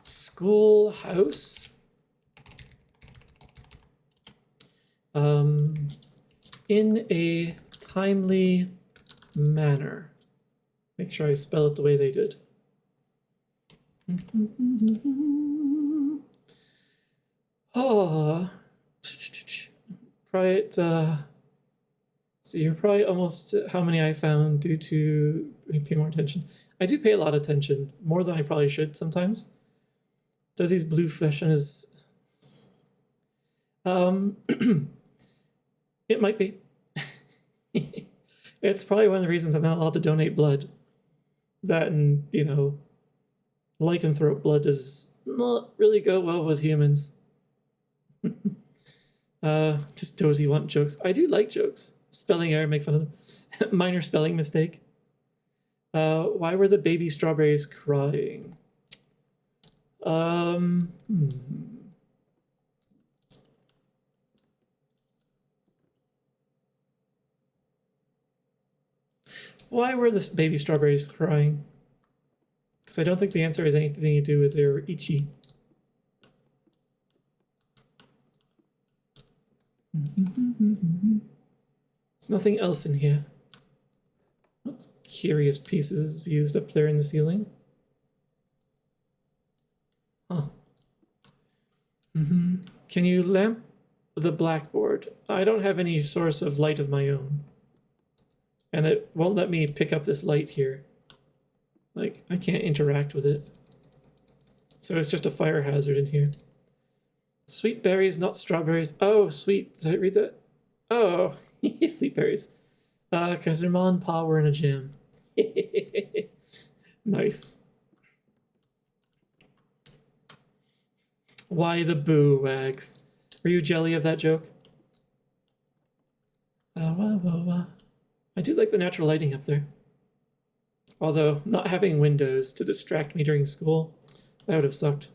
S1: Schoolhouse. In a timely manner. Make sure I spell it the way they did. Oh, probably it. So you're probably almost how many I found due to pay more attention. I do pay a lot of attention, more than I probably should sometimes. Desi's blue flesh on his. It might be. It's probably one of the reasons I'm not allowed to donate blood. That and, lycanthrope does not really go well with humans. Just Dozy want jokes. I do like jokes. Spelling error, make fun of them. Minor spelling mistake. Why were the baby strawberries crying? Why were the baby strawberries crying? Because I don't think the answer has anything to do with their itchy. There's nothing else in here. What's curious pieces used up there in the ceiling? Huh. Can you the blackboard. I don't have any source of light of my own. And it won't let me pick up this light here. Like, I can't interact with it. So it's just a fire hazard in here. Sweet berries, not strawberries. Oh, sweet. Did I read that? Oh, sweet berries. Because their mom and pa were in a jam. Nice. Why the boo, Wags? Are you jelly of that joke? I do like the natural lighting up there. Although, not having windows to distract me during school, that would have sucked.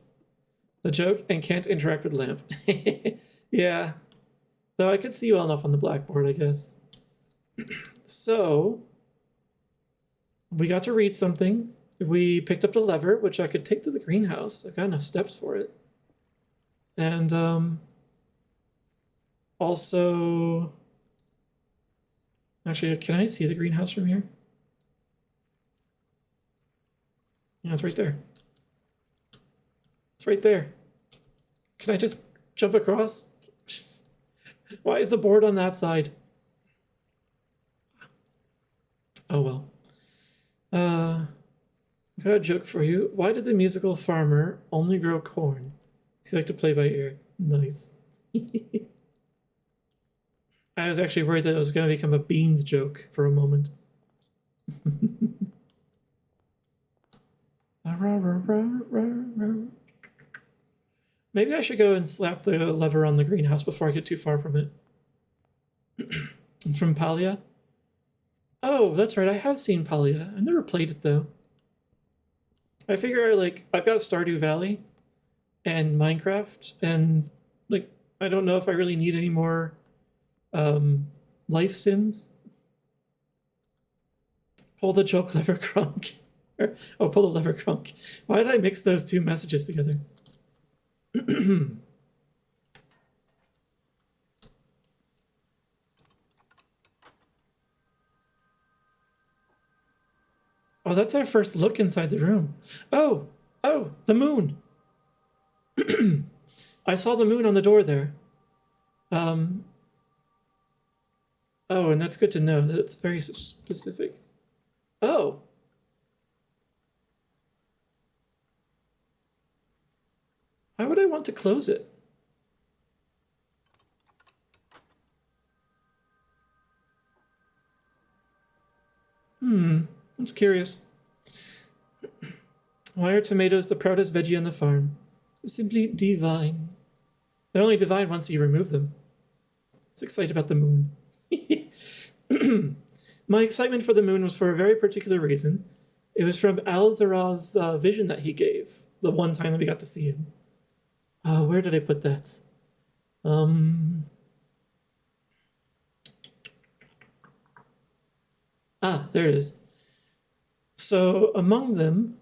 S1: The joke, and can't interact with lamp. Yeah. Though I could see well enough on the blackboard, I guess. So, we got to read something. We picked up the lever, which I could take to the greenhouse. I've got enough steps for it. And, also... Actually, can I see the greenhouse from here? Yeah, it's right there. It's right there. Can I just jump across? Why is the board on that side? Oh well. I've got a joke for you. Why did the musical farmer only grow corn? He liked to play by ear. Nice. I was actually worried that it was going to become a beans joke for a moment. Maybe I should go and slap the lever on the greenhouse before I get too far from it. From Palia? Oh, that's right, I have seen Palia. I've never played it, though. I figure, like, I've got Stardew Valley and Minecraft, and, like, I don't know if I really need any more life sims. Pull the joke lever crunk. Oh, pull the lever crunk. Why did I mix those two messages together? Oh, that's our first look inside the room. Oh, the moon. I saw the moon on the door there. Oh, and that's good to know. That's very specific. Oh. Why would I want to close it? I'm just curious. Why are tomatoes the proudest veggie on the farm? They're simply divine. They're only divine once you remove them. I was excited about the moon. My excitement for the moon was for a very particular reason. It was from Alzaraz's vision that he gave, the one time that we got to see him. Where did I put that? There it is. So among them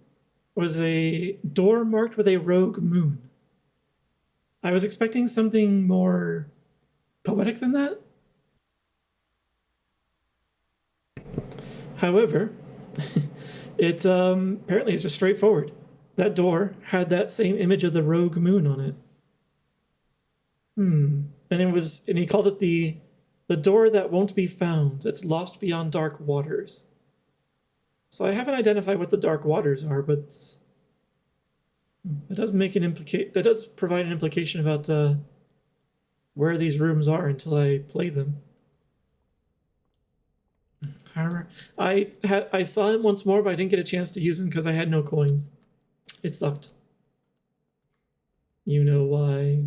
S1: was a door marked with a rogue moon. I was expecting something more poetic than that. However, it apparently is just straightforward. That door had that same image of the rogue moon on it. And he called it the door that won't be found. It's lost beyond dark waters. So I haven't identified what the dark waters are, but it does provide an implication about where these rooms are until I play them. I saw him once more, but I didn't get a chance to use him because I had no coins. It sucked. You know why?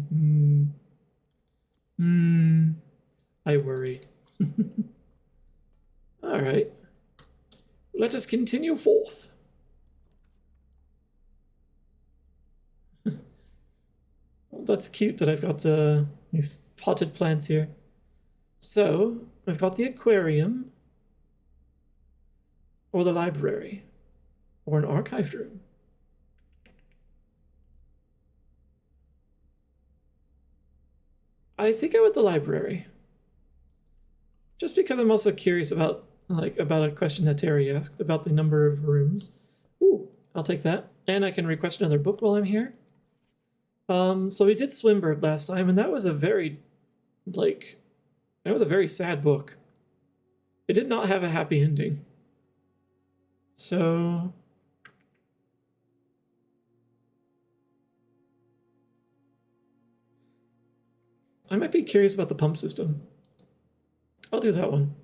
S1: I worry. All right. Let us continue forth. Well, that's cute that I've got these potted plants here. So, I've got the aquarium, or the library, or an archived room. I think I went the library. Just because I'm also curious about a question that Terry asked about the number of rooms. Ooh, I'll take that. And I can request another book while I'm here. So we did Swinburne last time, and that was a very Like, it was a very sad book. It did not have a happy ending. So I might be curious about the pump system. I'll do that one.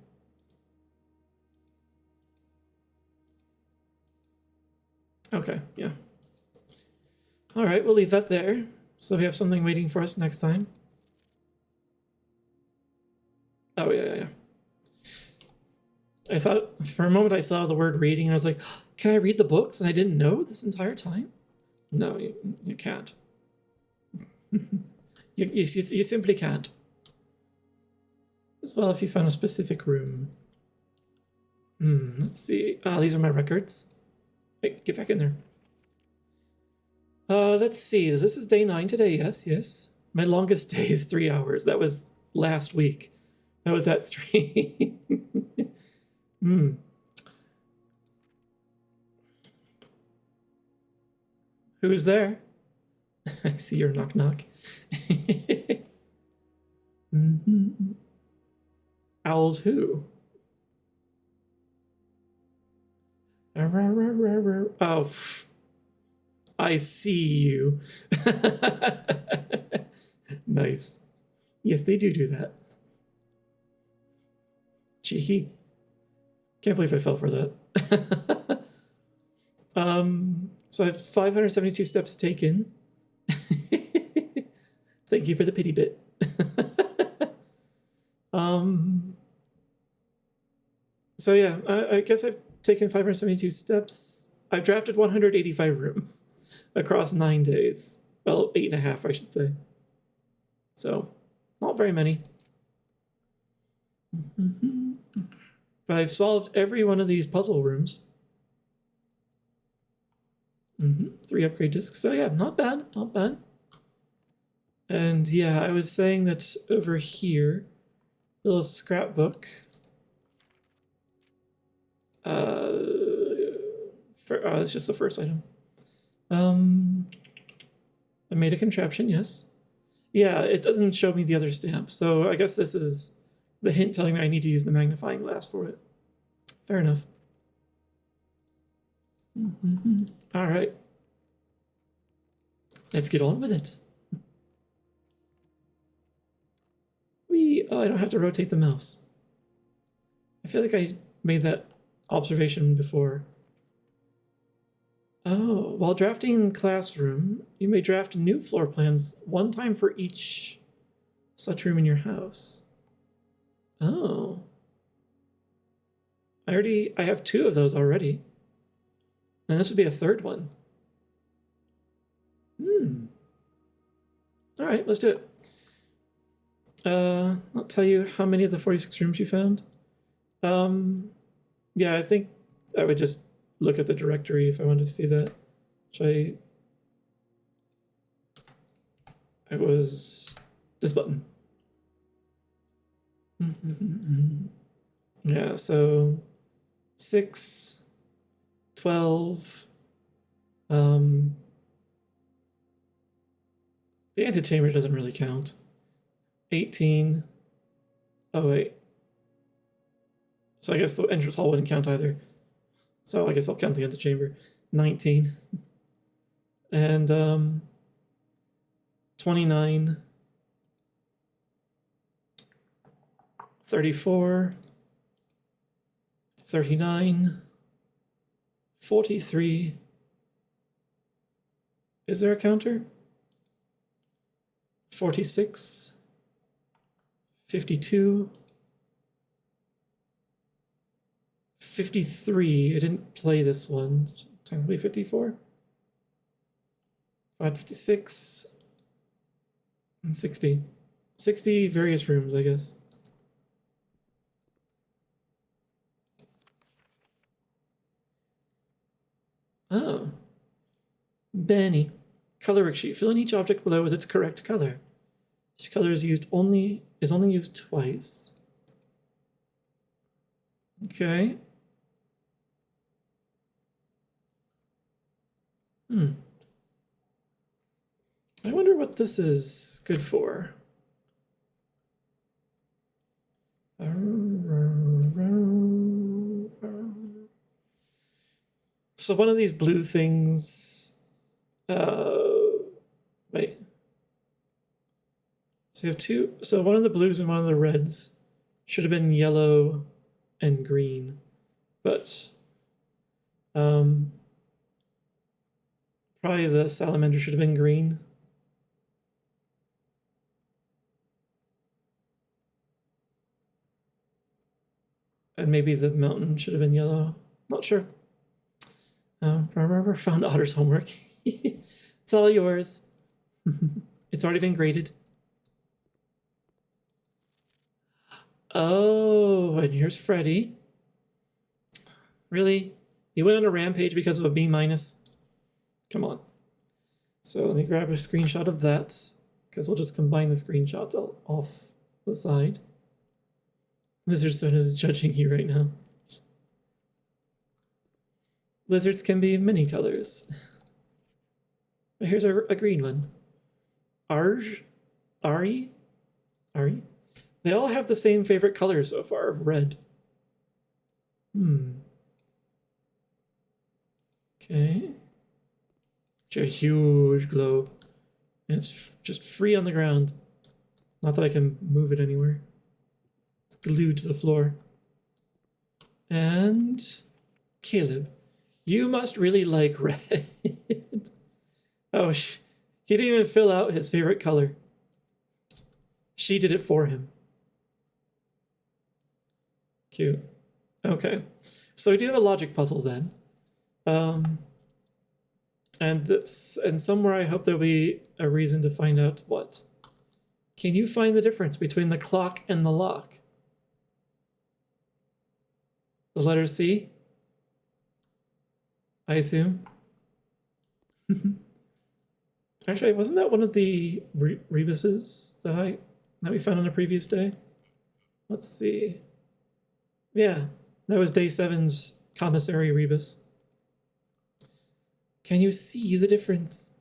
S1: Okay, yeah. All right, we'll leave that there. So we have something waiting for us next time. Oh, yeah. I thought for a moment I saw the word reading and I was like, can I read the books? And I didn't know this entire time? No, you can't. you simply can't. As well, if you found a specific room. Let's see. Ah, these are my records. Hey, get back in there. Let's see. This is day 9 today. Yes. My longest day is 3 hours. That was last week. That was that stream. Who's there? I see your knock knock. Owls who? Oh, I see you. Nice. Yes, they do that. Cheeky. Can't believe I fell for that. So I have 572 steps taken. Thank you for the pity bit. So yeah, I guess I've taken 572 steps. I've drafted 185 rooms across 9 days. Well, 8.5, I should say. So, not very many. But I've solved every one of these puzzle rooms. 3 upgrade discs. So yeah, not bad. And yeah, I was saying that over here, little scrapbook. It's just the first item. I made a contraption, yes. Yeah, it doesn't show me the other stamp, so I guess this is the hint telling me I need to use the magnifying glass for it. Fair enough. All right. Let's get on with it. I don't have to rotate the mouse. I feel like I made that observation before. Oh, while drafting Classroom, you may draft new floor plans one time for each such room in your house. Oh. I have 2 of those already. And this would be a 3rd one. All right, let's do it. I'll tell you how many of the 46 rooms you found. Yeah, I think I would just look at the directory if I wanted to see that. It was this button. Yeah, so 6, 12. The antechamber doesn't really count. 18. Oh, wait. So I guess the entrance hall wouldn't count either. So I guess I'll count the antechamber. 19. And 29. 34. 39. 43. Is there a counter? 46. 52. 53. I didn't play this one. Technically 54. 556. And 60. 60 various rooms, I guess. Oh. Benny. Color worksheet. Fill in each object below with its correct color. Each color is only used twice. Okay. I wonder what this is good for. So one of these blue things. Wait. So you have two. So one of the blues and one of the reds should have been yellow and green, but probably the salamander should have been green. And maybe the mountain should have been yellow. Not sure. Remember, found Otter's homework. It's all yours. It's already been graded. Oh, and here's Freddy. Really? He went on a rampage because of a B minus? Come on. So let me grab a screenshot of that, because we'll just combine the screenshots off the side. Lizardstone is judging you right now. Lizards can be many colors. But here's a green one. Ari? They all have the same favorite color so far, red. Okay. It's a huge globe. And it's just free on the ground. Not that I can move it anywhere. It's glued to the floor. And Caleb, you must really like red. Oh, he didn't even fill out his favorite color. She did it for him. Cute. Okay. So we do have a logic puzzle then. And somewhere I hope there'll be a reason to find out what. Can you find the difference between the clock and the lock? The letter C? I assume. Actually, wasn't that one of the rebuses that we found on a previous day? Let's see. Yeah, that was day 7's commissary rebus. Can you see the difference?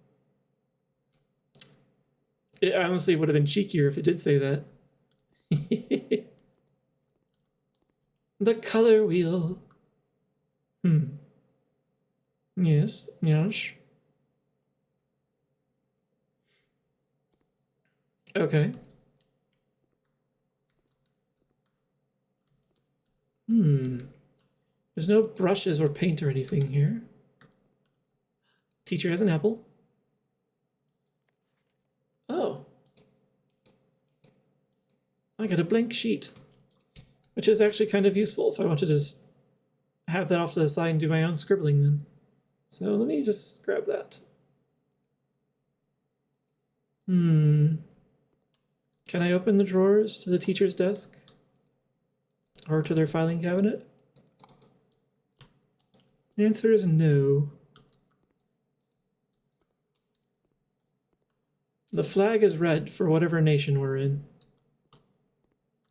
S1: It honestly would have been cheekier if it did say that. The color wheel. Yes. Okay. There's no brushes or paint or anything here. Teacher has an apple. Oh. I got a blank sheet, which is actually kind of useful if I want to just have that off to the side and do my own scribbling then. So let me just grab that. Can I open the drawers to the teacher's desk? Or to their filing cabinet? The answer is no. The flag is red for whatever nation we're in.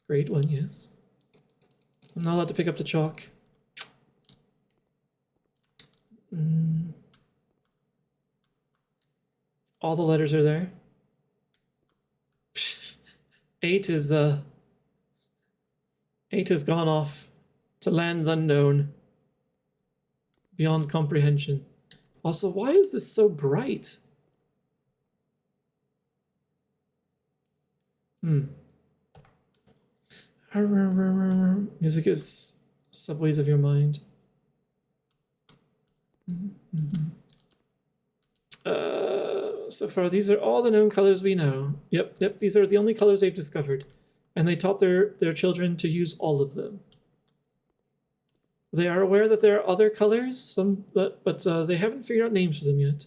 S1: Grade 1, yes. I'm not allowed to pick up the chalk. All the letters are there. 8 has gone off to lands unknown, beyond comprehension. Also, why is this so bright? Music is subways of your mind. So far, these are all the known colors we know. Yep, these are the only colors they've discovered. And they taught their children to use all of them. They are aware that there are other colors, but they haven't figured out names for them yet.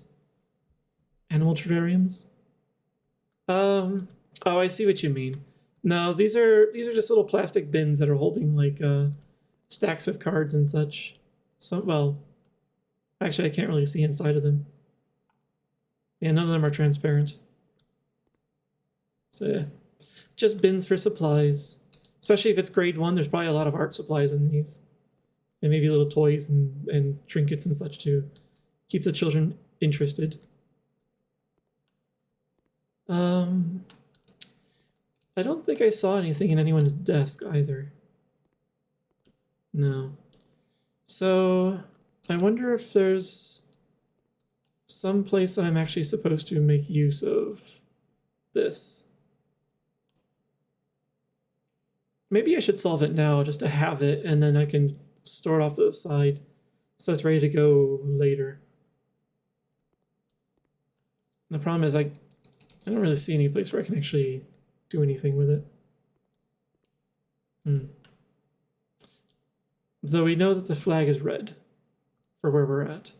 S1: Animal terrariums? Oh, I see what you mean. No, these are just little plastic bins that are holding like stacks of cards and such. Well, actually, I can't really see inside of them. Yeah, none of them are transparent. So yeah, just bins for supplies. Especially if it's grade 1, there's probably a lot of art supplies in these. And maybe little toys and trinkets and such to keep the children interested. I don't think I saw anything in anyone's desk either. No. So I wonder if there's some place that I'm actually supposed to make use of this. Maybe I should solve it now just to have it, and then I can store it off to the side so it's ready to go later. The problem is I don't really see any place where I can actually do anything with it. Though we know that the flag is red for where we're at.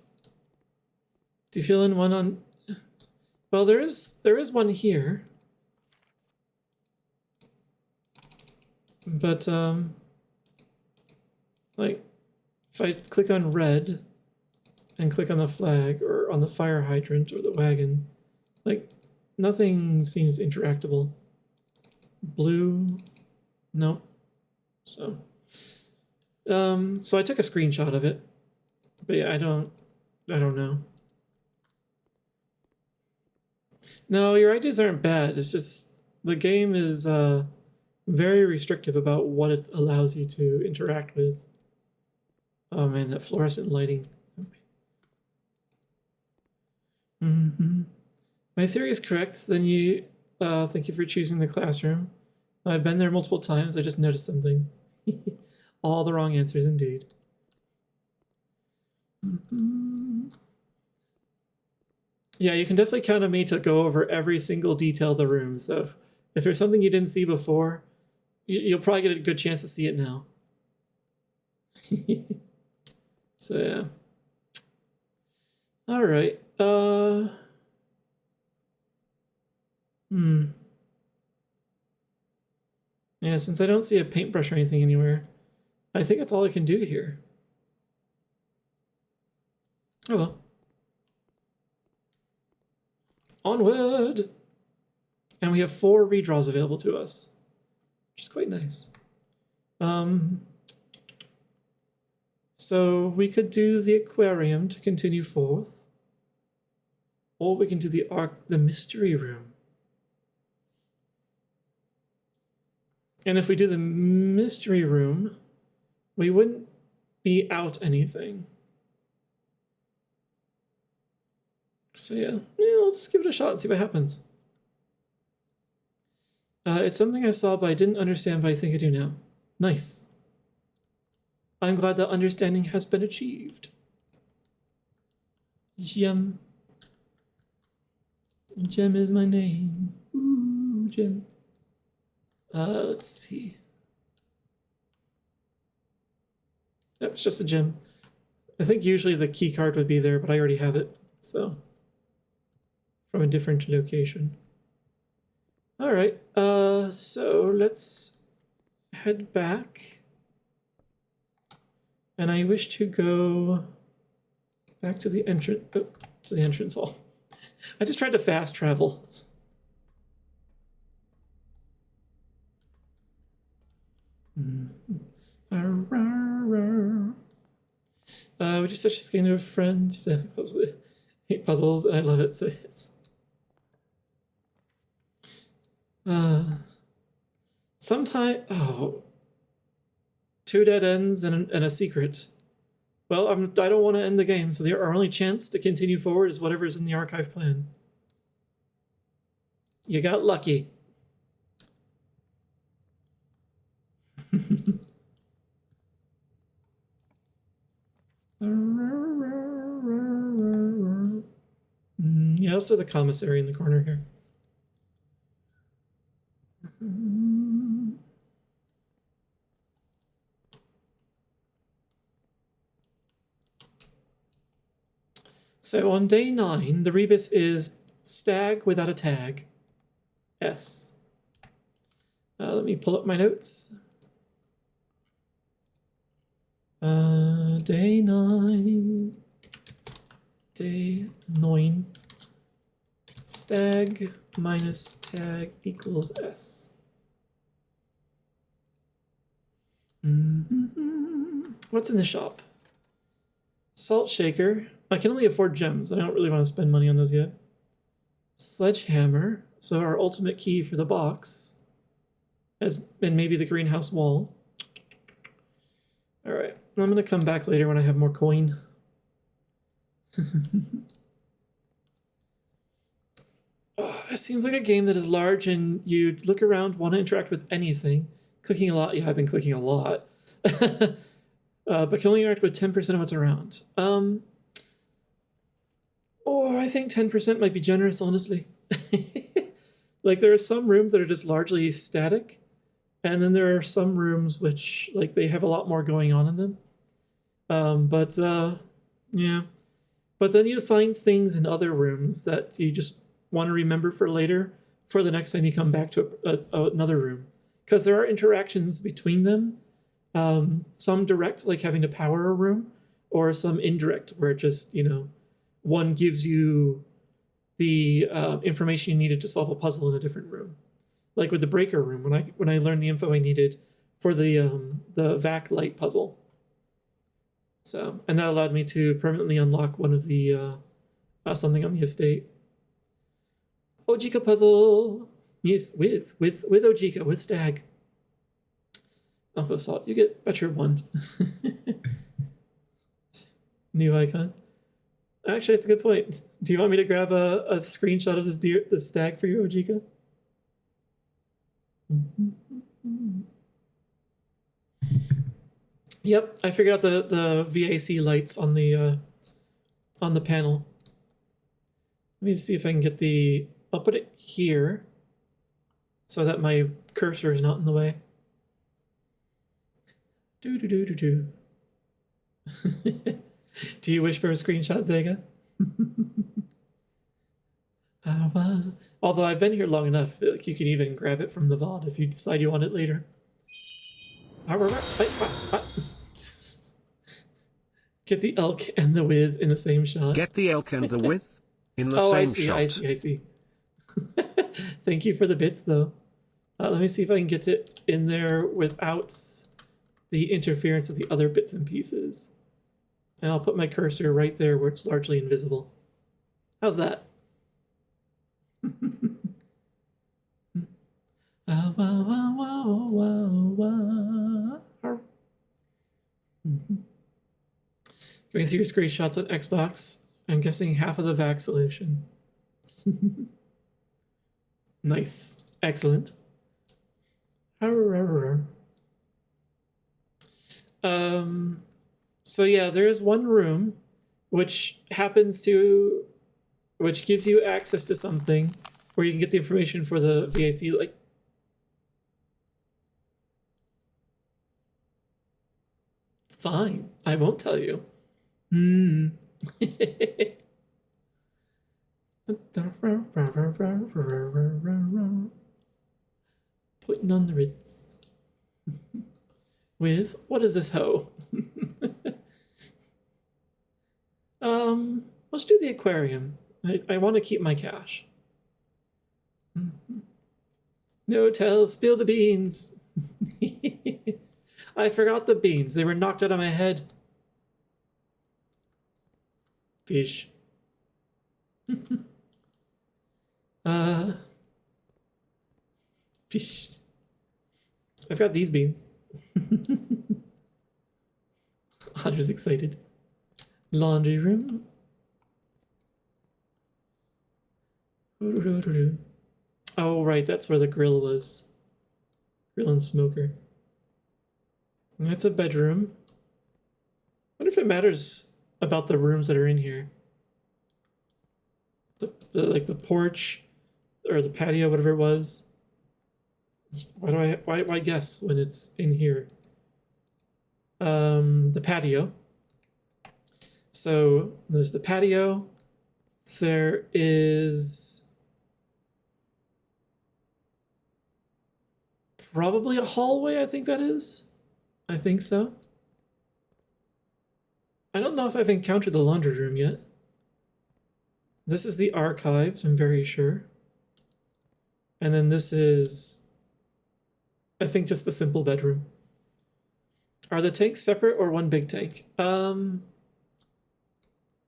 S1: Do you feel in one on... Well, there is one here. But, like, if I click on red and click on the flag or on the fire hydrant or the wagon, like, nothing seems interactable. Blue, nope. So I took a screenshot of it, but yeah, I don't know. No, your ideas aren't bad. It's just the game is very restrictive about what it allows you to interact with. Oh man, that fluorescent lighting. My theory is correct. Then you thank you for choosing the classroom. I've been there multiple times. I just noticed something. All the wrong answers indeed. Yeah, you can definitely count on me to go over every single detail of the room. So if there's something you didn't see before, you'll probably get a good chance to see it now. So yeah. All right. Yeah, since I don't see a paintbrush or anything anywhere, I think that's all I can do here. Oh well. Onward! And we have 4 redraws available to us, which is quite nice. So we could do the aquarium to continue forth, or we can do the mystery room. And if we do the mystery room, we wouldn't be out anything. So yeah, let's give it a shot and see what happens. It's something I saw, but I didn't understand, but I think I do now. Nice. I'm glad that understanding has been achieved. Gem. Gem is my name. Ooh, Gem. Let's see. Yep, it's just a gem. I think usually the key card would be there, but I already have it, so. From a different location. All right, so let's head back. And I wish to go back to the entrance hall. I just tried to fast travel. Would you such a skin to a friend? Hate puzzles, and I love it. So it's sometime. Oh, 2 dead ends and a secret. Well, I don't want to end the game, so our only chance to continue forward is whatever's in the archive plan. You got lucky. Yeah, also the commissary in the corner here. So on day 9, the rebus is stag without a tag. S. Let me pull up my notes. Day 9. Day 9. Stag minus tag equals S. What's in the shop? Salt shaker. I can only afford gems. I don't really want to spend money on those yet. Sledgehammer. So our ultimate key for the box. And maybe the greenhouse wall. All right. I'm going to come back later when I have more coin. It seems like a game that is large and you look around, want to interact with anything. Clicking a lot. Yeah, I've been clicking a lot. But can only interact with 10% of what's around. I think 10% might be generous, honestly. Like, there are some rooms that are just largely static, and then there are some rooms which, like, they have a lot more going on in them. Yeah. But then you find things in other rooms that you just want to remember for later, for the next time you come back to another room. Because there are interactions between them. Some direct, like having to power a room, or some indirect, where it just, one gives you the information you needed to solve a puzzle in a different room. Like with the breaker room, when I learned the info I needed for the vac light puzzle. So, and that allowed me to permanently unlock one of the something on the estate. Ojika puzzle. Yes, with Ojika, with Stag. Uncle Salt, you get better one. New icon. Actually, it's a good point. Do you want me to grab a screenshot of this stag for you, Ojika? Yep, I figured out the VAC lights on the panel. Let me see if I can get the. I'll put it here, so that my cursor is not in the way. Do. Do you wish for a screenshot, Zega? Although I've been here long enough, like you can even grab it from the VOD if you decide you want it later. Get the elk and the with in the same shot.
S3: Get the elk and the with in the same shot.
S1: I see. Thank you for the bits, though. Let me see if I can get it in there without the interference of the other bits and pieces. And I'll put my cursor right there where it's largely invisible. How's that? Going through your screenshots on Xbox, I'm guessing half of the VAC solution. Nice. Excellent. So yeah, there's one room which gives you access to something where you can get the information for the VAC, like. Fine, I won't tell you. Putting on the Ritz. With, what is this hoe? Let's do the aquarium. I want to keep my cash. No tell, spill the beans. I forgot the beans. They were knocked out of my head. Fish. Fish. I've got these beans. Audrey's excited. Laundry room. Oh, right, that's where the grill was. Grill and smoker. And that's a bedroom. I wonder if it matters about the rooms that are in here. Like the porch or the patio, whatever it was. Why guess when it's in here? The patio. So there's the patio. There is probably a hallway, I think that is. I think so. I don't know if I've encountered the laundry room yet. This is the archives, I'm very sure. And then this is, I think, just the simple bedroom. Are the tanks separate or one big tank?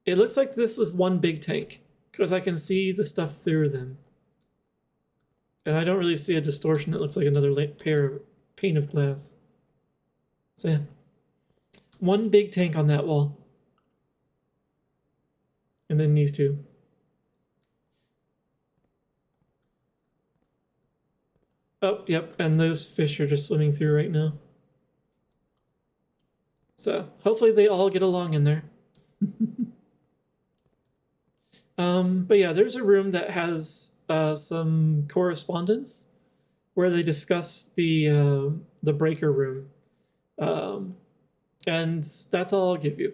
S1: It looks like this is one big tank because I can see the stuff through them. And I don't really see a distortion that looks like another pane of glass. So yeah, one big tank on that wall. And then these two. Oh, yep, and those fish are just swimming through right now. So hopefully they all get along in there. But yeah, there's a room that has some correspondence where they discuss the breaker room, and that's all I'll give you.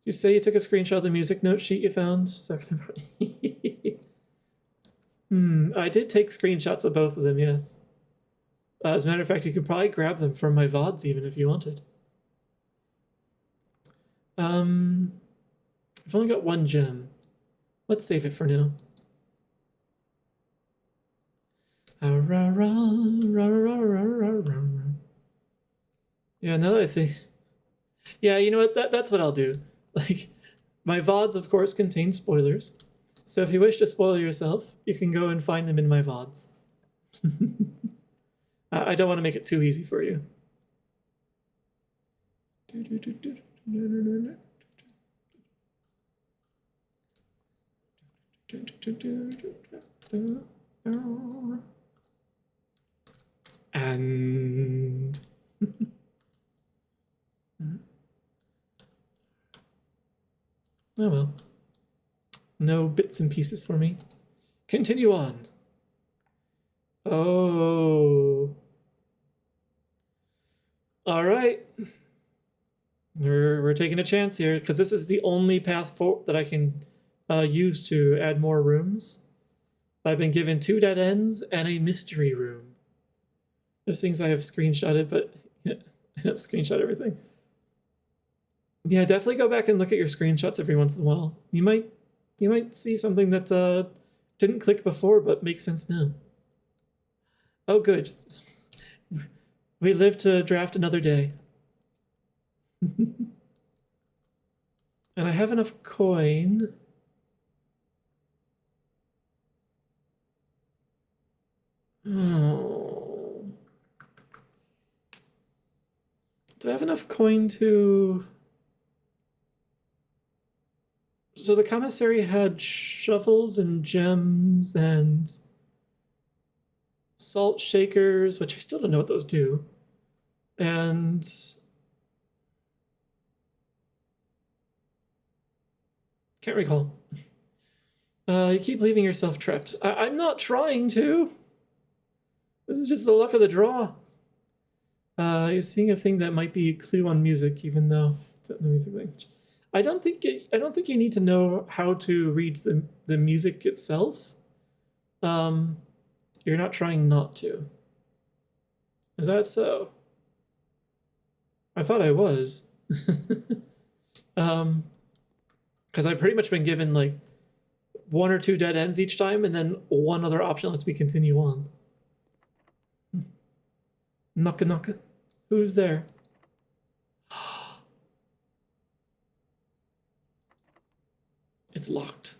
S1: You say you took a screenshot of the music note sheet you found. So I did take screenshots of both of them. Yes. As a matter of fact, you could probably grab them from my VODs even if you wanted. I've only got one gem. Let's save it for now. Yeah, now that I think... Yeah, you know what? That's what I'll do. Like, my VODs, of course, contain spoilers. So if you wish to spoil yourself, you can go and find them in my VODs. I don't want to make it too easy for you. And... Oh well. No bits and pieces for me. Continue on. Oh. All right. We're taking a chance here because this is the only path forward that I can use to add more rooms. I've been given 2 dead ends and a mystery room. There's things I have screenshotted, but I don't screenshot everything. Yeah, definitely go back and look at your screenshots every once in a while. You might see something that didn't click before but makes sense now. Oh, good. We live to draft another day. And I have enough coin. Oh. Do I have enough coin to... So the commissary had shovels and gems and salt shakers, which I still don't know what those do. And can't recall. You keep leaving yourself trapped. I'm not trying to. This is just the luck of the draw. You're seeing a thing that might be a clue on music, even though it's not the music language. I don't think you need to know how to read the music itself. You're not trying not to. Is that so? I thought I was. Because I've pretty much been given like 1 or 2 dead ends each time, and then one other option lets me continue on. Knocka knocka. Who's there? It's locked.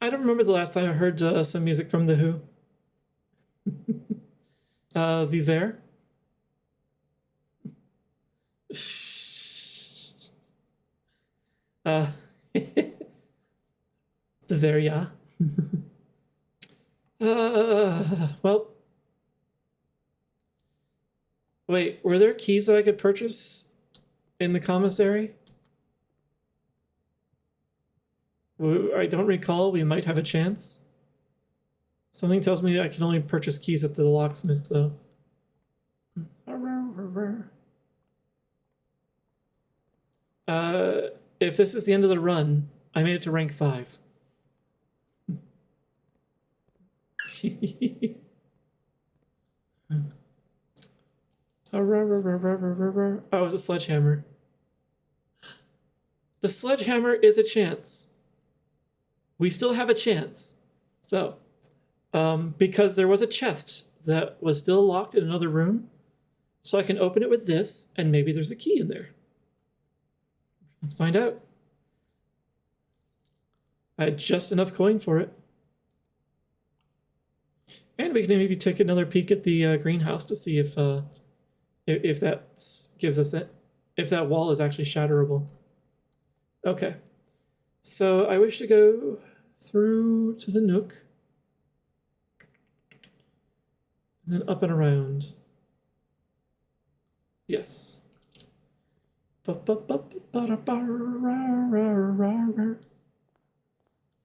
S1: I don't remember the last time I heard some music from The Who. Viver. Viver, yeah. Well. Wait, were there keys that I could purchase in the commissary? I don't recall. We might have a chance. Something tells me I can only purchase keys at the locksmith, though. If this is the end of the run, I made it to rank 5. Oh, it's a sledgehammer. The sledgehammer is a chance. We still have a chance. So, because there was a chest that was still locked in another room, so I can open it with this, and maybe there's a key in there. Let's find out. I had just enough coin for it. And we can maybe take another peek at the greenhouse to see if that gives us it. if that wall is actually shatterable. Okay. So I wish to go through to the nook. And then up and around. Yes. I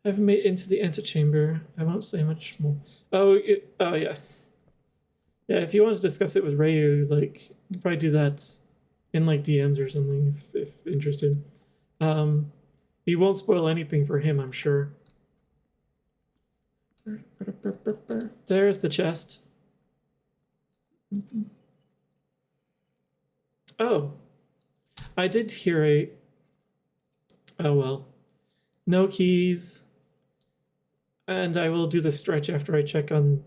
S1: haven't made it into the antechamber. I won't say much more. Oh, yeah. Yeah, if you want to discuss it with Rayu, like, you can probably do that in, like, DMs or something, if interested. You won't spoil anything for him, I'm sure. There's the chest. Oh. I did hear a... Oh, well. No keys. And I will do the stretch after I check on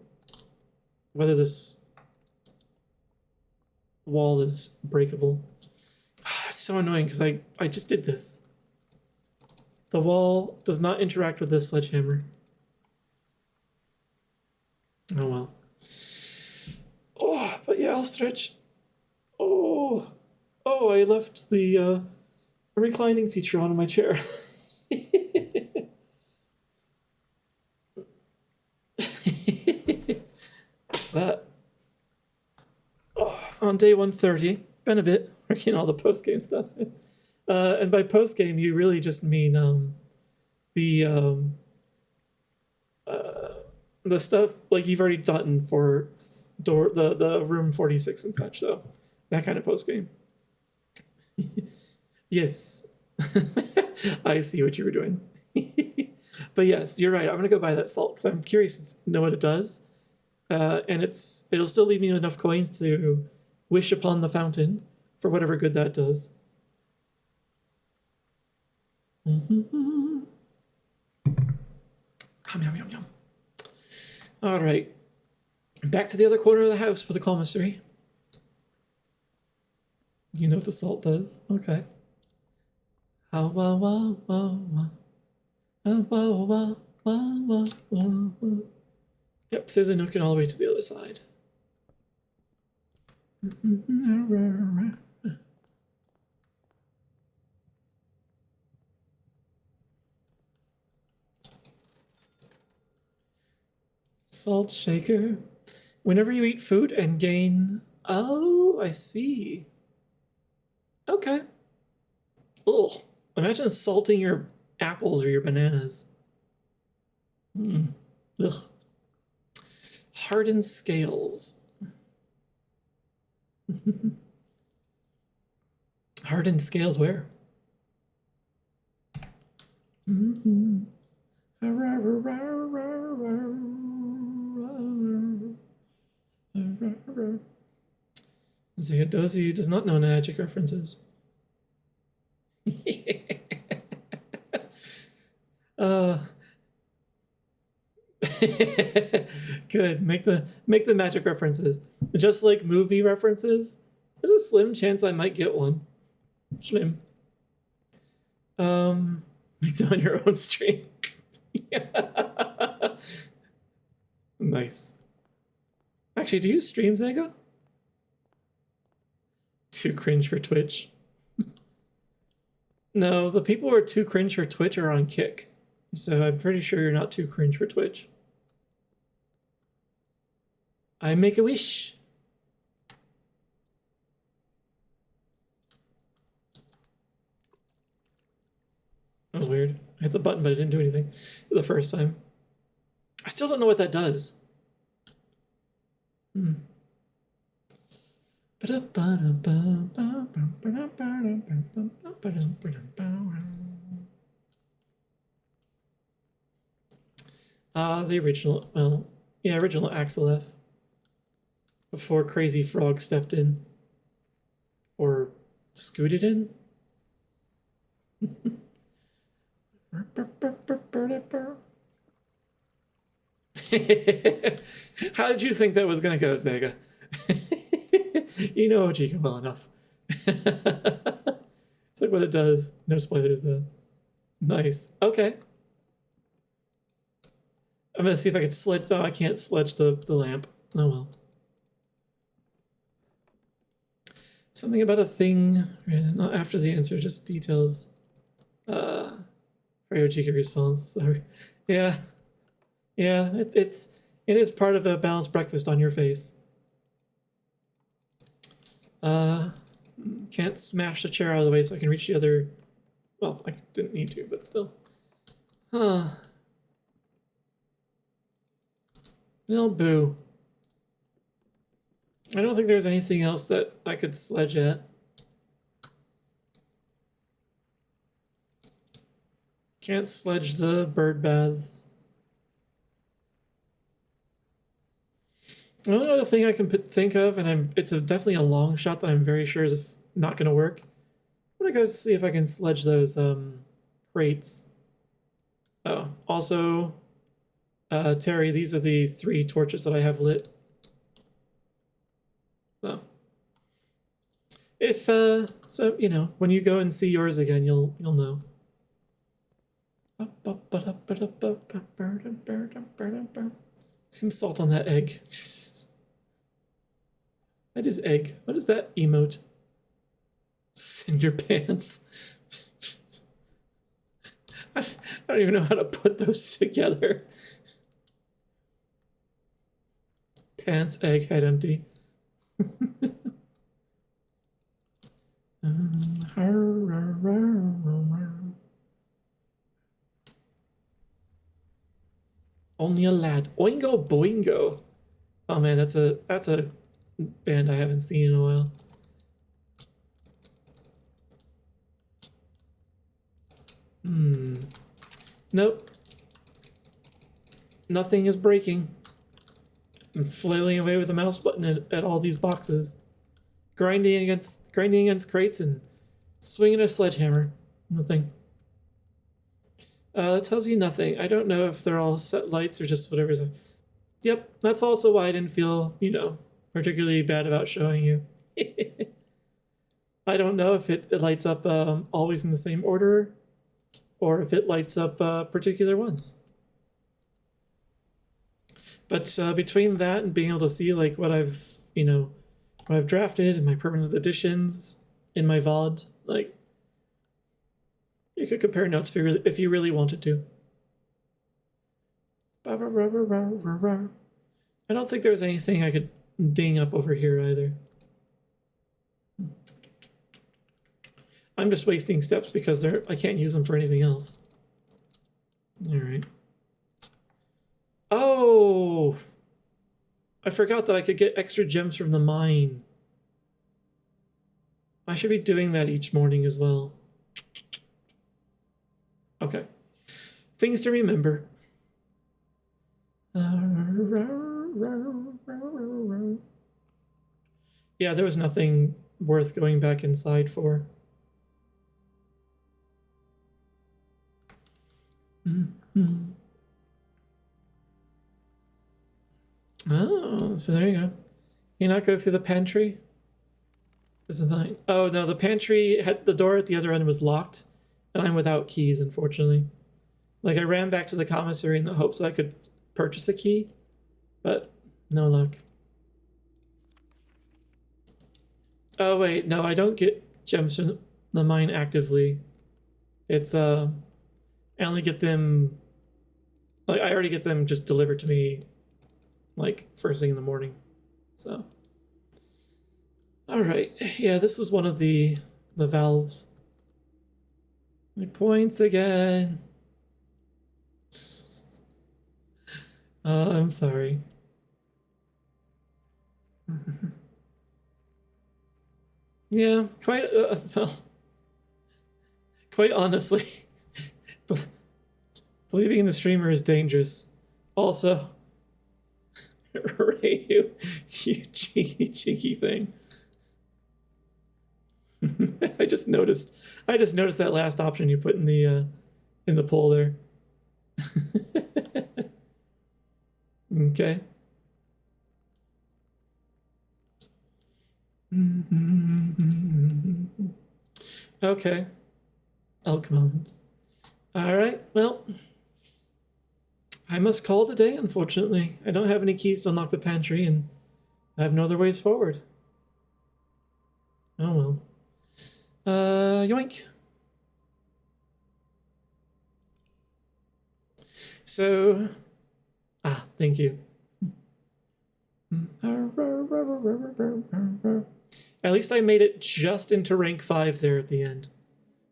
S1: whether this wall is breakable. It's so annoying because I just did this. The wall does not interact with this sledgehammer. Oh well. Oh, but yeah, I'll stretch. Oh, I left the reclining feature on in my chair. What's that? Oh, on day 130, been a bit working all the post game stuff. And by post game, you really just mean the stuff like you've already done for the room 46 and such. So that kind of post game. Yes, I see what you were doing. But yes, you're right. I'm gonna go buy that salt because I'm curious to know what it does. And it'll still leave me enough coins to wish upon the fountain for whatever good that does. Yum, yum, yum, yum. All right. Back to the other corner of the house for the commissary. You know what the salt does? Okay. Oh, wah, wah, wah, wah. Oh, wah, wah, wah, wah, wah, wah. Yep, through the nook and all the way to the other side. Salt shaker. Whenever you eat food and gain... Oh, I see. Okay. Ugh. Imagine salting your apples or your bananas. Ugh. Hardened scales. Hardened scales where? Zeodosi does not know magic references. Good. Make the magic references. Just like movie references, there's a slim chance I might get one. Slim. Make it on your own stream. Nice. Actually, do you stream, Zega? Too cringe for Twitch. No, the people who are too cringe for Twitch are on Kick. So I'm pretty sure you're not too cringe for Twitch. I make a wish. That was weird. I hit the button, but it didn't do anything the first time. I still don't know what that does. The original, well, yeah, original Axel F. Before Crazy Frog stepped in. Or scooted in. How did you think that was gonna go, Snega? You know Chica well enough. It's like what it does. No spoilers though. Nice. Okay. I'm gonna see if I can sledge. Oh, I can't sledge the lamp. Oh well. Something about a thing. Not after the answer, just details. Ryojiki response. Sorry. Yeah. Yeah, it is part of a balanced breakfast on your face. Can't smash the chair out of the way so I can reach the other. Well, I didn't need to, but still. Huh. No, boo. I don't think there's anything else that I could sledge at. Can't sledge the bird baths. The only other thing I can think of, and it's definitely a long shot that I'm very sure is not going to work. I'm going to go see if I can sledge those crates. Oh, also, Terry, these are the 3 torches that I have lit. So, if so, you know, when you go and see yours again, you'll know. Some salt on that egg. That is egg. What is that emote? In your pants. I don't even know how to put those together. Pants, egg, head empty. Only a lad. Oingo Boingo. Oh man, that's a band I haven't seen in a while. Nope. Nothing is breaking. I'm flailing away with the mouse button at all these boxes. Grinding against crates and swinging a sledgehammer. Nothing. That tells you nothing. I don't know if they're all set lights or just whatever's. Yep, that's also why I didn't feel, you know, particularly bad about showing you. I don't know if it lights up always in the same order, or if it lights up particular ones. But between that and being able to see like what I've, you know, what I've drafted and my permanent additions in my VOD, like you could compare notes if you really wanted to. I don't think there's anything I could ding up over here either. I'm just wasting steps because I can't use them for anything else. All right. Oh, I forgot that I could get extra gems from the mine. I should be doing that each morning as well. Okay. Things to remember. Yeah, there was nothing worth going back inside for. Oh, so there you go. You not go through the pantry? This is fine. Oh no, the pantry had the door at the other end was locked, and I'm without keys, unfortunately. Like I ran back to the commissary in the hopes that I could purchase a key, but no luck. Oh wait, no, I don't get gems from the mine actively. It's I only get them. Like I already get them just delivered to me, like first thing in the morning. So. All right, yeah, this was one of the valves. My points again. Oh, I'm sorry. Yeah, quite well, quite honestly, believing in the streamer is dangerous. Also, Ray, you cheeky thing. I just noticed that last option you put in the poll there. Okay. Okay. Elk moment. All right. Well, I must call it a day, unfortunately. I don't have any keys to unlock the pantry, and I have no other ways forward. Oh well. Yoink. So, thank you. At least I made it just into rank 5 there at the end.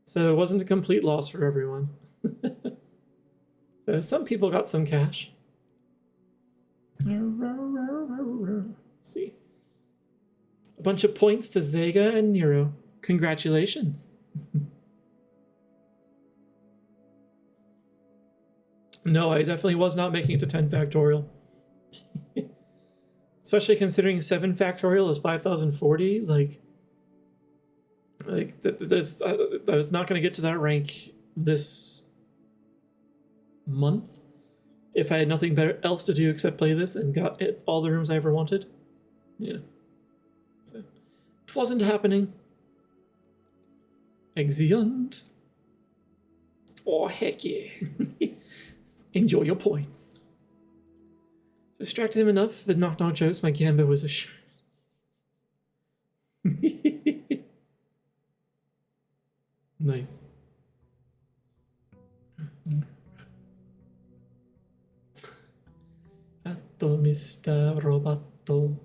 S1: So it wasn't a complete loss for everyone. So some people got some cash. Let's see. A bunch of points to Zega and Nero. Congratulations. No, I definitely was not making it to 10 factorial. Especially considering 7 factorial is 5040. Like there's, I was not going to get to that rank this month if I had nothing better else to do except play this and got it, all the rooms I ever wanted. Yeah. So, it wasn't happening. Exeunt. Oh, heck yeah. Enjoy your points. Distracted him enough with knock-knock jokes, my gambit was a Nice. Fatto Mr. Roboto.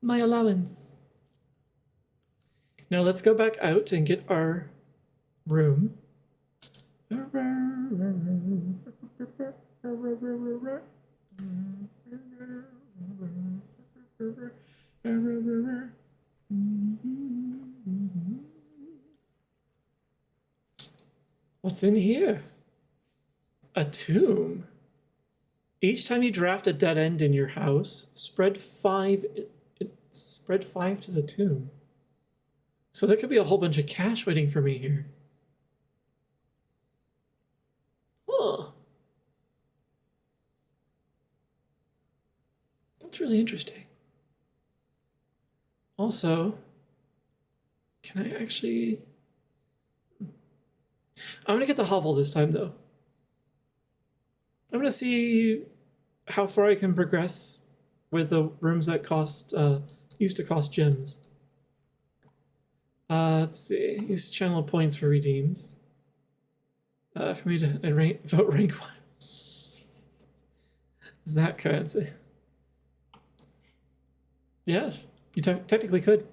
S1: My allowance. Now let's go back out and get our room. What's in here? A tomb. Each time you draft a dead end in your house, spread 5 to the tomb. So there could be a whole bunch of cash waiting for me here. Huh. That's really interesting. Also, can I actually... I'm gonna get the hovel this time, though. I'm gonna see how far I can progress with the rooms that used to cost gems. Let's see. Use channel points for redeems. For me to vote rank 1. Is that currency? Yes, you technically could.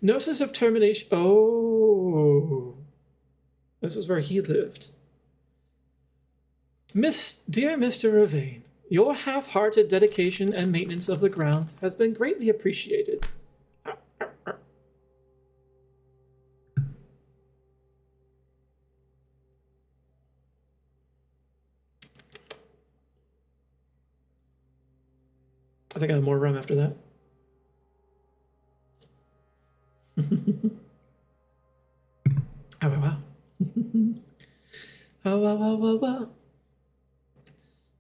S1: Gnosis of termination. Oh. This is where he lived. Dear Mr. Ravane, your half-hearted dedication and maintenance of the grounds has been greatly appreciated. I think I have more rum after that. Oh, wow. Oh.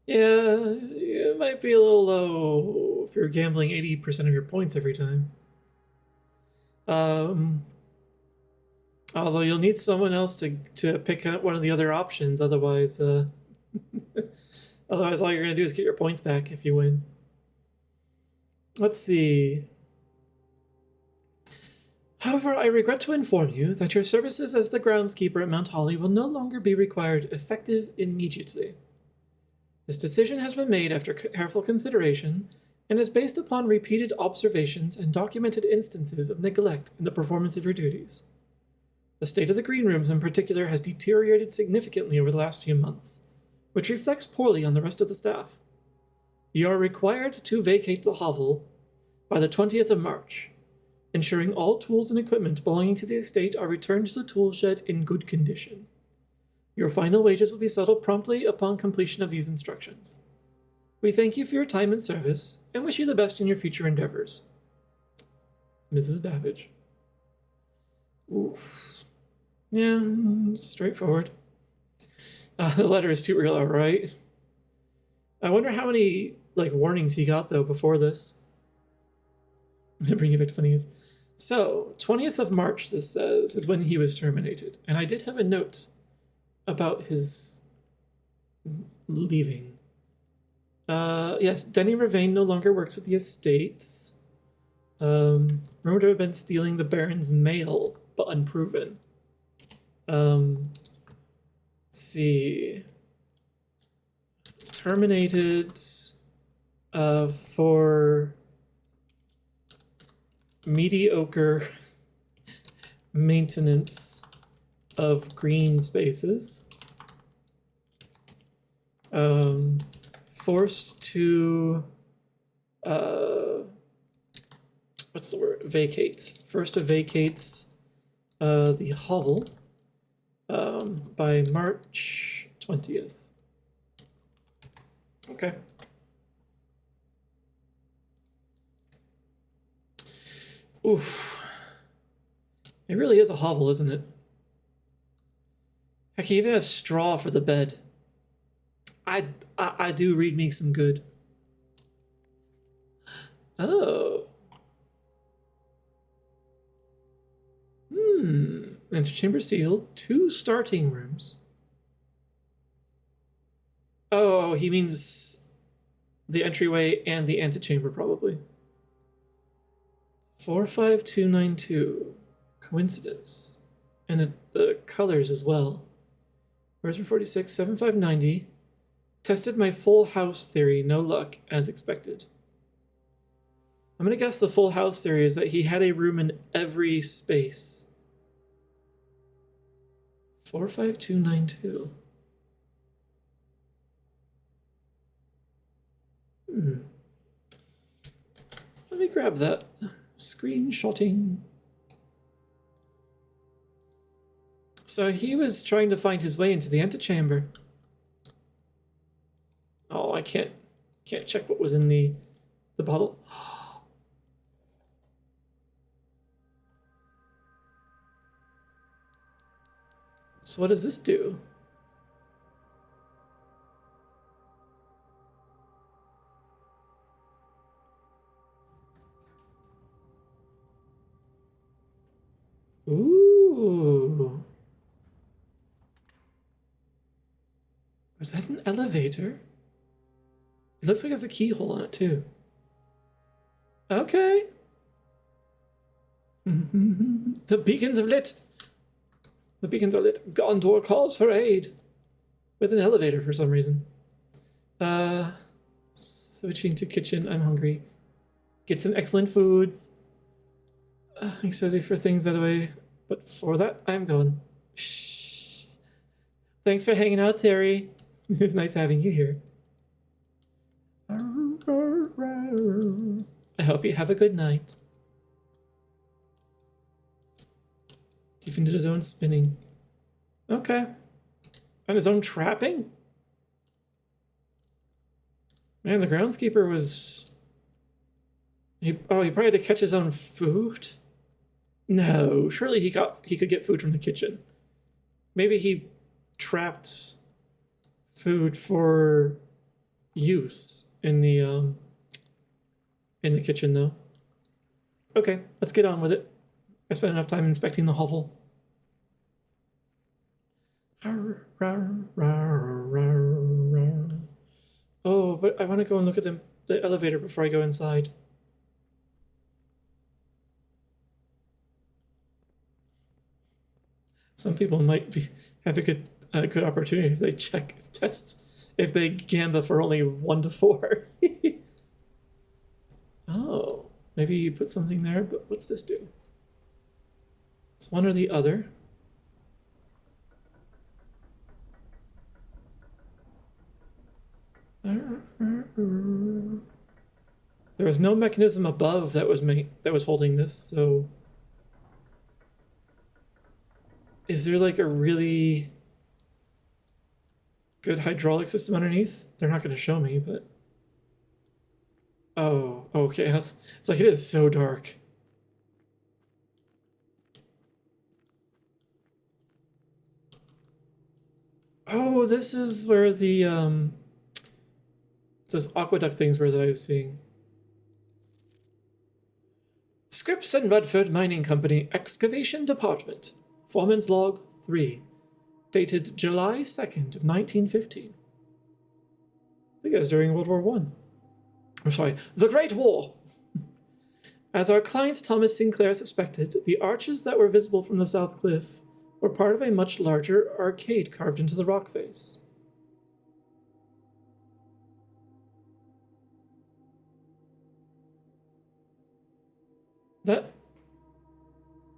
S1: Yeah, it might be a little low if you're gambling 80% of your points every time. Although you'll need someone else to pick up one of the other options, otherwise all you're gonna do is get your points back if you win. Let's see. However, I regret to inform you that your services as the groundskeeper at Mount Holly will no longer be required effective immediately. This decision has been made after careful consideration and is based upon repeated observations and documented instances of neglect in the performance of your duties. The state of the green rooms in particular has deteriorated significantly over the last few months, which reflects poorly on the rest of the staff. You are required to vacate the hovel by the 20th of March, ensuring all tools and equipment belonging to the estate are returned to the tool shed in good condition. Your final wages will be settled promptly upon completion of these instructions. We thank you for your time and service, and wish you the best in your future endeavors. Mrs. Babbage. Oof. Yeah, straightforward. The letter is too real, alright. I wonder how many, warnings he got, though, before this. I'm bring you back to funny news. So, 20th of March, this says, is when he was terminated. And I did have a note about his leaving. Yes, Denny Ravain no longer works at the estates. Rumored to have been stealing the Baron's mail, but unproven. Let's see. Terminated for mediocre maintenance of green spaces. Forced to what's the word? Vacate. First to vacates the hovel by March 20th. Okay. Oof. It really is a hovel, isn't it? Heck, he even has straw for the bed. I do read me some good. Oh. Antechamber sealed. 2 starting rooms. Oh, he means the entryway and the antechamber, probably. 45292. Coincidence. And the colors as well. Where's 46? 7590. Tested my full house theory. No luck, as expected. I'm going to guess the full house theory is that he had a room in every space. 45292. Let me grab that. Screenshotting. So he was trying to find his way into the antechamber. Oh, I can't check what was in the bottle. So what does this do? Ooh. Was that an elevator? It looks like it has a keyhole on it too. Okay. The beacons are lit. The beacons are lit. Gondor calls for aid. With an elevator for some reason. Switching to kitchen. I'm hungry. Get some excellent foods. Excited for things, by the way. But for that, I'm going. Shh. Thanks for hanging out, Terry. It was nice having you here. I hope you have a good night. Even did his own spinning. Okay. And his own trapping? Man, the groundskeeper was... he probably had to catch his own food? No, surely he could get food from the kitchen. Maybe he trapped food for use in the kitchen, though. Okay, let's get on with it. I spent enough time inspecting the hovel. Oh, but I want to go and look at the elevator before I go inside. Some people might have a good opportunity if they check tests, if they gamba for only 1 to 4. Oh, maybe you put something there, but what's this do? It's one or the other. There was no mechanism above that was holding this, so is there like a really good hydraulic system underneath? They're not going to show me, but oh, okay. It's like it is so dark. Oh, this is where the this aqueduct things were that I was seeing. Scripps and Redford Mining Company Excavation Department. Foreman's Log 3. Dated July 2nd of 1915. think it was during World War One. I'm sorry, the Great War. As our client Thomas Sinclair suspected, the arches that were visible from the south cliff were part of a much larger arcade carved into the rock face.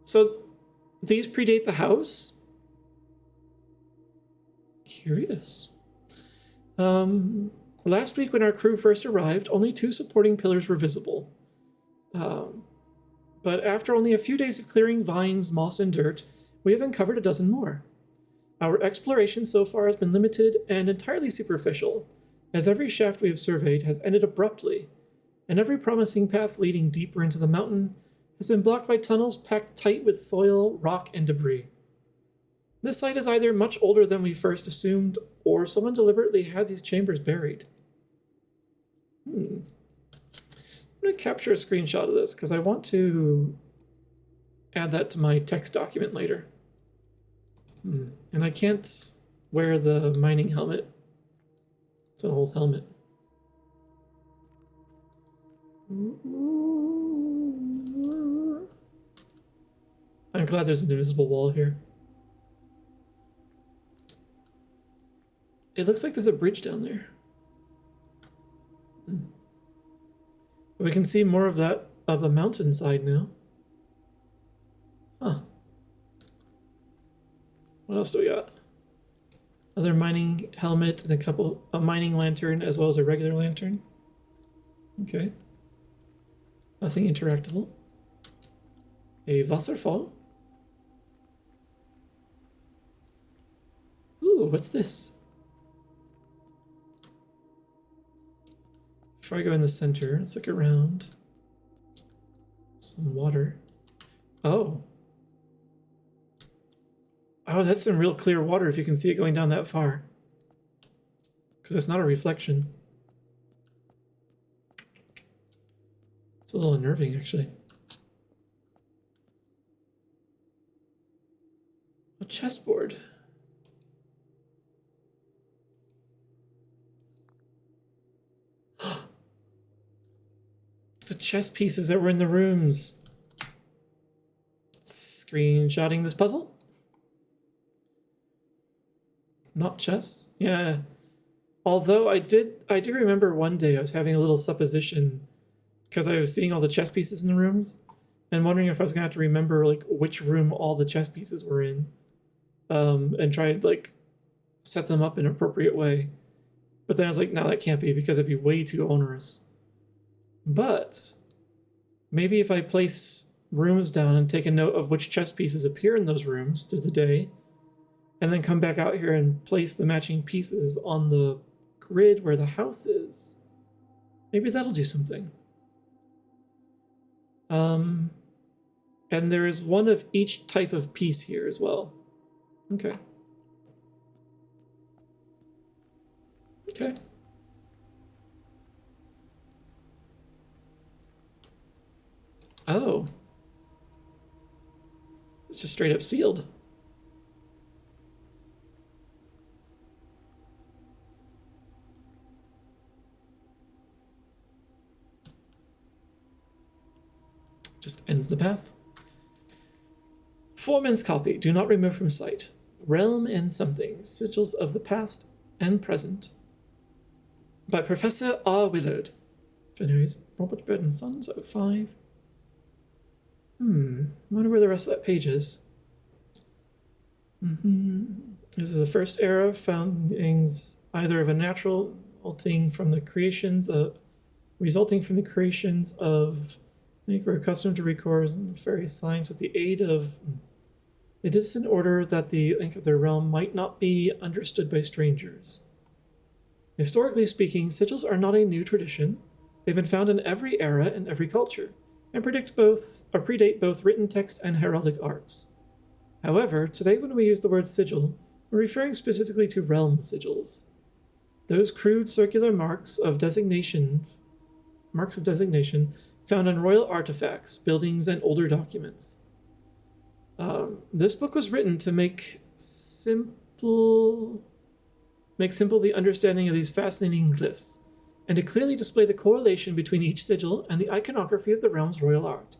S1: So these predate the house? Curious. Last week when our crew first arrived, only 2 supporting pillars were visible. But after only a few days of clearing vines, moss, and dirt, we have uncovered a dozen more. Our exploration so far has been limited and entirely superficial, as every shaft we have surveyed has ended abruptly, and every promising path leading deeper into the mountain has been blocked by tunnels packed tight with soil, rock, and debris. This site is either much older than we first assumed, or someone deliberately had these chambers buried. I'm going to capture a screenshot of this because I want to add that to my text document later. And I can't wear the mining helmet. It's an old helmet. I'm glad there's an invisible wall here. It looks like there's a bridge down there. We can see more of that, of the mountainside now. Huh. What else do we got? Another mining helmet and a mining lantern as well as a regular lantern. Okay. Nothing interactable. A Wasserfall. Ooh, what's this? Before I go in the center, let's look around. Some water. Oh. Oh, that's some real clear water if you can see it going down that far. Because it's not a reflection. It's a little unnerving, actually. A chessboard. The chess pieces that were in the rooms. Screenshotting this puzzle. Not chess? Yeah. Although I do remember one day I was having a little supposition because I was seeing all the chess pieces in the rooms and wondering if I was gonna have to remember like which room all the chess pieces were in, and try to like set them up in an appropriate way. But then I was like, no, that can't be because it'd be way too onerous. But maybe if I place rooms down and take a note of which chess pieces appear in those rooms through the day, and then come back out here and place the matching pieces on the grid where the house is, maybe that'll do something. And there is one of each type of piece here as well. Okay. Okay. Oh. It's just straight up sealed. Just ends the path. Foreman's copy. Do not remove from sight. Realm and Something. Sigils of the Past and Present. By Professor R. Willard. Veneries Robert Burton Sons, 05. I wonder where the rest of that page is. This is the first era of foundings, either of a natural resulting from the creations of I think we're accustomed to record various signs with the aid of a distant order that the link of their realm might not be understood by strangers. Historically speaking, sigils are not a new tradition. They've been found in every era and every culture, and predate both written text and heraldic arts. However, today when we use the word sigil, we're referring specifically to realm sigils. Those crude circular marks of designation found on royal artifacts, buildings, and older documents. This book was written to make make simple the understanding of these fascinating glyphs, and to clearly display the correlation between each sigil and the iconography of the realm's royal art.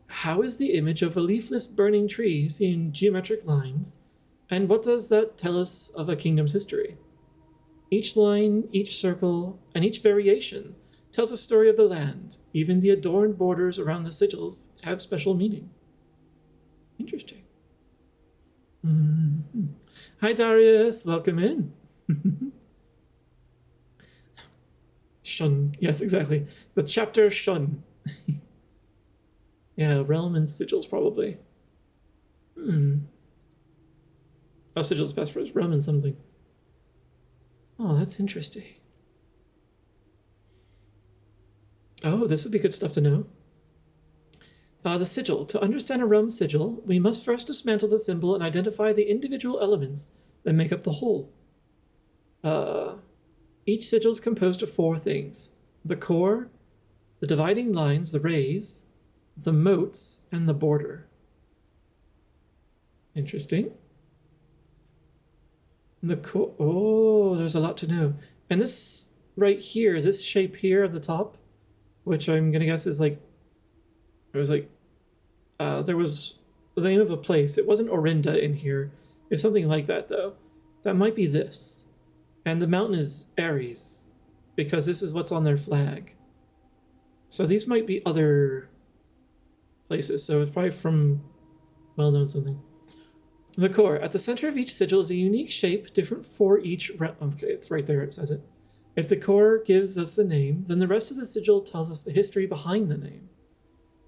S1: How is the image of a leafless burning tree seen in geometric lines, and what does that tell us of a kingdom's history? Each line, each circle, and each variation tells a story of the land. Even the adorned borders around the sigils have special meaning. Interesting. Mm-hmm. Hi, Darius. Welcome in. Shun. Yes, exactly. The chapter Shun. Yeah, realm and sigils, probably. Oh, sigils passports. Realm and something. Oh, that's interesting. Oh, this would be good stuff to know. The sigil. To understand a realm sigil, we must first dismantle the symbol and identify the individual elements that make up the whole. Each sigil is composed of 4 things: the core, the dividing lines, the rays, the moats, and the border. Interesting. The core. Oh, there's a lot to know. And this right here, this shape here at the top, which I'm gonna guess is like, it was like, there was the name of a place. It wasn't Orinda in here. It's something like that, though. That might be this. And the mountain is Ares, because this is what's on their flag. So these might be other places. So it's probably from well-known something. The core. At the center of each sigil is a unique shape, different for each realm. Okay, it's right there, it says it. If the core gives us the name, then the rest of the sigil tells us the history behind the name.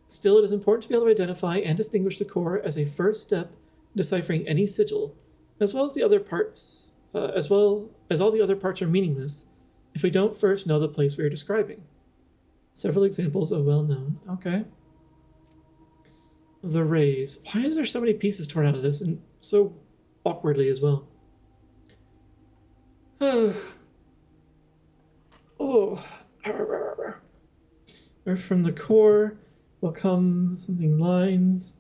S1: Still, it is important to be able to identify and distinguish the core as a first step in deciphering any sigil, as well as the other parts, as all the other parts are meaningless if we don't first know the place we are describing. Several examples of well-known. Okay. The rays. Why is there so many pieces torn out of this, and so awkwardly as well? Oh. Or from the core will come something lines.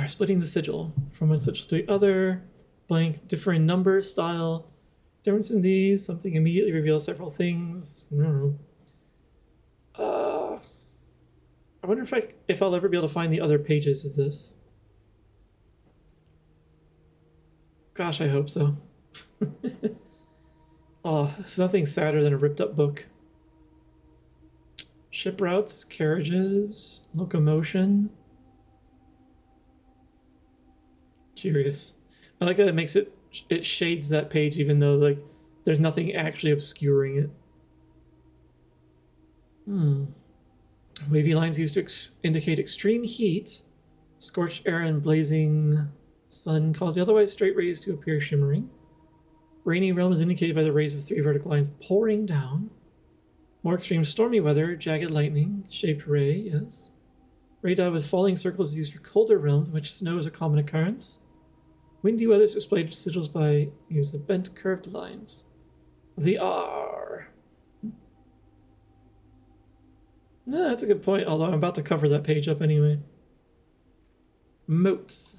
S1: Splitting the sigil from one sigil to the other. Blank, differing number, style. Difference in these. Something immediately reveals several things. I don't know. I wonder if I'll ever be able to find the other pages of this. Gosh, I hope so. Oh, it's nothing sadder than a ripped up book. Ship routes, carriages, locomotion. Curious. I like that it makes it shades that page even though like there's nothing actually obscuring it. Wavy lines used to indicate extreme heat. Scorched air and blazing sun cause the otherwise straight rays to appear shimmering. Rainy realm is indicated by the rays of 3 vertical lines pouring down. More extreme stormy weather, jagged lightning, shaped ray, yes. Ray dot with falling circles is used for colder realms in which snow is a common occurrence. Windy weather is displayed sigils by use of bent curved lines. The R. No, that's a good point, although I'm about to cover that page up anyway. Moats.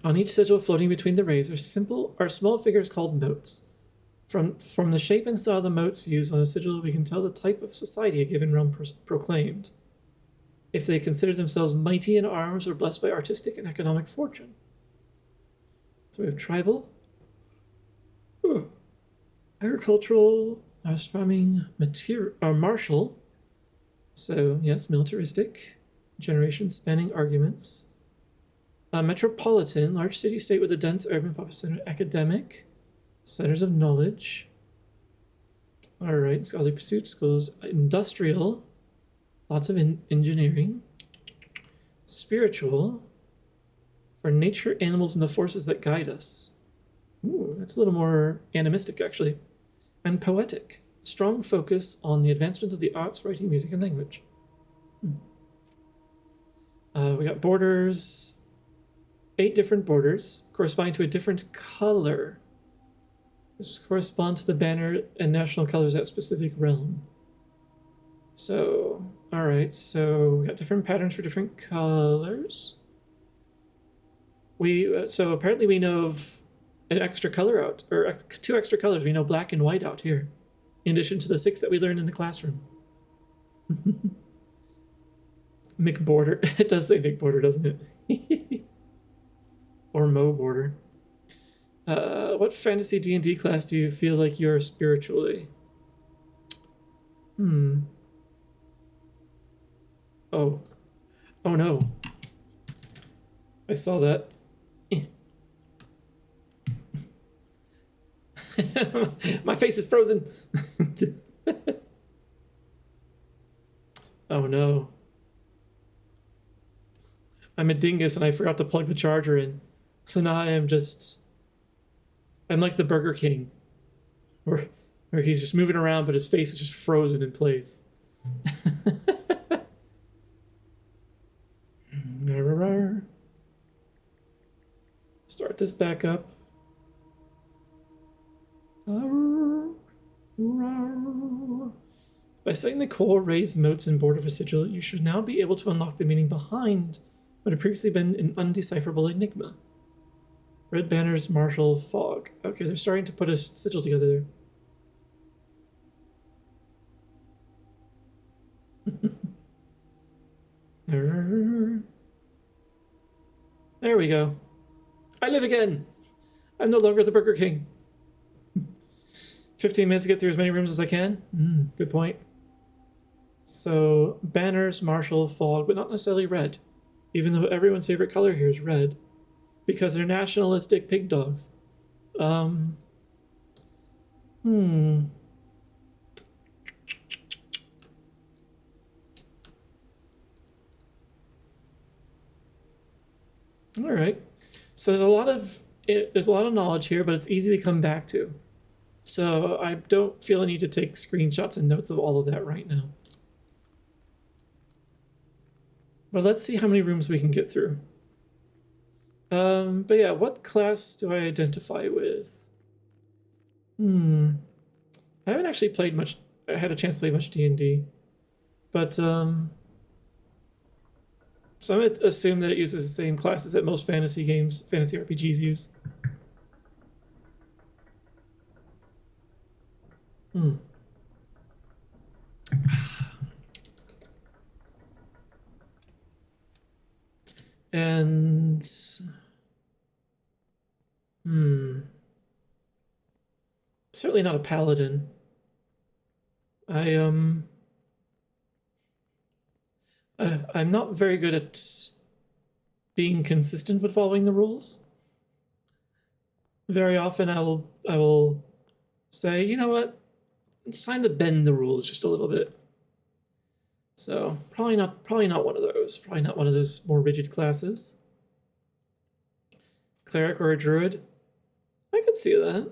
S1: On each sigil floating between the rays are small figures called moats. From the shape and style of the moats used on a sigil, we can tell the type of society a given realm proclaimed, if they consider themselves mighty in arms or blessed by artistic and economic fortune. So we have tribal, agricultural, farming, martial, so yes, militaristic, generation spanning arguments, metropolitan, large city-state with a dense urban population, academic, centers of knowledge. All right, scholarly pursuits, schools, industrial, lots of engineering, spiritual, for nature, animals, and the forces that guide us. Ooh, that's a little more animistic, actually. And poetic, strong focus on the advancement of the arts, writing, music, and language. We got borders, 8 different borders corresponding to a different color. This corresponds to the banner and national colors of that specific realm. So, all right, so we got different patterns for different colors. So apparently we know of an extra color out, or 2 extra colors. We know black and white out here, in addition to the 6 that we learned in the classroom. McBorder. It does say McBorder, doesn't it? Or Mo Border. What fantasy D&D class do you feel like you're spiritually? Oh. Oh no. I saw that. My face is frozen. Oh no. I'm a dingus and I forgot to plug the charger in. So now I'm like the Burger King. Where he's just moving around but his face is just frozen in place. Start this back up. By setting the core raised moats and border of a sigil, you should now be able to unlock the meaning behind what had previously been an undecipherable enigma. Red banners, martial, fog. Okay, they're starting to put a sigil together there. There we go. I live again! I'm no longer the Burger King. 15 minutes to get through as many rooms as I can? Good point. So, banners, martial, fog, but not necessarily red. Even though everyone's favorite color here is red. Because they're nationalistic pig dogs. Alright. So there's a lot of knowledge here, but it's easy to come back to. So I don't feel a need to take screenshots and notes of all of that right now. But let's see how many rooms we can get through. But yeah, what class do I identify with? I haven't actually played much. I had a chance to play much D&D. But, so I'm going to assume that it uses the same classes that most fantasy RPGs use. And certainly not a paladin. I'm not very good at being consistent with following the rules. Very often I will say, you know what? It's time to bend the rules just a little bit. So probably not one of those. Probably not one of those more rigid classes. Cleric or a druid? I could see that.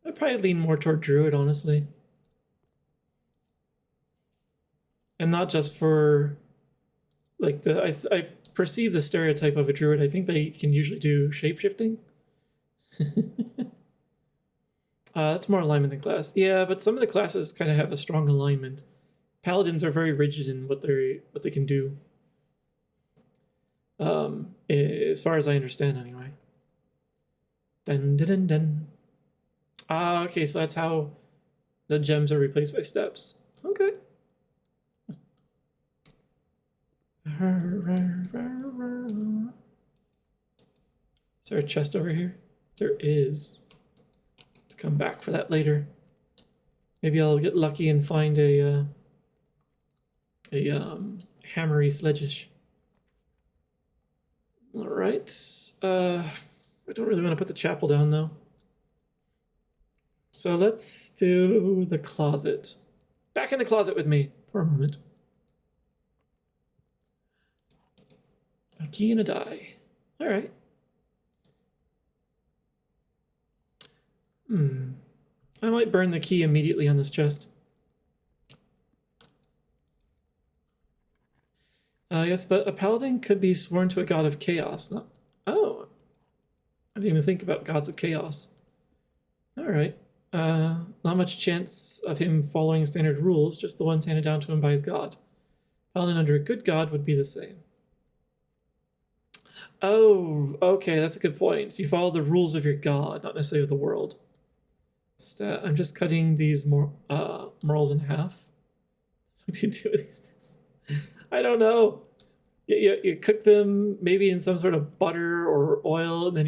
S1: I'd probably lean more toward druid, honestly. And not just for, like, I perceive the stereotype of a druid. I think they can usually do shape-shifting. That's more alignment than class. Yeah, but some of the classes kind of have a strong alignment. Paladins are very rigid in what they can do. As far as I understand, anyway. Dun dun dun dun. Okay, so that's how the gems are replaced by steps. Okay. Is there a chest over here? There is. Let's come back for that later. Maybe I'll get lucky and find a hammery sledge. All right. I don't really want to put the chapel down though. So let's do the closet. Back in the closet with me for a moment. A key and a die. All right. I might burn the key immediately on this chest. Yes, but a paladin could be sworn to a god of chaos. Oh, I didn't even think about gods of chaos. All right. Not much chance of him following standard rules, just the ones handed down to him by his god. Paladin under a good god would be the same. Oh, okay, that's a good point. You follow the rules of your god, not necessarily of the world. I'm just cutting these morals in half. What do you do with these things? I don't know. You cook them maybe in some sort of butter or oil, and then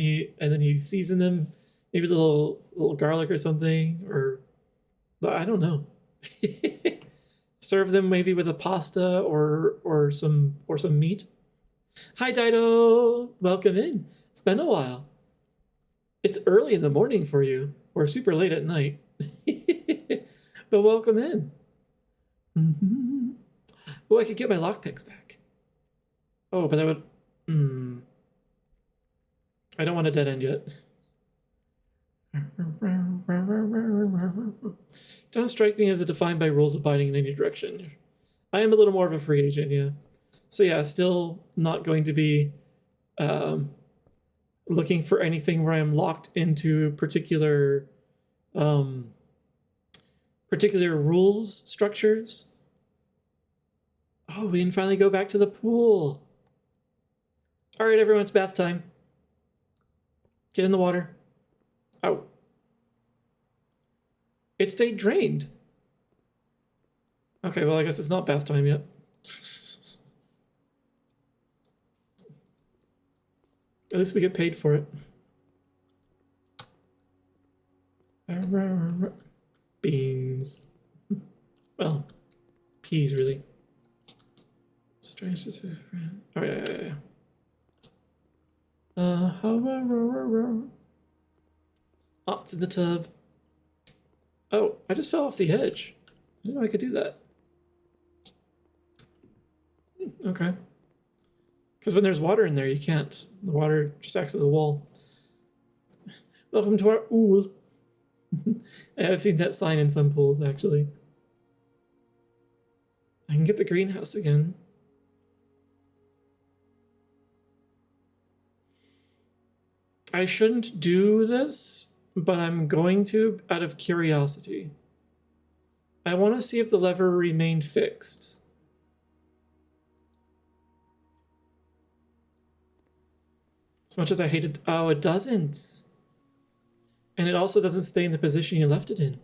S1: you season them, maybe a little garlic or something, or I don't know. Serve them maybe with a pasta or some meat. Hi Dido, welcome in. It's been a while. It's early in the morning for you, or super late at night. But welcome in. Mm-hmm. Oh, I could get my lockpicks back. Oh, but that would... I don't want a dead end yet. Don't strike me as a defined by rules abiding in any direction. I am a little more of a free agent, yeah. So yeah, still not going to be looking for anything where I'm locked into particular rules structures. Oh, we can finally go back to the pool. All right, everyone, it's bath time. Get in the water. Oh. It stayed drained. Okay, well, I guess it's not bath time yet. At least we get paid for it. Beans. Well, peas, really. Strange specific. Oh, yeah. Oh, it's in the tub. Oh, I just fell off the edge. I didn't know I could do that. Okay. Because when there's water in there, you can't. The water just acts as a wall. Welcome to our pool. I've seen that sign in some pools, actually. I can get the greenhouse again. I shouldn't do this, but I'm going to out of curiosity. I want to see if the lever remained fixed. As much as I hated... Oh, it doesn't. And it also doesn't stay in the position you left it in.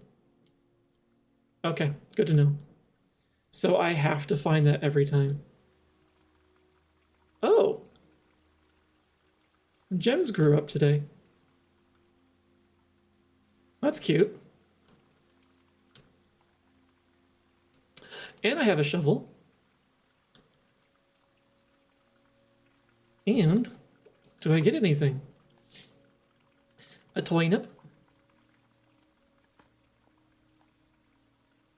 S1: Okay, good to know. So I have to find that every time. Oh. Gems grew up today. That's cute. And I have a shovel. And do I get anything? A turnip.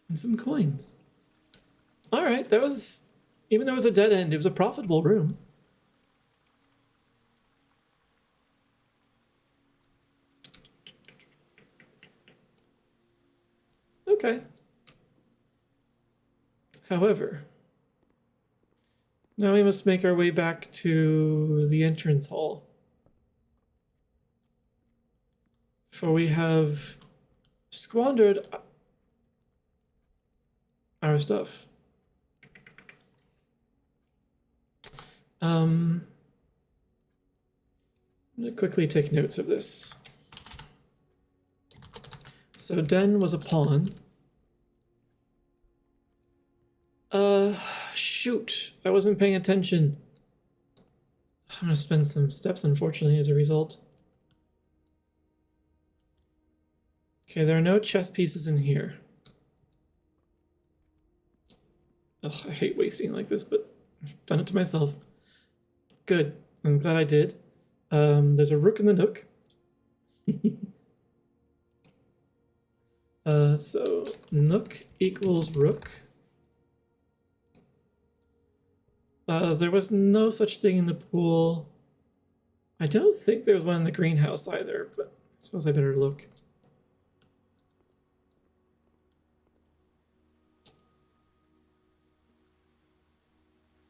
S1: And some coins. All right, that was, even though it was a dead end, it was a profitable room. Okay. However, now we must make our way back to the entrance hall. For we have squandered our stuff. I'm going to quickly take notes of this. So Den was a pawn. Shoot, I wasn't paying attention. I'm gonna spend some steps, unfortunately, as a result. Okay, there are no chess pieces in here. Ugh, I hate wasting like this, but I've done it to myself. Good, I'm glad I did. There's a rook in the nook. So nook equals rook. There was no such thing in the pool. I don't think there was one in the greenhouse either, but I suppose I better look.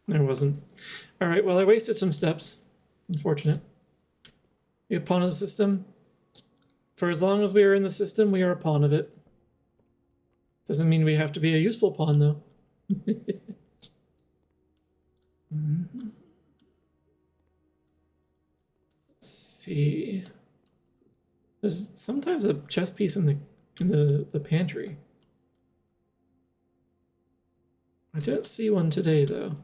S1: There wasn't. All right, well, I wasted some steps. Unfortunate. Be a pawn of the system. For as long as we are in the system, we are a pawn of it. Doesn't mean we have to be a useful pawn, though. see. There's sometimes a chess piece in the pantry. I didn't see one today though.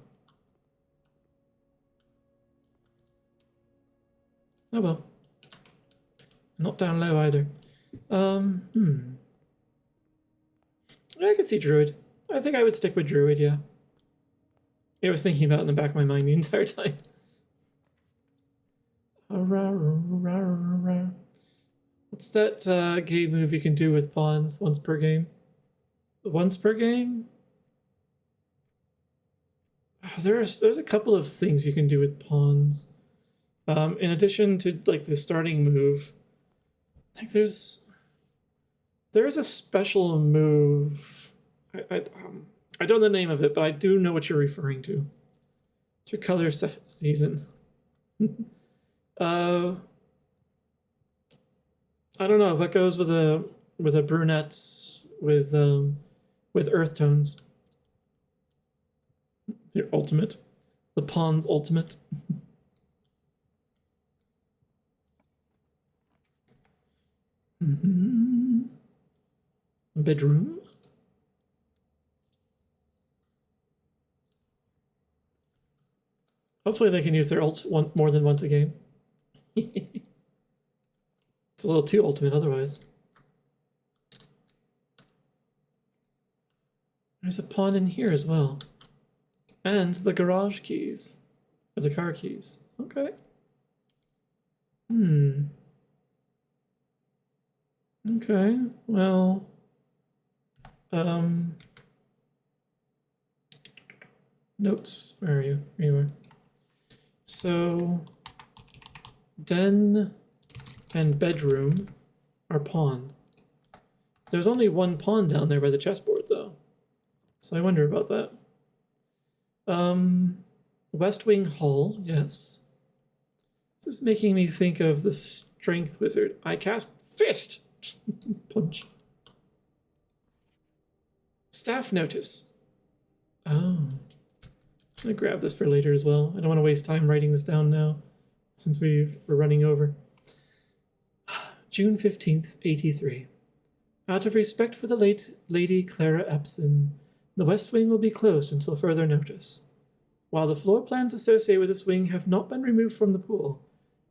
S1: Oh well. Not down low either. I could see Druid. I think I would stick with Druid, yeah. I was thinking about it in the back of my mind the entire time. What's that game move you can do with pawns once per game? Once per game? There's a couple of things you can do with pawns. In addition to like the starting move, I think there's a special move. I don't know the name of it, but I do know what you're referring to. It's your color season. I don't know if that goes with a brunette with earth tones. Your ultimate, the pawn's ultimate. Bedroom. Hopefully they can use their ults more than once a game. It's a little too ultimate otherwise. There's a pawn in here as well. And the garage keys. Or the car keys. Okay. Okay, well... Notes. Where are you? Here you are. So... Den and bedroom are pawn. There's only one pawn down there by the chessboard, though. So I wonder about that. West Wing Hall, yes. This is making me think of the Strength Wizard. I cast Fist! Punch. Staff Notice. Oh. I'm gonna grab this for later as well. I don't want to waste time writing this down now, since we're running over. June 15th, 83. Out of respect for the late Lady Clara Epson, the West Wing will be closed until further notice. While the floor plans associated with this wing have not been removed from the pool,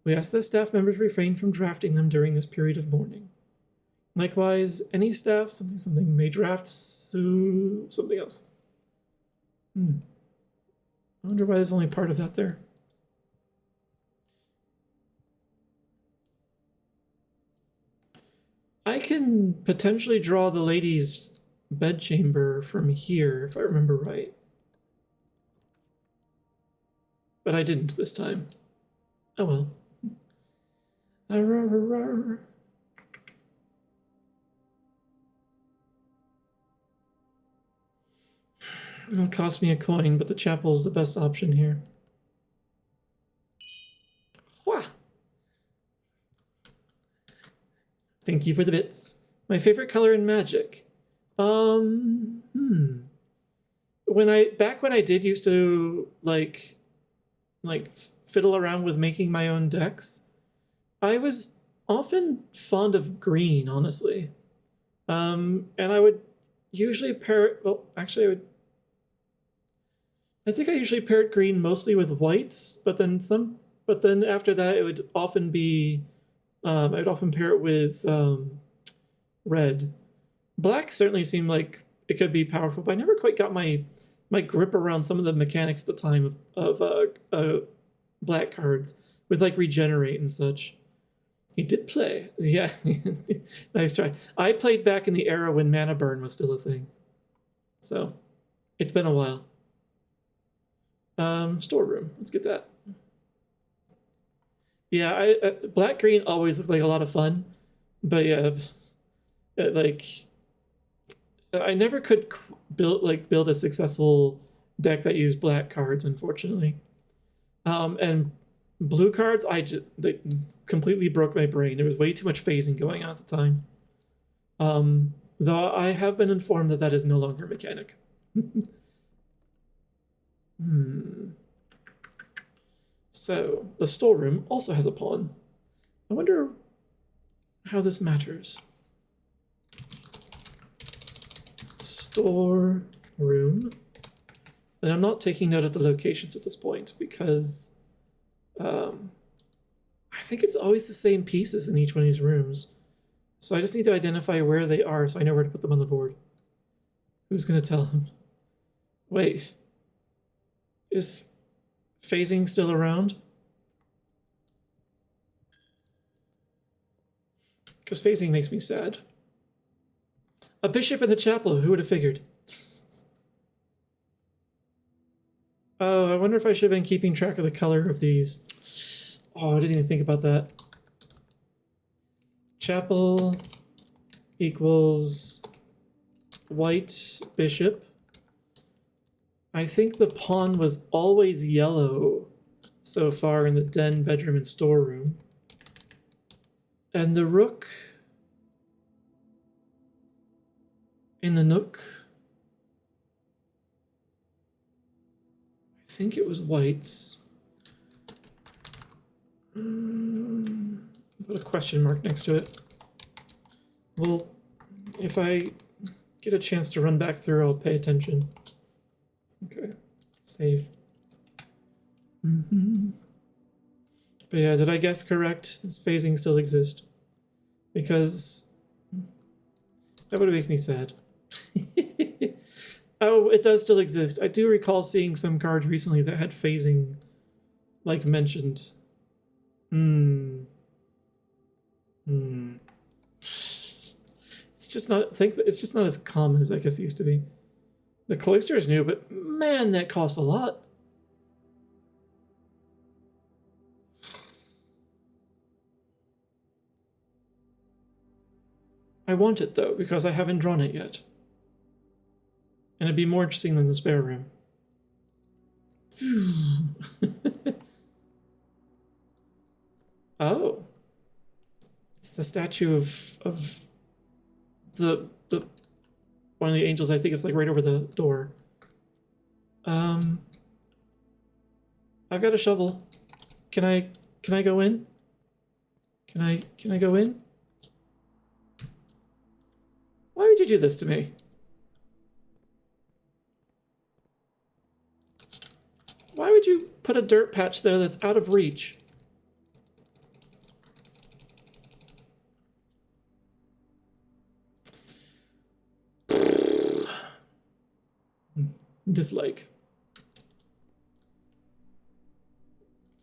S1: we ask that staff members refrain from drafting them during this period of mourning. Likewise, any staff something may draft something else. I wonder why there's only part of that there. I can potentially draw the lady's bedchamber from here, if I remember right. But I didn't this time. Oh well. It'll cost me a coin, but the chapel's the best option here. Wah! Thank you for the bits. My favorite color in Magic. When I did used to like fiddle around with making my own decks, I was often fond of green, honestly. And I would usually pair it, well, actually I think I usually paired green mostly with whites, but then after that it would often be I'd often pair it with red. Black certainly seemed like it could be powerful, but I never quite got my grip around some of the mechanics at the time of black cards with like regenerate and such. He did play, yeah. Nice try. I played back in the era when mana burn was still a thing, so it's been a while. Storeroom. Let's get that. Yeah, black green always looked like a lot of fun, but yeah, like I never could build a successful deck that used black cards, unfortunately. And blue cards, they completely broke my brain. There was way too much phasing going on at the time. Though I have been informed that is no longer a mechanic. So, the storeroom also has a pawn. I wonder how this matters. Store room. And I'm not taking note of the locations at this point because I think it's always the same pieces in each one of these rooms. So I just need to identify where they are so I know where to put them on the board. Who's going to tell him? Wait. Is phasing still around? Because phasing makes me sad. A bishop in the chapel, who would have figured? Oh, I wonder if I should have been keeping track of the color of these. Oh, I didn't even think about that. Chapel equals white bishop. I think the pawn was always yellow so far in the den, bedroom, and storeroom. And the rook in the nook, I think it was whites. Put a question mark next to it. Well, if I get a chance to run back through, I'll pay attention. Okay, save. But yeah, did I guess correct? Does phasing still exist? Because that would make me sad. Oh, it does still exist. I do recall seeing some cards recently that had phasing, like, mentioned. It's just not. It's just not as common as I guess it used to be. The cloister is new, but man, that costs a lot. I want it though because I haven't drawn it yet, and it'd be more interesting than the spare room. Oh, it's the statue of the one of the angels. I think it's like right over the door. I've got a shovel. Can I go in? Can I go in? Why would you do this to me? Why would you put a dirt patch there that's out of reach? Dislike.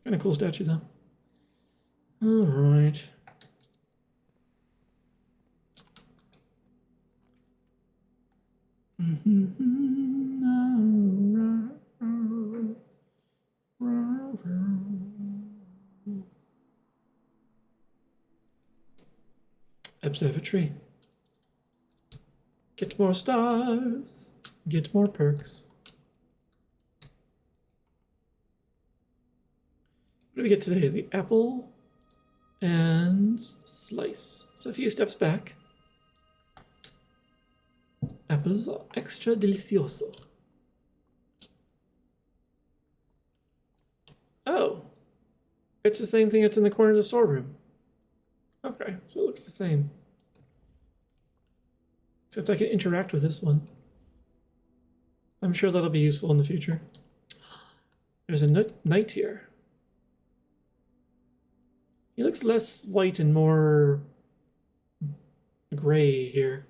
S1: Kind of cool statue though. All right. Observatory. Get more stars. Get more perks. What do we get today? The apple and slice. So a few steps back. Apples are extra delicioso. Oh, it's the same thing that's in the corner of the storeroom. Okay, so it looks the same. Except I can interact with this one. I'm sure that'll be useful in the future. There's a knight here. He looks less white and more gray here.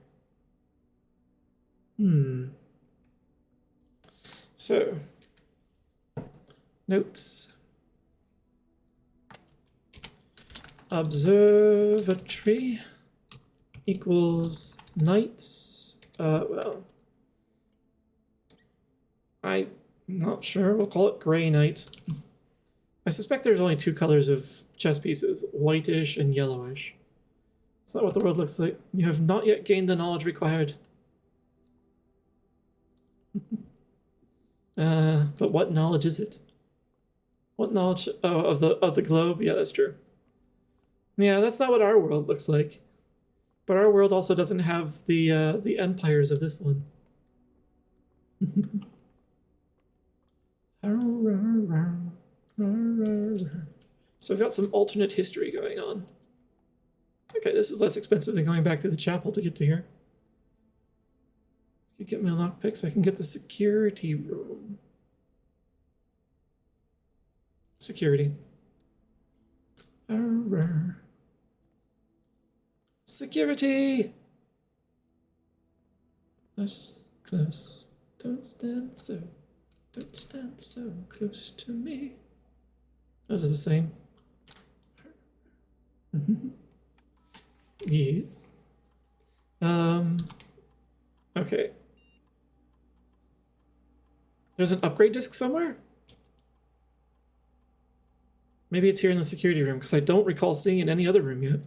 S1: So, notes. Observatory equals knights. Well, I'm not sure. We'll call it gray knight. I suspect there's only two colors of chess pieces, whitish and yellowish. It's not what the world looks like. You have not yet gained the knowledge required. But what knowledge is it? What knowledge? Oh, of the globe? Yeah, that's true. Yeah, that's not what our world looks like. But our world also doesn't have the empires of this one. So we've got some alternate history going on. Okay, this is less expensive than going back to the chapel to get to here. You get my lockpicks, I can get the security room. Security. Security! Close, close. Don't stand so close to me. Those are the same. Yes. Okay. There's an upgrade disc somewhere? Maybe it's here in the security room, because I don't recall seeing it in any other room yet.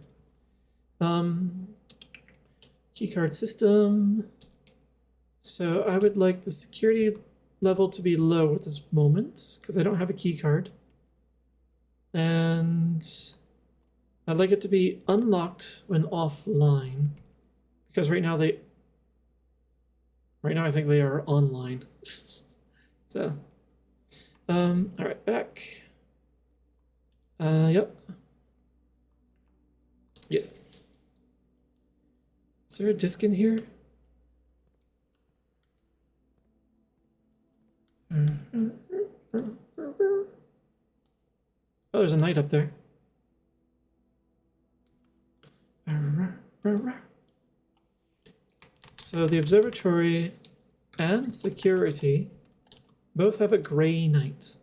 S1: Keycard system. So I would like the security level to be low at this moment, because I don't have a keycard. And I'd like it to be unlocked when offline, because right now I think they are online. So, all right, back. Yep. Yes. Is there a disc in here? Oh, there's a knight up there. So the observatory and security both have a gray knight.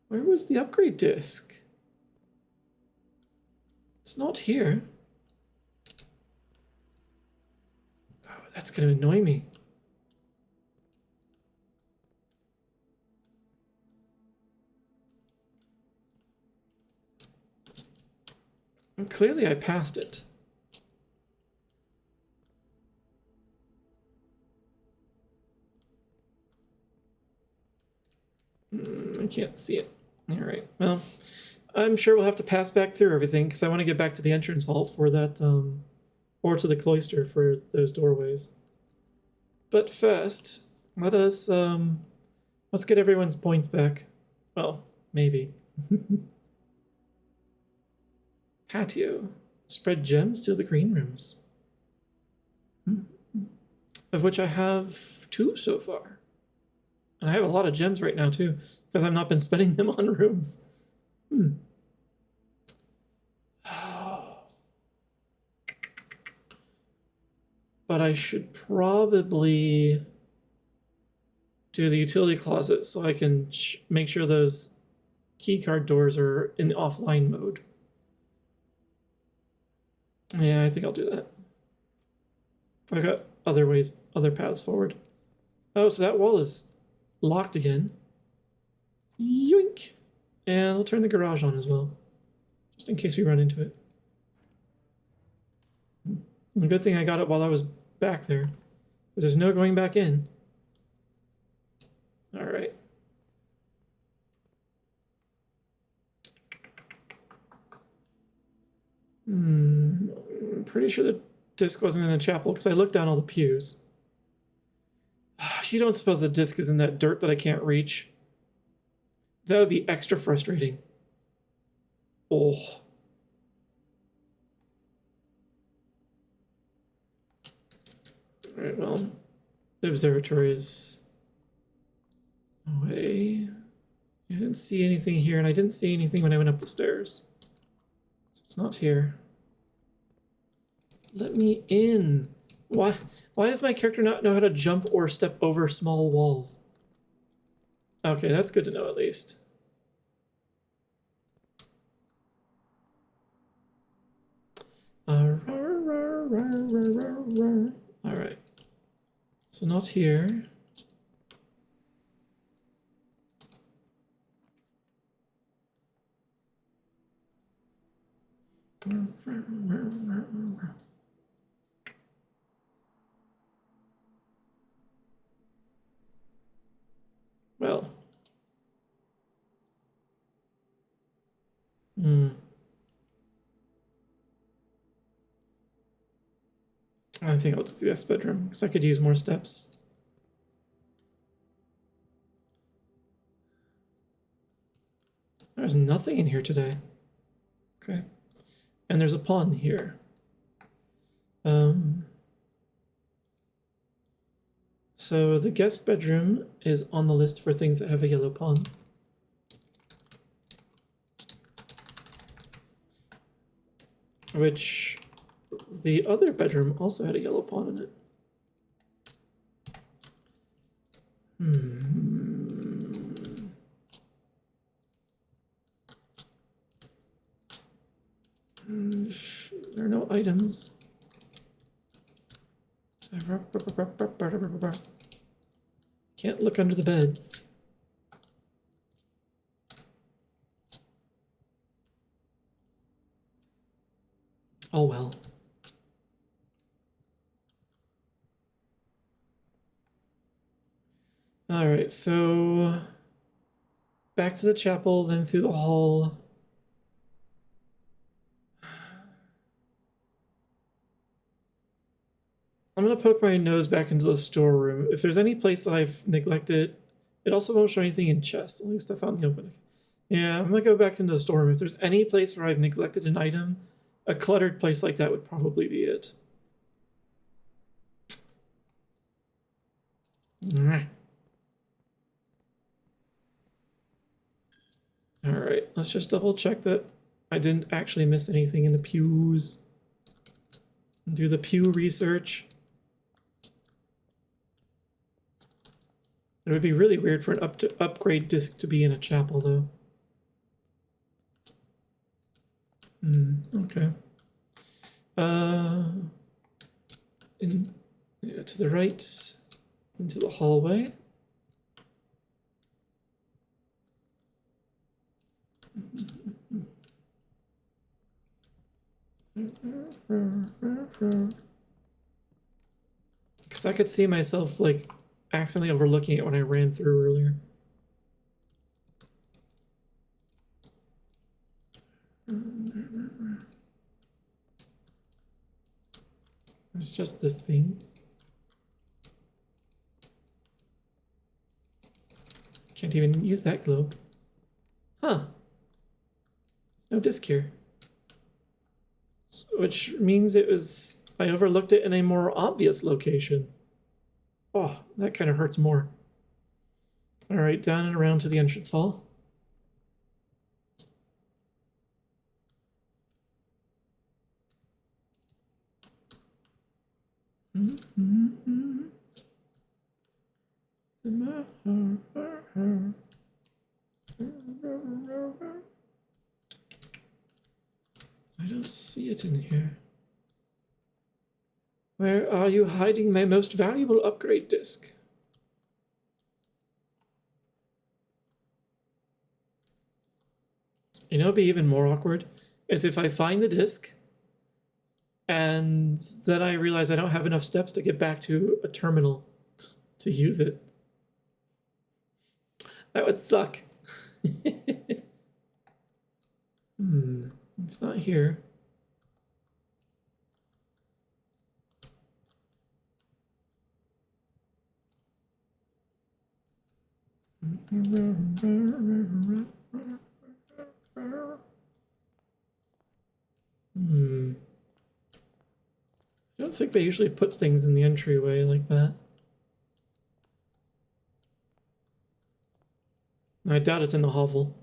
S1: Where was the upgrade disc? It's not here. Oh, that's gonna annoy me. And clearly I passed it. I can't see it. All right, well, I'm sure we'll have to pass back through everything because I want to get back to the entrance hall for that, or to the cloister for those doorways. But first, let's get everyone's points back. Well, maybe. Patio. Spread gems to the green rooms. Of which I have 2 so far. And I have a lot of gems right now too, because I've not been spending them on rooms. But I should probably do the utility closet so I can make sure those keycard doors are in the offline mode. Yeah, I think I'll do that. I've got other paths forward. Oh, so that wall is locked again. Yoink! And I'll turn the garage on as well, just in case we run into it. And good thing I got it while I was back there, because there's no going back in. All right. I'm pretty sure the disc wasn't in the chapel because I looked down all the pews. You don't suppose the disc is in that dirt that I can't reach? That would be extra frustrating. Oh. Alright, well, the observatory is away. I didn't see anything here, and I didn't see anything when I went up the stairs. So it's not here. Let me in. Why does my character not know how to jump or step over small walls? Okay, that's good to know at least. Alright. So not here. Well. I think I'll do the guest bedroom because I could use more steps. There's nothing in here today. Okay. And there's a pawn here. So the guest bedroom is on the list for things that have a yellow pawn. Which the other bedroom also had a yellow pawn in it. There are no items. Can't look under the beds. Oh well. Alright, so back to the chapel, then through the hall. I'm gonna poke my nose back into the storeroom. If there's any place that I've neglected, it also won't show anything in chests. At least I found the opening. Yeah, I'm gonna go back into the storeroom. If there's any place where I've neglected an item, a cluttered place like that would probably be it. Alright. Alright, let's just double check that I didn't actually miss anything in the pews. Do the pew research. It would be really weird for an upgrade disc to be in a chapel, though. Okay. To the right, into the hallway. Because I could see myself, like, accidentally overlooking it when I ran through earlier. It's just this thing. Can't even use that globe. Huh. No disc here. Which means I overlooked it in a more obvious location. Oh, that kind of hurts more. All right, down and around to the entrance hall. I don't see it in here. Where are you hiding my most valuable upgrade disc? You know, it'd be even more awkward is if I find the disc and then I realize I don't have enough steps to get back to a terminal to use it. That would suck. It's not here. I don't think they usually put things in the entryway like that. I doubt it's in the hovel.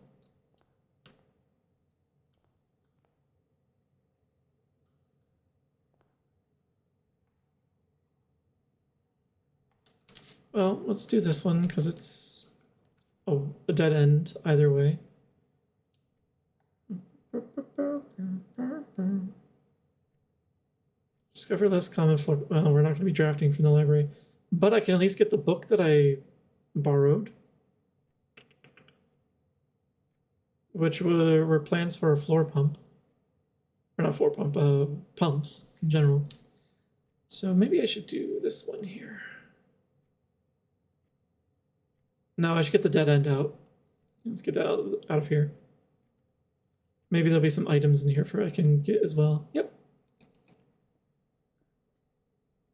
S1: Well, let's do this one because it's a dead end either way. Discover less common floor. Well, we're not going to be drafting from the library, but I can at least get the book that I borrowed, which were plans for a floor pump. Or not floor pump, pumps in general. So maybe I should do this one here. No, I should get the dead end out. Let's get that out of here. Maybe there'll be some items in here for I can get as well. Yep.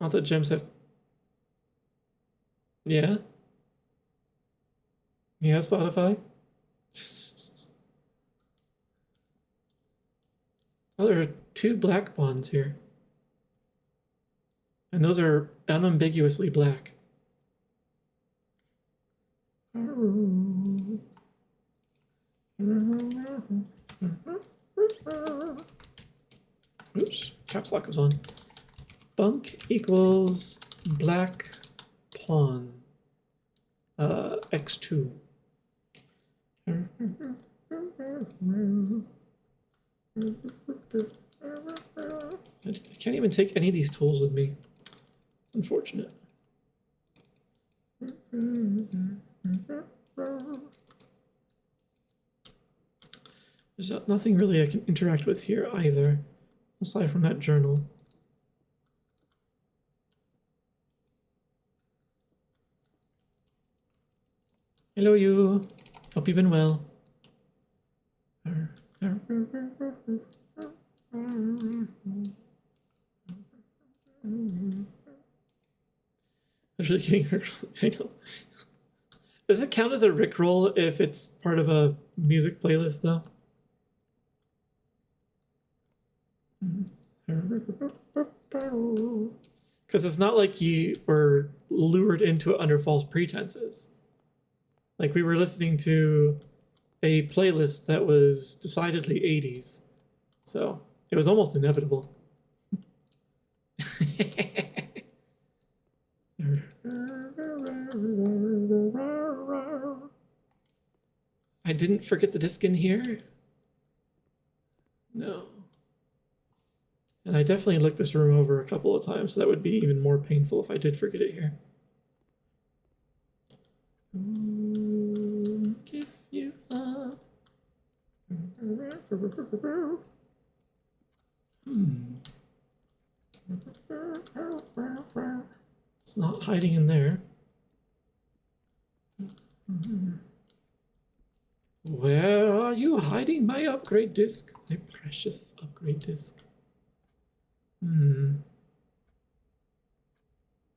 S1: Not that gems have... Yeah? Yeah, Spotify? Oh, there are 2 black bonds here. And those are unambiguously black. Oops, caps lock was on. Bunk equals black pawn. X2. I can't even take any of these tools with me. It's unfortunate. There's nothing really I can interact with here either, aside from that journal. Hello, you. Hope you've been well. Actually getting Rickroll. I know. Does it count as a Rickroll if it's part of a music playlist, though? Because it's not like you were lured into it under false pretenses. Like, we were listening to a playlist that was decidedly 80s. So, it was almost inevitable. I didn't forget the disc in here? No. And I definitely looked this room over a couple of times, so that would be even more painful if I did forget it here. Give you up. It's not hiding in there. Where are you hiding my upgrade disc? My precious upgrade disc.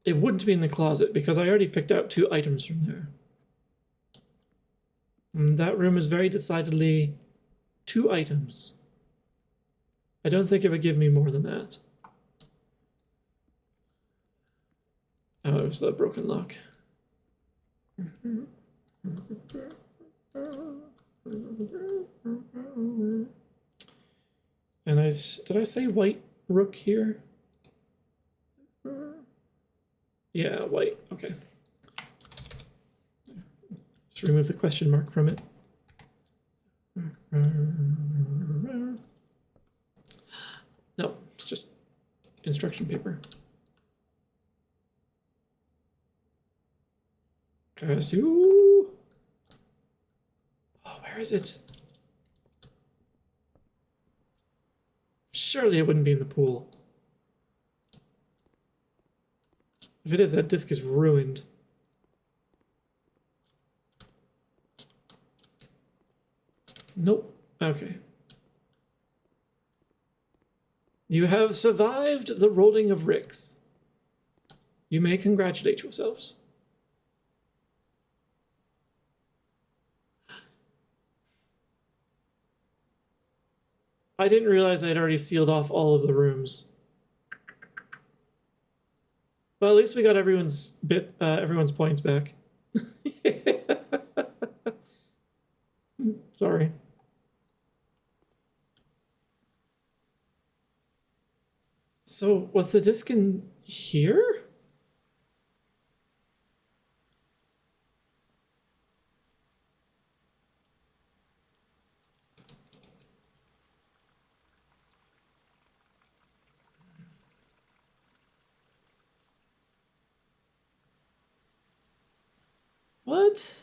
S1: It wouldn't be in the closet because I already picked out 2 items from there. And that room is very decidedly 2 items. I don't think it would give me more than that. Oh, it was the broken lock. And did I say white rook here? Yeah, white, okay. Just remove the question mark from it. No, it's just instruction paper. Oh, where is it? Surely it wouldn't be in the pool. If it is, that disc is ruined. Nope. Okay. You have survived the rolling of ricks. You may congratulate yourselves. I didn't realize I'd already sealed off all of the rooms. Well, at least we got everyone's points back. Sorry. So, was the disc in here? What?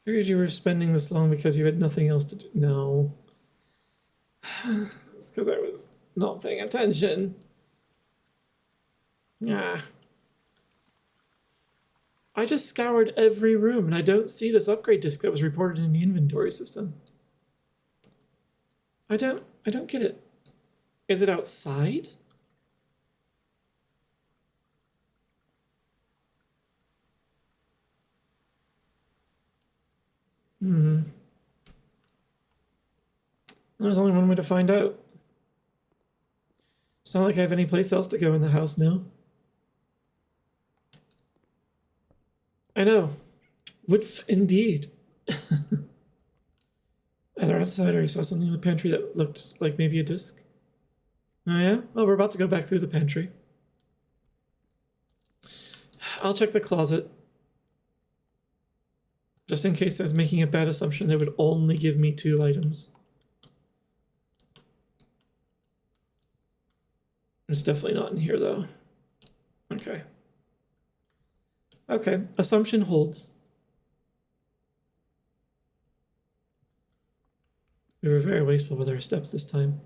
S1: Figured you were spending this long because you had nothing else to do. No. It's because I was not paying attention. Yeah. I just scoured every room and I don't see this upgrade disc that was reported in the inventory system. I don't get it. Is it outside? There's only one way to find out. It's not like I have any place else to go in the house now. I know. Indeed. Either outside or I saw something in the pantry that looked like maybe a disc. Oh yeah? Well, we're about to go back through the pantry. I'll check the closet. Just in case I was making a bad assumption, they would only give me 2 items. It's definitely not in here, though. Okay. Okay, assumption holds. We were very wasteful with our steps this time.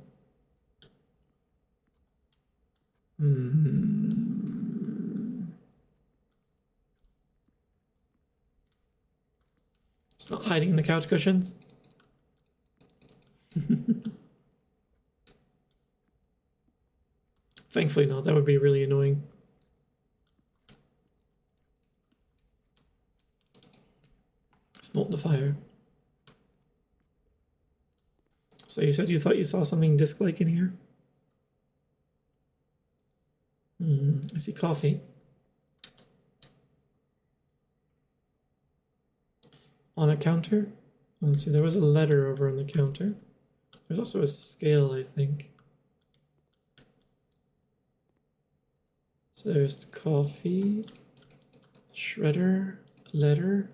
S1: It's not hiding in the couch cushions. Thankfully not, that would be really annoying. It's not the fire. So you said you thought you saw something disc-like in here? I see coffee. On a counter? Let's see, there was a letter over on the counter. There's also a scale, I think. So there's the coffee, shredder, letter.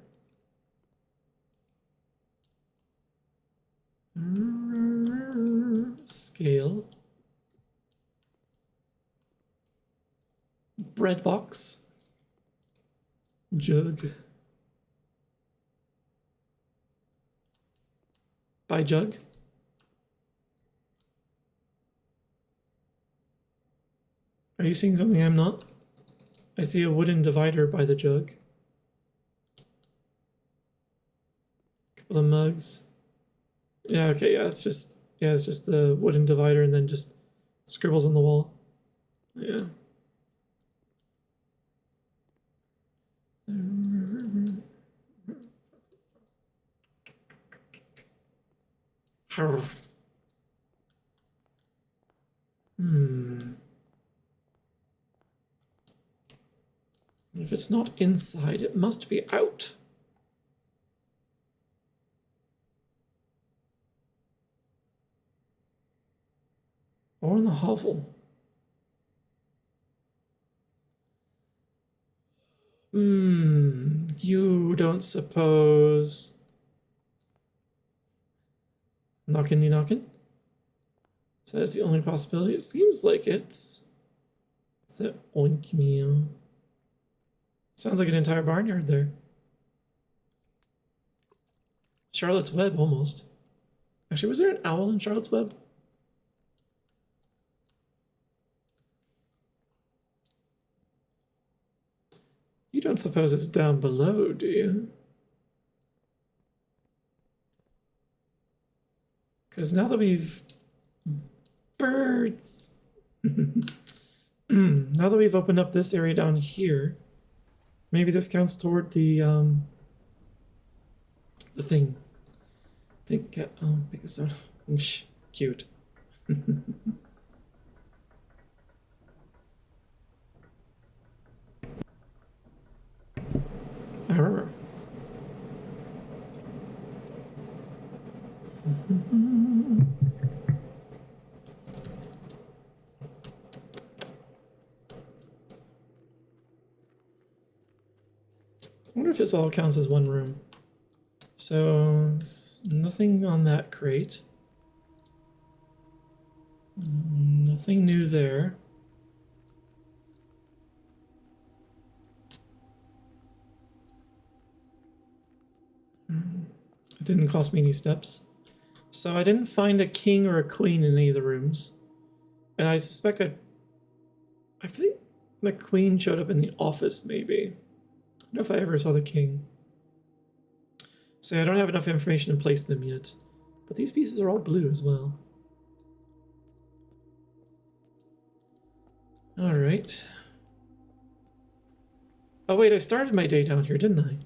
S1: Scale. Bread box. Jug. By jug. Are you seeing something I'm not? I see a wooden divider by the jug. Couple of mugs. Yeah, okay, yeah, it's just the wooden divider and then just scribbles on the wall. Yeah. If it's not inside, it must be out. Or in the hovel. You don't suppose... Knockin'? So that's the only possibility. It seems like it's that oink meow. Sounds like an entire barnyard there. Charlotte's Web, almost. Actually, was there an owl in Charlotte's Web? You don't suppose it's down below, do you? Because now that we've... Birds! Now that we've opened up this area down here, maybe this counts toward the thing. Big cat... Oh, big soda. Cute. I wonder if this all counts as one room. So, nothing on that crate. Nothing new there. It didn't cost me any steps. So I didn't find a king or a queen in any of the rooms. And I suspect I think the queen showed up in the office, maybe. I don't know if I ever saw the king. So I don't have enough information to place them yet. But these pieces are all blue as well. Alright. Oh wait, I started my day down here, didn't I?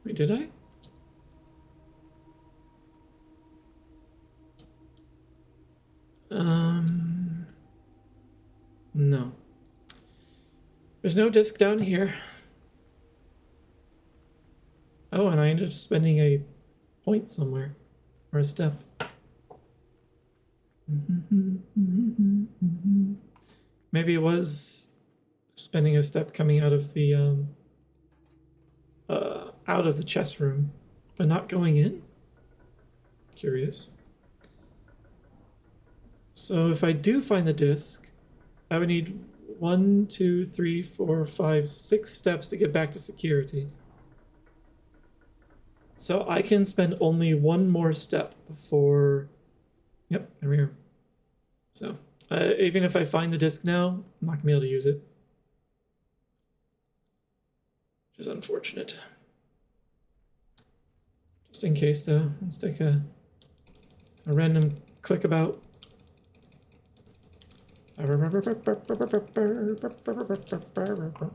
S1: Wait, did I? No. There's no disc down here. Oh, and I ended up spending a point somewhere. Or a step. Maybe it was spending a step coming out of the chess room, but not going in? Curious. So if I do find the disc, I would need 1, 2, 3, 4, 5, 6 steps to get back to security. So I can spend only one more step before... Yep, there we are. So even if I find the disc now, I'm not going to be able to use it. Which is unfortunate. Just in case, though, let's take a random click about.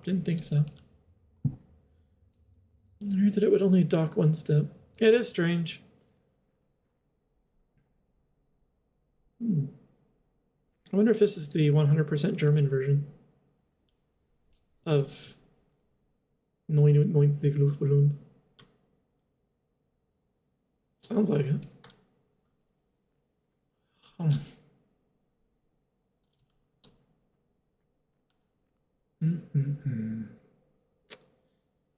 S1: Didn't think so. I heard that it would only dock one step. It is strange. I wonder if this is the 100% German version of 99 Luftballons. Sounds like it. Oh.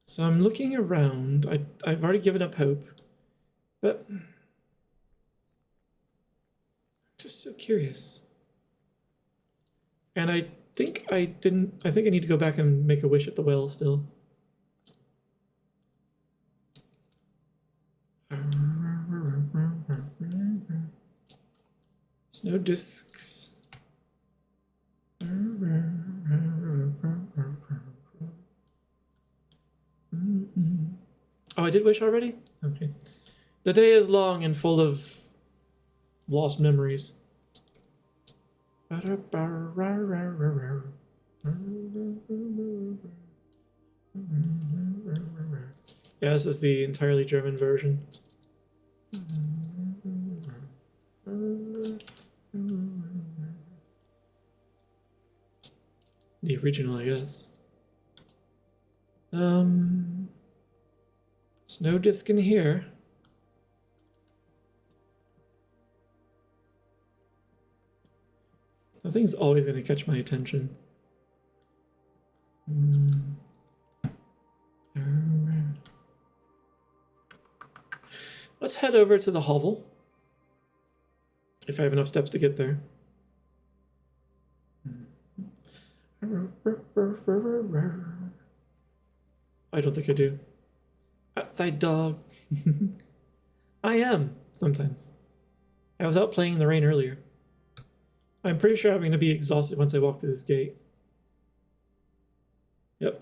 S1: So I'm looking around. I've already given up hope, but I'm just so curious. And I think I need to go back and make a wish at the well still. There's no discs. Oh, I did wish already? Okay. The day is long and full of lost memories. Yeah, this is the entirely German version. The original, I guess. There's no disc in here. Nothing's always going to catch my attention. Let's head over to the hovel. If I have enough steps to get there. I don't think I do. Outside dog. I am, sometimes. I was out playing in the rain earlier. I'm pretty sure I'm going to be exhausted once I walk through this gate. Yep.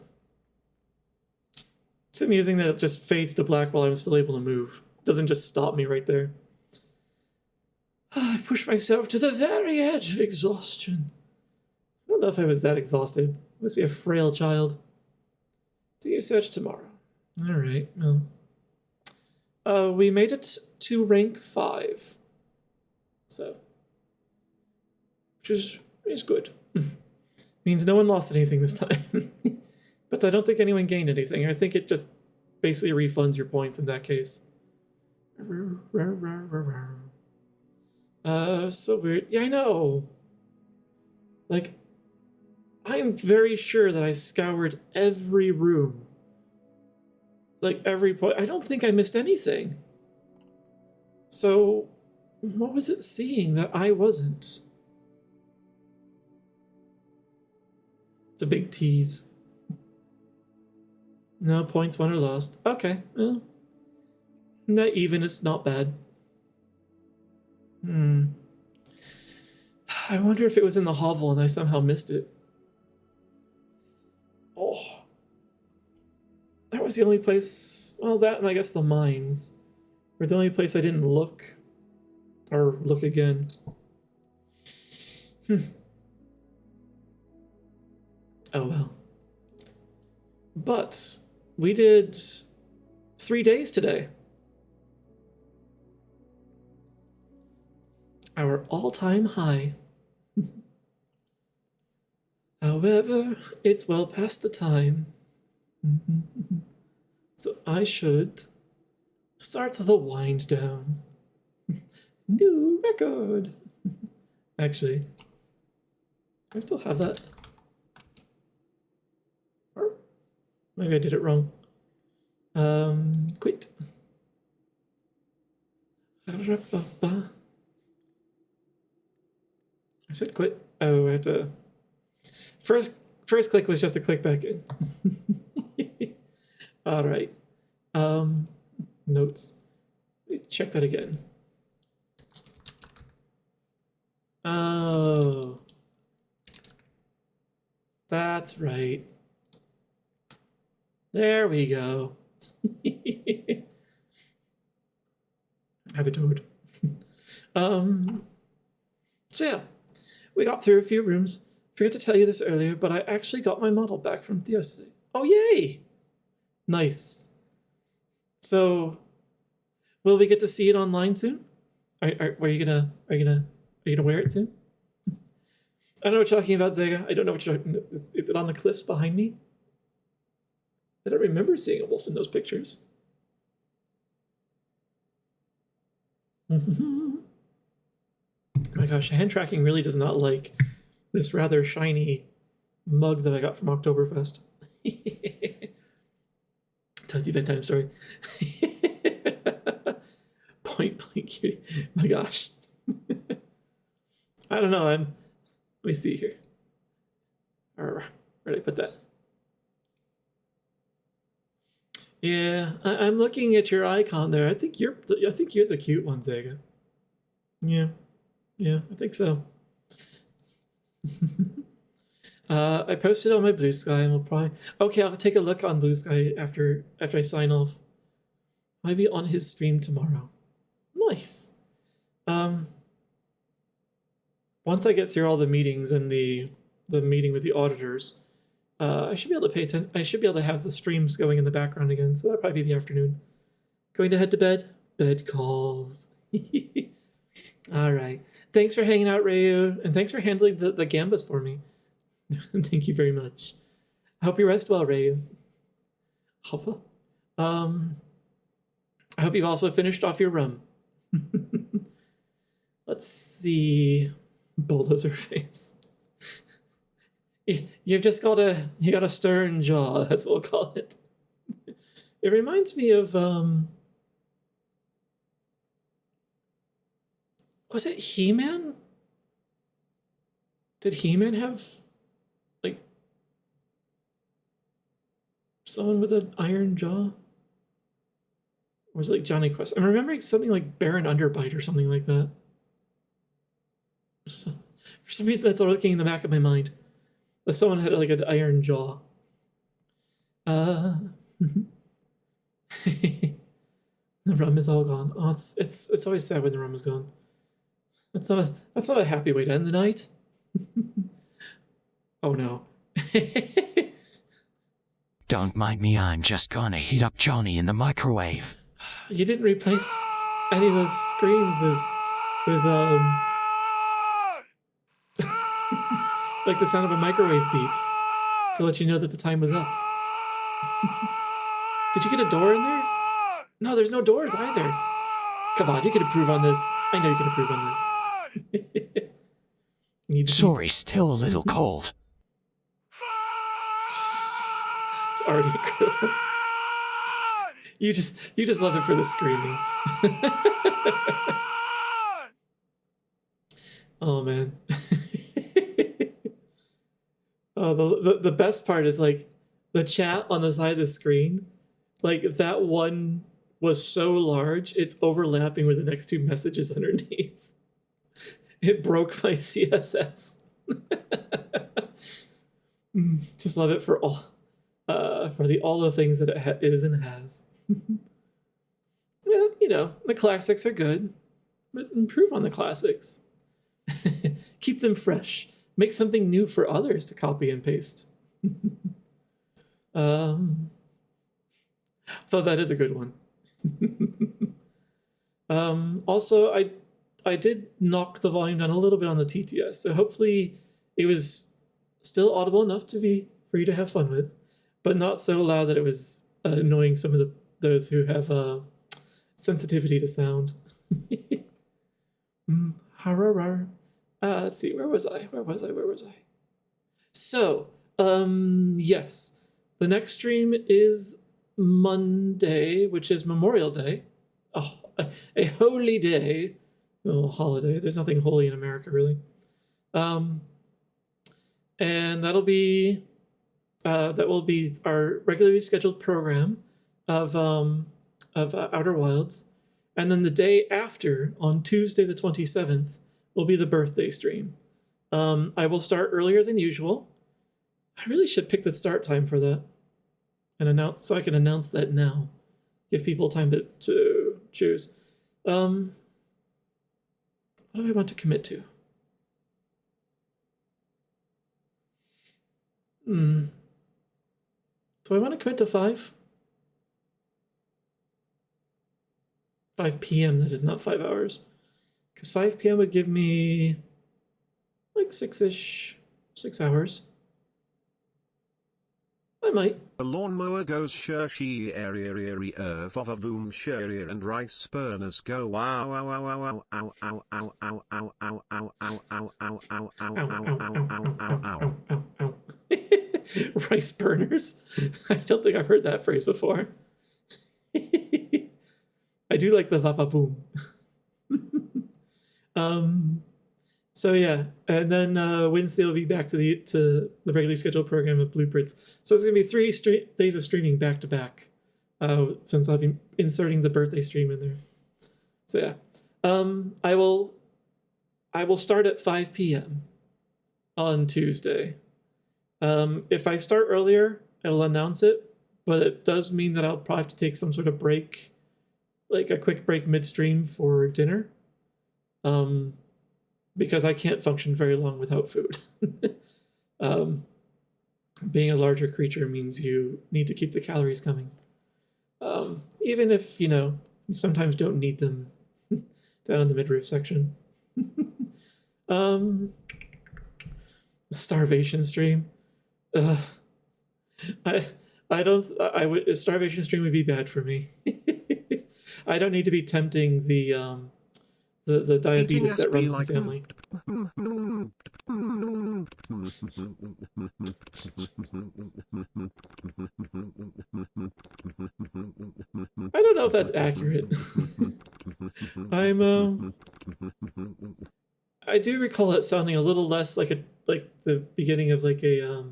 S1: It's amusing that it just fades to black while I'm still able to move. It doesn't just stop me right there. I pushed myself to the very edge of exhaustion. I don't know if I was that exhausted. I must be a frail child. Do you search tomorrow? All right, well. We made it to rank 5. So. Which is good. Means no one lost anything this time. But I don't think anyone gained anything. I think it just basically refunds your points in that case. So weird. Yeah, I know. Like, I'm very sure that I scoured every room. Like, every point. I don't think I missed anything. So, what was it seeing that I wasn't? It's a big tease. No, points won or lost. Okay, well. That even is not bad. I wonder if it was in the hovel and I somehow missed it. Oh. That was the only place... Well, that and I guess the mines were the only place I didn't look. Or look again. Oh well. But we did 3 days today. our all-time high. However, it's well past the time. So I should start the wind down. New record. Actually, I still have that. Or maybe I did it wrong. Quit. I said quit. Oh, I had to. First click was just a click back in. All right. Notes. Let me check that again. Oh. That's right. There we go. Have a toad. So yeah, we got through a few rooms. Forgot to tell you this earlier, but I actually got my model back from yesterday. Oh yay! Nice. So, will we get to see it online soon? Are you gonna wear it soon? I don't know what you're talking about, Zega. I don't know what you're. Is it on the cliffs behind me? I don't remember seeing a wolf in those pictures. Oh my gosh, hand tracking really does not like this rather shiny mug that I got from Oktoberfest. Toasty bedtime story. Point blank cutie. My gosh. I don't know. Let me see here. Where did I put that? Yeah, I'm looking at your icon there. I think you're the cute one, Zega. Yeah, I think so. I posted on my Blue Sky, and we'll probably. Okay, I'll take a look on Blue Sky after I sign off. Might be on his stream tomorrow. Nice. Once I get through all the meetings and the meeting with the auditors, I should be able to pay attention. I should be able to have the streams going in the background again. So that'll probably be the afternoon. Going to head to bed. Bed calls. All right. Thanks for hanging out, Rayu, and thanks for handling the gambas for me. Thank you very much. I hope you rest well, Rayu. I hope you've also finished off your rum. Let's see. Bulldozer face. You've just got a stern jaw. That's what we'll call it. It reminds me of was it He-Man? Did He-Man have like someone with an iron jaw? Or was it like Johnny Quest? I'm remembering something like Baron Underbite or something like that. For some reason, that's looking in the back of my mind. That someone had like an iron jaw. The rum is all gone. Oh, it's always sad when the rum is gone. That's not a happy way to end the night. Oh no.
S2: Don't mind me, I'm just gonna heat up Johnny in the microwave.
S1: You didn't replace any of those screens with like the sound of a microwave beep to let you know that the time was up. Did you get a door in there? No, there's no doors either. Come on, you can improve on this. I know you can improve on this.
S2: Sorry, still a little cold.
S1: It's already incredible. You just love it for the screaming. Oh man. Oh, the best part is like the chat on the side of the screen. Like that one was so large, it's overlapping with the next two messages underneath. It broke my CSS. Just love it for all the things that it is and has. Well, you know, the classics are good, but improve on the classics. Keep them fresh. Make something new for others to copy and paste. Though that is a good one. Also, I did knock the volume down a little bit on the TTS, so hopefully it was still audible enough to be for you to have fun with, but not so loud that it was annoying some of those who have sensitivity to sound. Let's see, where was I? So, yes, the next stream is Monday, which is Memorial Day. Oh, a holy day. Oh, holiday. There's nothing holy in America, really. And that will be our regularly scheduled program of Outer Wilds. And then the day after, on Tuesday the 27th, will be the birthday stream. I will start earlier than usual. I really should pick the start time for that and announce, so I can announce that now. Give people time to choose. What do I want to commit to? Do I want to commit to 5? 5 p.m. That is not 5 hours. Because 5 p.m. would give me like 6 hours. I might.
S3: The lawnmower goes shirshi area vavavoom shiri and rice burners go wow wow wow wow ow ow ow ow ow ow ow ow ow ow ow ow ow ow ow.
S1: Rice burners? I don't think I've heard that phrase before. I do like the vavavoom. So yeah, and then Wednesday will be back to the regularly scheduled program of Blueprints. So it's gonna be 3 days of streaming back to back, since I'll be inserting the birthday stream in there. So yeah, I will start at 5 p.m. on Tuesday. If I start earlier, I will announce it, but it does mean that I'll probably have to take some sort of break, like a quick break midstream for dinner. Because I can't function very long without food. Being a larger creature means you need to keep the calories coming. Even if, you sometimes don't need them down in the midriff section. Starvation stream. A starvation stream would be bad for me. I don't need to be tempting the diabetes that runs in the family. I don't know if that's accurate. I do recall it sounding a little less like the beginning of like a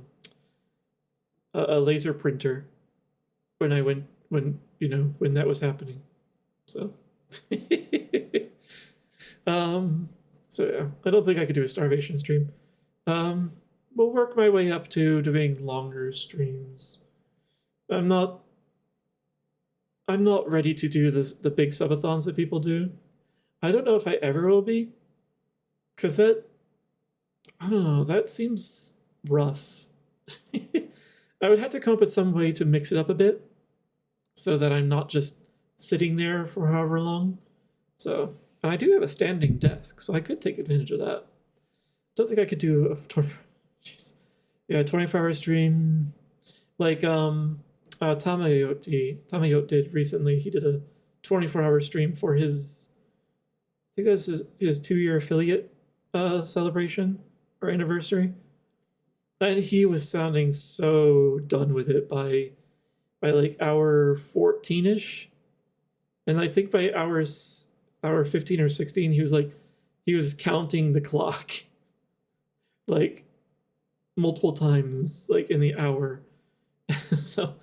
S1: laser printer when that was happening. So so yeah, I don't think I could do a starvation stream. We'll work my way up to doing longer streams. I'm not ready to do the big subathons that people do. I don't know if I ever will be, because I don't know, that seems rough. I would have to come up with some way to mix it up a bit so that I'm not just sitting there for however long. So, and I do have a standing desk, so I could take advantage of that. Don't think I could do a 24-hour stream like Tamayot did recently. He did a 24-hour stream for his, I think that was his 2-year affiliate celebration or anniversary. And he was sounding so done with it by like hour 14-ish. And I think by hour 15 or 16, he was counting the clock like multiple times, like in the hour. So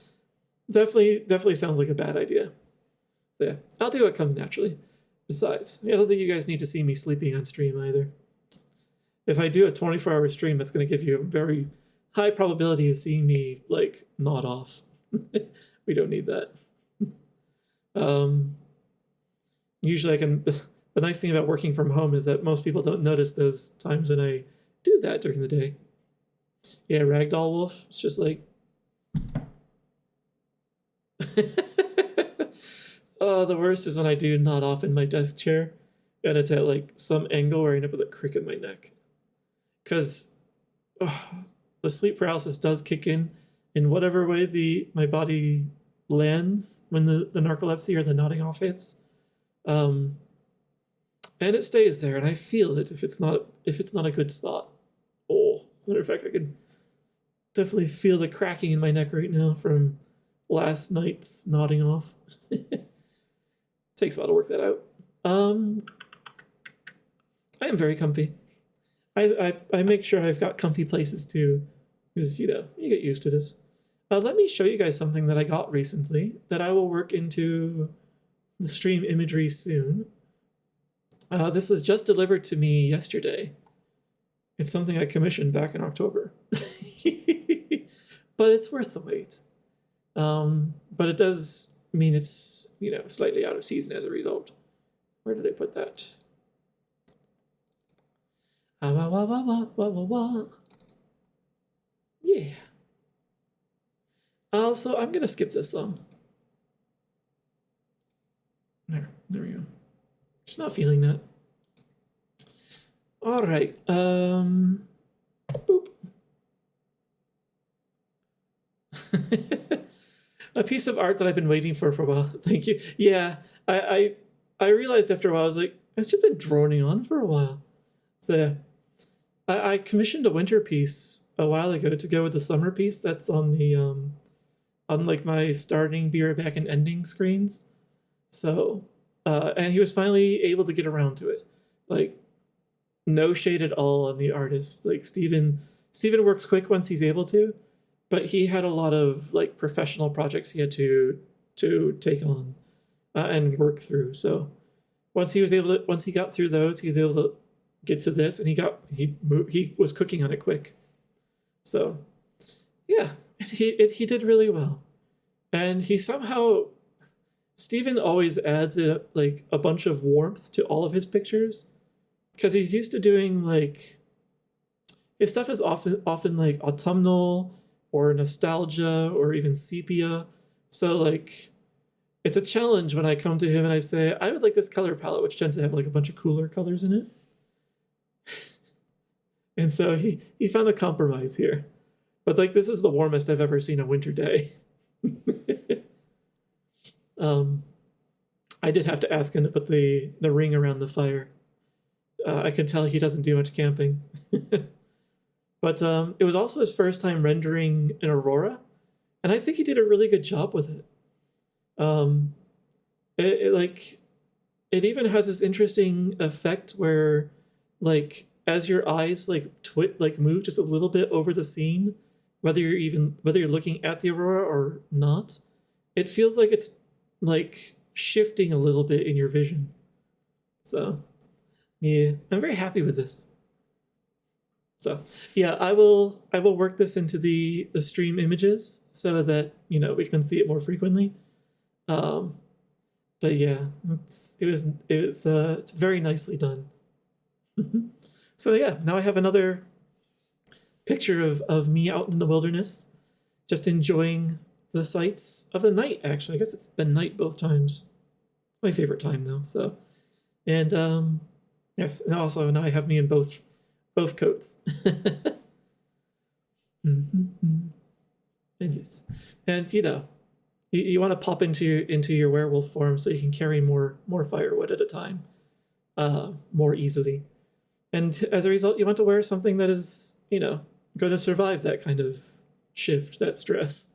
S1: definitely sounds like a bad idea. So yeah, I'll do what comes naturally. Besides, I don't think you guys need to see me sleeping on stream either. If I do a 24-hour stream, that's going to give you a very high probability of seeing me like nod off. We don't need that. Usually I can. The nice thing about working from home is that most people don't notice those times when I do that during the day. Yeah, Ragdoll Wolf. It's just like. Oh, the worst is when I do nod off in my desk chair, and it's at like some angle where I end up with a crick in my neck. Because the sleep paralysis does kick in whatever way my body lands when the narcolepsy or the nodding off hits. And it stays there, and I feel it if it's not a good spot. Oh, as a matter of fact, I can definitely feel the cracking in my neck right now from last night's nodding off. Takes a while to work that out. I am very comfy. I make sure I've got comfy places too, because you get used to this. Let me show you guys something that I got recently that I will work into the stream imagery soon. This was just delivered to me yesterday. It's something I commissioned back in October. But it's worth the wait. But it does mean it's, slightly out of season as a result. Where did I put that? Yeah. Also, I'm gonna skip this song. There we go. Just not feeling that. All right. Boop. A piece of art that I've been waiting for a while. Thank you. Yeah, I realized after a while, I was like, it's just been droning on for a while. So I commissioned a winter piece a while ago to go with the summer piece that's on the on like my starting, be right back, and ending screens. So and he was finally able to get around to it. Like, no shade at all on the artist. Like Steven works quick once he's able to, but he had a lot of like professional projects he had to take on and work through. So once he got through those, he was able to get to this, and he was cooking on it quick. So yeah, he did really well, and he somehow, Steven always adds like a bunch of warmth to all of his pictures, because he's used to doing like, his stuff is often like autumnal or nostalgia or even sepia. So like, it's a challenge when I come to him and I say, I would like this color palette, which tends to have like a bunch of cooler colors in it. And so he found a compromise here. But like, this is the warmest I've ever seen a winter day. I did have to ask him to put the ring around the fire. I can tell he doesn't do much camping. But it was also his first time rendering an aurora, and I think he did a really good job with it. It even has this interesting effect where, like, as your eyes move just a little bit over the scene, whether you're looking at the aurora or not, it feels like it's like shifting a little bit in your vision. So yeah, I'm very happy with this. So yeah, I will work this into the stream images so that we can see it more frequently. But yeah, it's very nicely done. So yeah, now I have another picture of me out in the wilderness, just enjoying the sights of the night. Actually, I guess it's been night both times. My favorite time though. So, and yes, and also now I have me in both coats. And yes, and you want to pop into your werewolf form so you can carry more firewood at a time, more easily. And as a result, you want to wear something that is, going to survive that kind of shift, that stress.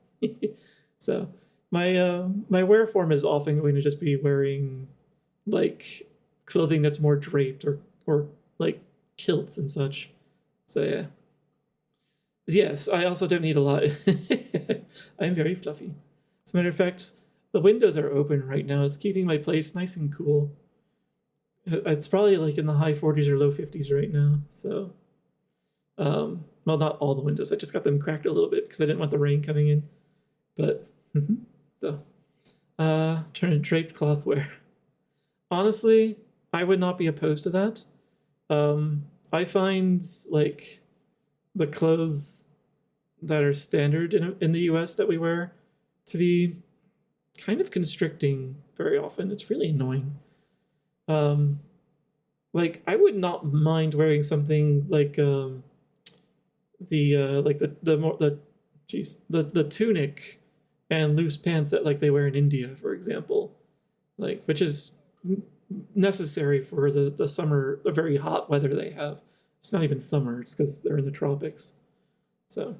S1: So my wear form is often going to just be wearing like clothing that's more draped or like kilts and such. So yeah. Yes, I also don't need a lot. I'm very fluffy. As a matter of fact, the windows are open right now. It's keeping my place nice and cool. It's probably like in the high 40s or low 50s right now. So, well, not all the windows. I just got them cracked a little bit because I didn't want the rain coming in. But, so, turn to draped clothware. Honestly, I would not be opposed to that. I find like the clothes that are standard in the US that we wear to be kind of constricting very often. It's really annoying. Like, I would not mind wearing something like the tunic and loose pants that like they wear in India, for example, like which is necessary for the summer, the very hot weather they have. It's not even summer; it's because they're in the tropics. So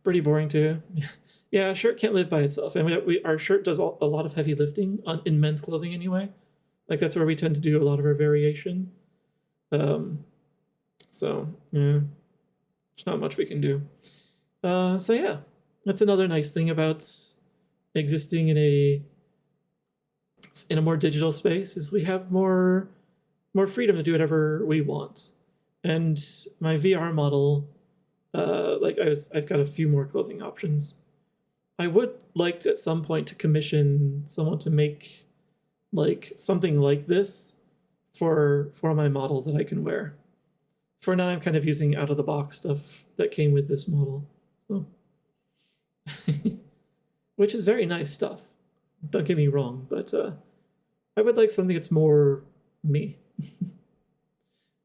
S1: pretty boring too. Yeah, a shirt can't live by itself, and our shirt does a lot of heavy lifting in men's clothing anyway. Like that's where we tend to do a lot of our variation. So yeah, there's not much we can do. So yeah, that's another nice thing about existing in a more digital space is we have more freedom to do whatever we want. And my VR model, I've got a few more clothing options. I would like to, at some point to commission someone to make like something like this for my model that I can wear. For now, I'm kind of using out of the box stuff that came with this model, so which is very nice stuff. Don't get me wrong, but I would like something that's more me.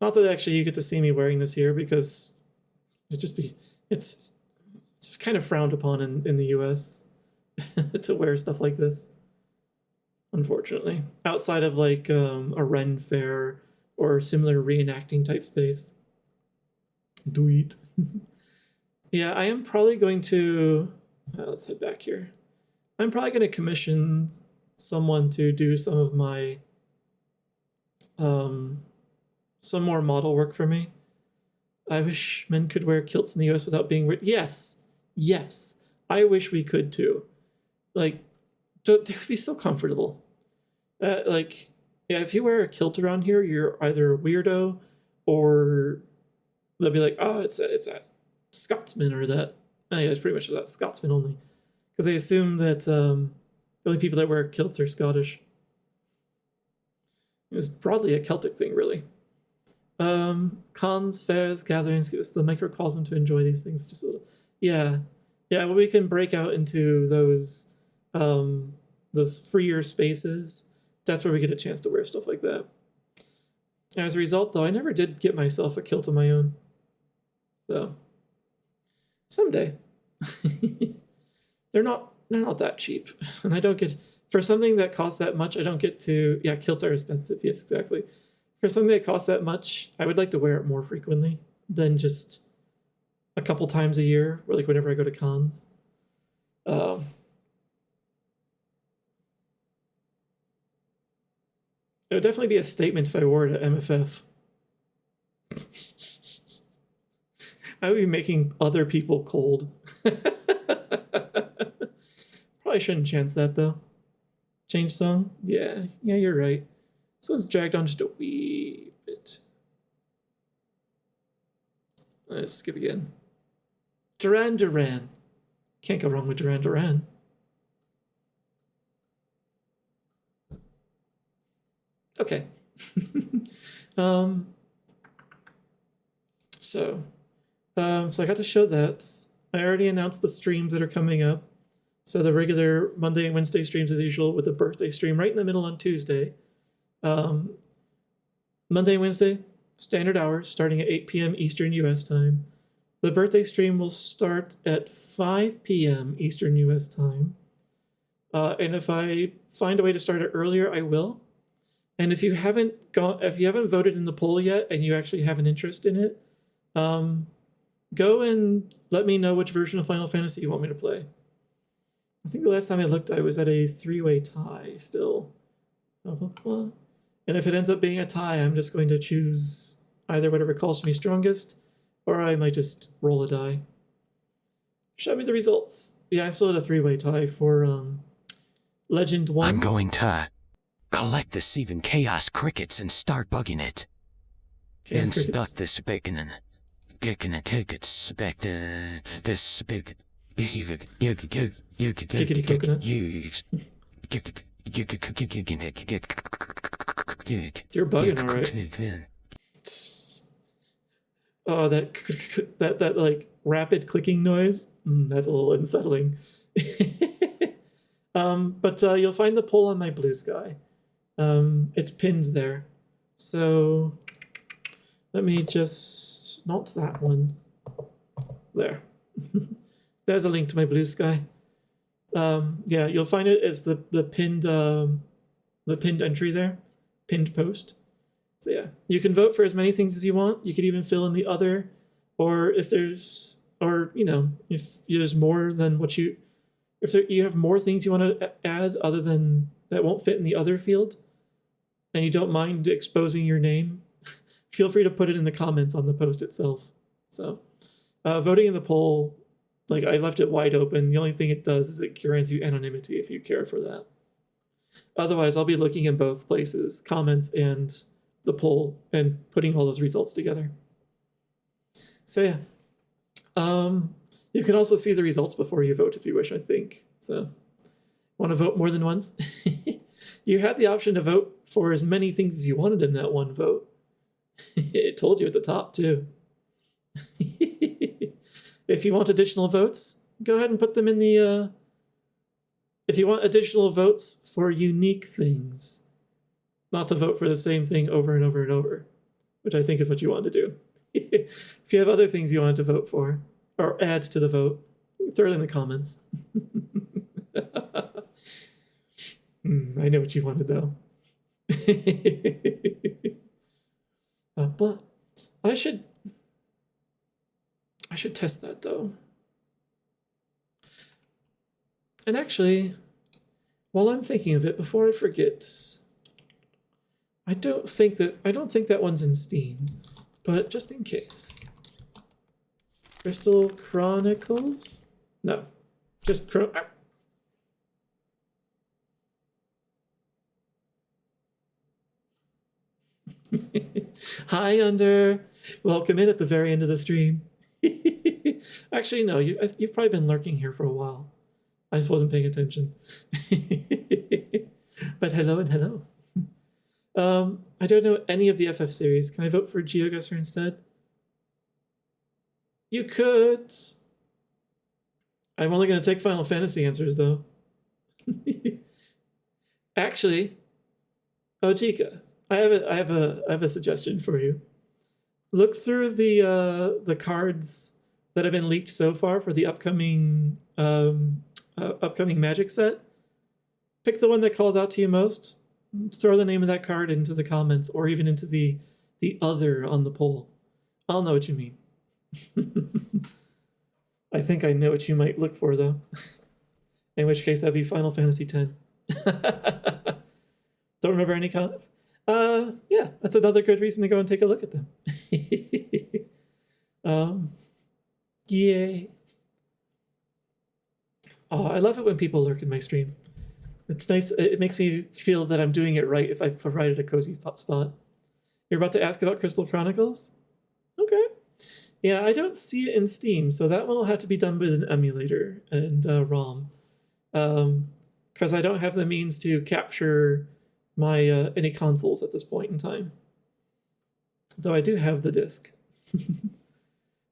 S1: Not that actually you get to see me wearing this here because it's kind of frowned upon in the US to wear stuff like this. Unfortunately, outside of like a Ren fair or similar reenacting type space. Do it. Yeah, I am probably going to. Let's head back here. I'm probably going to commission someone to do some of my some more model work for me. I wish men could wear kilts in the US without being weird. Yes. I wish we could too. Like, they would be so comfortable. Like, yeah, if you wear a kilt around here, you're either a weirdo or they'll be like, oh, it's that Scotsman or that. Oh, yeah, it's pretty much that Scotsman only. Because they assume that the only people that wear kilts are Scottish. It was broadly a Celtic thing, really. Cons, fairs, gatherings, the microcosm to enjoy these things just a little. Yeah. Well, we can break out into those freer spaces. That's where we get a chance to wear stuff like that. As a result, though, I never did get myself a kilt of my own. So someday. They're not that cheap, and I don't get for something that costs that much. I don't get to. Yeah, kilts are expensive. Yes, exactly. For something that costs that much, I would like to wear it more frequently than just a couple times a year, or like whenever I go to cons. It would definitely be a statement if I wore it at MFF. I would be making other people cold. Probably shouldn't chance that though. Change song? Yeah, you're right. So it's dragged on just a wee bit. Let's skip again. Duran. Can't go wrong with Duran. Okay. So I got to show that. I already announced the streams that are coming up. So the regular Monday and Wednesday streams as usual, with a birthday stream right in the middle on Tuesday. Monday and Wednesday, standard hours, starting at 8 p.m. Eastern US time. The birthday stream will start at 5 p.m. Eastern US time. And if I find a way to start it earlier, I will. And if you haven't voted in the poll yet and you actually have an interest in it, go and let me know which version of Final Fantasy you want me to play. I think the last time I looked, I was at a 3-way tie still. And if it ends up being a tie, I'm just going to choose either whatever calls to me strongest, or I might just roll a die. Show me the results. Yeah, I'm still at a 3-way tie for Legend 1.
S2: I'm going to collect the 7 Chaos Crickets and start bugging it. And stuck this bacon and kicking a tickets back to this big.
S1: Giggity coconuts. You're bugging, alright. Oh, that like rapid clicking noise. That's a little unsettling. But you'll find the poll on my Blue Sky. It's pinned there. So Let me just... Not that one. There. There's a link to my blue sky. Yeah, you'll find it as the pinned entry there, pinned post. So yeah, you can vote for as many things as you want. You could even fill in the other, or if there's, or you know, if there's more than what you, if there, you have more things you want to add other than that won't fit in the other field, and you don't mind exposing your name, feel free to put it in the comments on the post itself. So, voting in the poll, like I left it wide open. The only thing it does is it grants you anonymity if you care for that. Otherwise, I'll be looking in both places, comments and the poll, and putting all those results together. So yeah, you can also see the results before you vote if you wish, I think. So, want to vote more than once? You had the option to vote for as many things as you wanted in that one vote. It told you at the top too. If you want additional votes, go ahead and put them in the... if you want additional votes for unique things, not to vote for the same thing over and over and over, which I think is what you want to do. If you have other things you want to vote for, or add to the vote, throw it in the comments. I know what you wanted, though. But I should test that, though. And actually, while I'm thinking of it, before I forget, I don't think that one's in Steam, but just in case. Crystal Chronicles? No, just Hi, Under. Welcome in at the very end of the stream. Actually, no, you've probably been lurking here for a while. I just wasn't paying attention. But hello and hello. I don't know any of the FF series. Can I vote for GeoGuessr instead? You could. I'm only going to take Final Fantasy answers, though. Actually, Ojika, I have a suggestion for you. Look through the cards that have been leaked so far for the upcoming Magic set. Pick the one that calls out to you most. Throw the name of that card into the comments, or even into the other on the poll. I'll know what you mean. I think I know what you might look for, though. In which case, that'd be Final Fantasy X. Don't remember any comment? Yeah, that's another good reason to go and take a look at them. Yay. Oh, I love it when people lurk in my stream. It's nice. It makes me feel that I'm doing it right if I've provided a cozy spot. You're about to ask about Crystal Chronicles? Okay. Yeah, I don't see it in Steam, so that one will have to be done with an emulator and ROM. Because I don't have the means to capture my any consoles at this point in time. Though I do have the disc.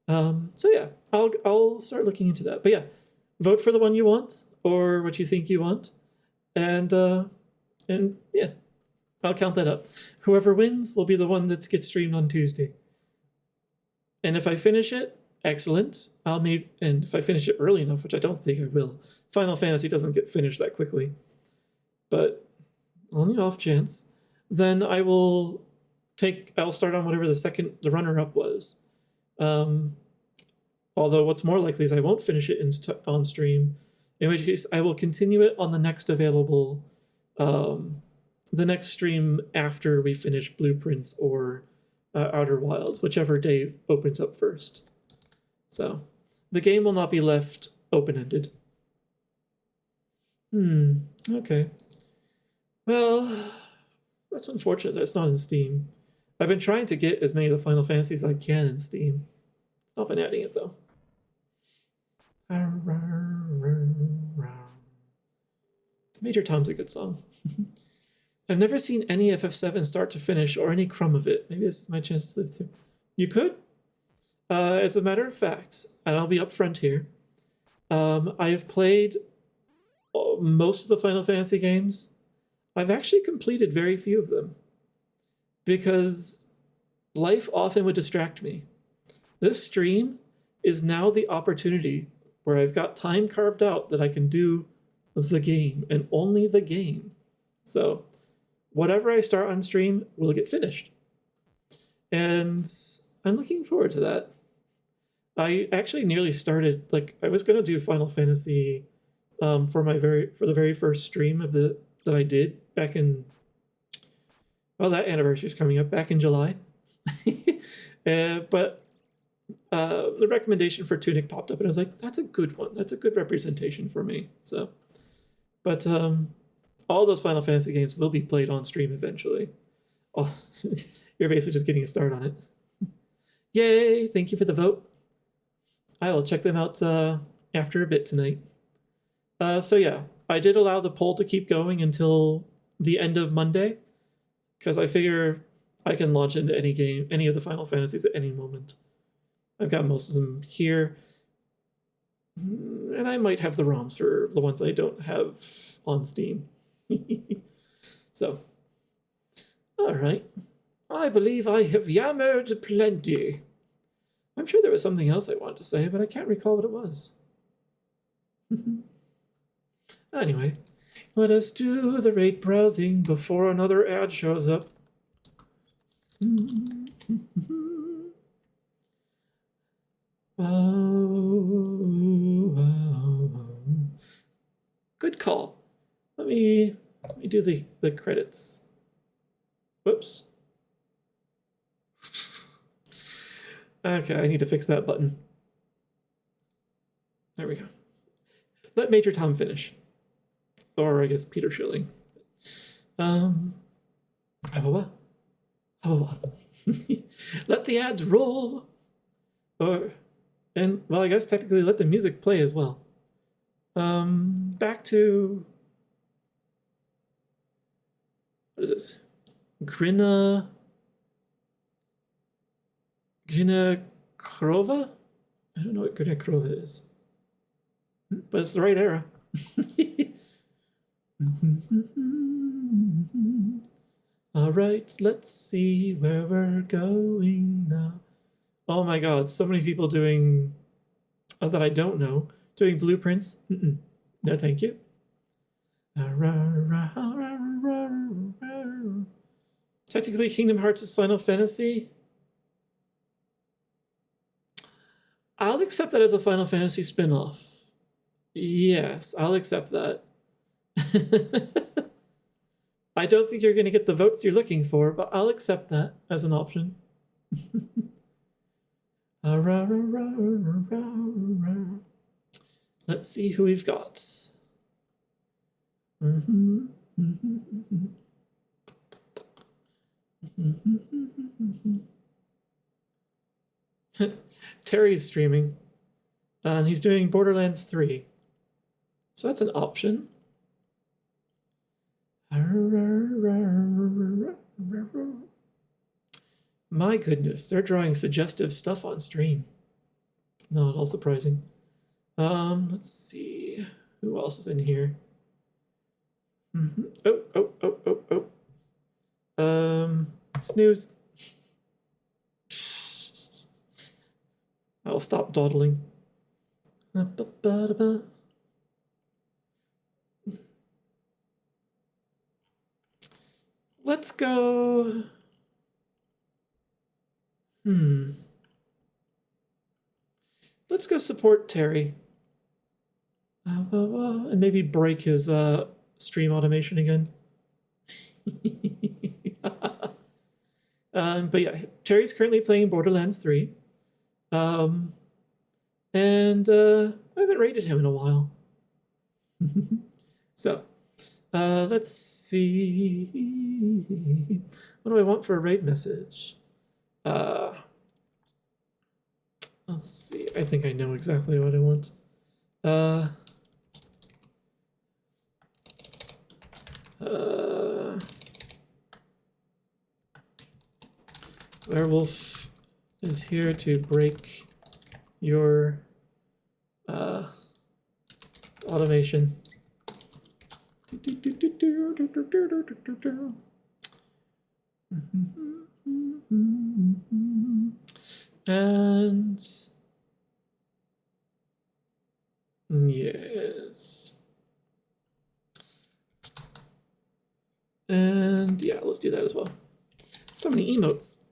S1: So yeah, I'll start looking into that. But yeah, vote for the one you want or what you think you want, and yeah, I'll count that up. Whoever wins will be the one that gets streamed on Tuesday. And if I finish it, excellent. And if I finish it early enough, which I don't think I will, Final Fantasy doesn't get finished that quickly. But on the off chance, then I'll start on whatever the runner-up was. Although what's more likely is I won't finish it on stream, in which case I will continue it on the next available, the next stream after we finish Blueprints or Outer Wilds, whichever day opens up first. So the game will not be left open-ended. Okay. Well, that's unfortunate that it's not in Steam. I've been trying to get as many of the Final Fantasies as I can in Steam. I've been adding it, though. Major Tom's a good song. I've never seen any FF7 start to finish or any crumb of it. Maybe this is my chance to live through. You could. As a matter of fact, and I'll be upfront here, I have played most of the Final Fantasy games. I've actually completed very few of them. Because, life often would distract me. This stream is now the opportunity where I've got time carved out that I can do the game and only the game. So whatever I start on stream will get finished. And I'm looking forward to that. I actually nearly started, like, I was going to do Final Fantasy for the very first stream that I did back in, well, that anniversary is coming up back in July. But the recommendation for Tunic popped up, and I was like, that's a good one. That's a good representation for me. So, but all those Final Fantasy games will be played on stream eventually. Oh, you're basically just getting a start on it. Yay! Thank you for the vote. I will check them out after a bit tonight. So yeah, I did allow the poll to keep going until the end of Monday, because I figure I can launch into any of the Final Fantasies at any moment. I've got most of them here, and I might have the ROMs for the ones I don't have on Steam. So, all right. I believe I have yammered plenty. I'm sure there was something else I wanted to say, but I can't recall what it was. Anyway, let us do the rate browsing before another ad shows up. Good call. Let me do the credits. Whoops. Okay, I need to fix that button. There we go. Let Major Tom finish. Or I guess Peter Schilling. Let the ads roll. Well, I guess technically let the music play as well. Back to, what is this? Grina Krova? I don't know what Grina Krova is, but it's the right era. All right, let's see where we're going now. Oh my god, so many people doing that I don't know. Doing blueprints. No, thank you. Technically, Kingdom Hearts is Final Fantasy. I'll accept that as a Final Fantasy spin-off. Yes, I'll accept that. I don't think you're going to get the votes you're looking for, but I'll accept that as an option. Let's see who we've got. Terry's streaming, and he's doing Borderlands 3. So that's an option. My goodness, they're drawing suggestive stuff on stream. Not at all surprising. Let's see. Who else is in here? Snooze. I'll stop dawdling. Let's go. Let's go support Terry. And maybe break his stream automation again. But yeah, Terry's currently playing Borderlands 3. And I haven't rated him in a while. So, let's see. What do I want for a raid message? Let's see. I think I know exactly what I want. Werewolf is here to break your automation. And yes. And yeah, let's do that as well. So many emotes.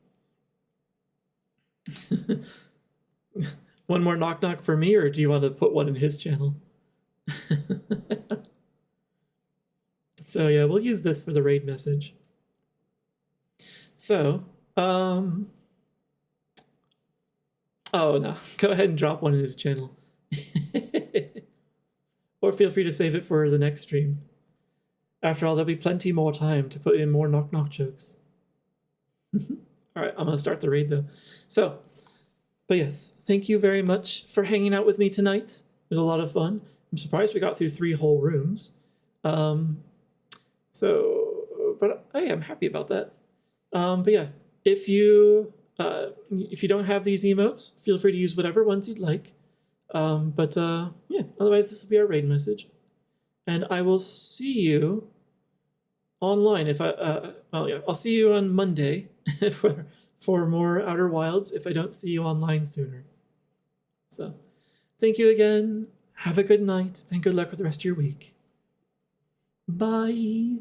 S1: One more knock knock for me, or do you want to put one in his channel? So yeah, we'll use this for the raid message. So, oh no, go ahead and drop one in his channel. Or feel free to save it for the next stream. After all, there'll be plenty more time to put in more knock knock jokes. All right, I'm gonna start the raid though. So, but yes, thank you very much for hanging out with me tonight. It was a lot of fun. I'm surprised we got through 3 whole rooms. But I'm happy about that. But yeah, if you don't have these emotes, feel free to use whatever ones you'd like. Yeah, otherwise this will be our raid message, and I will see you online if I'll see you on Monday for more Outer Wilds if I don't see you online sooner. So, thank you again. Have a good night and good luck with the rest of your week. Bye.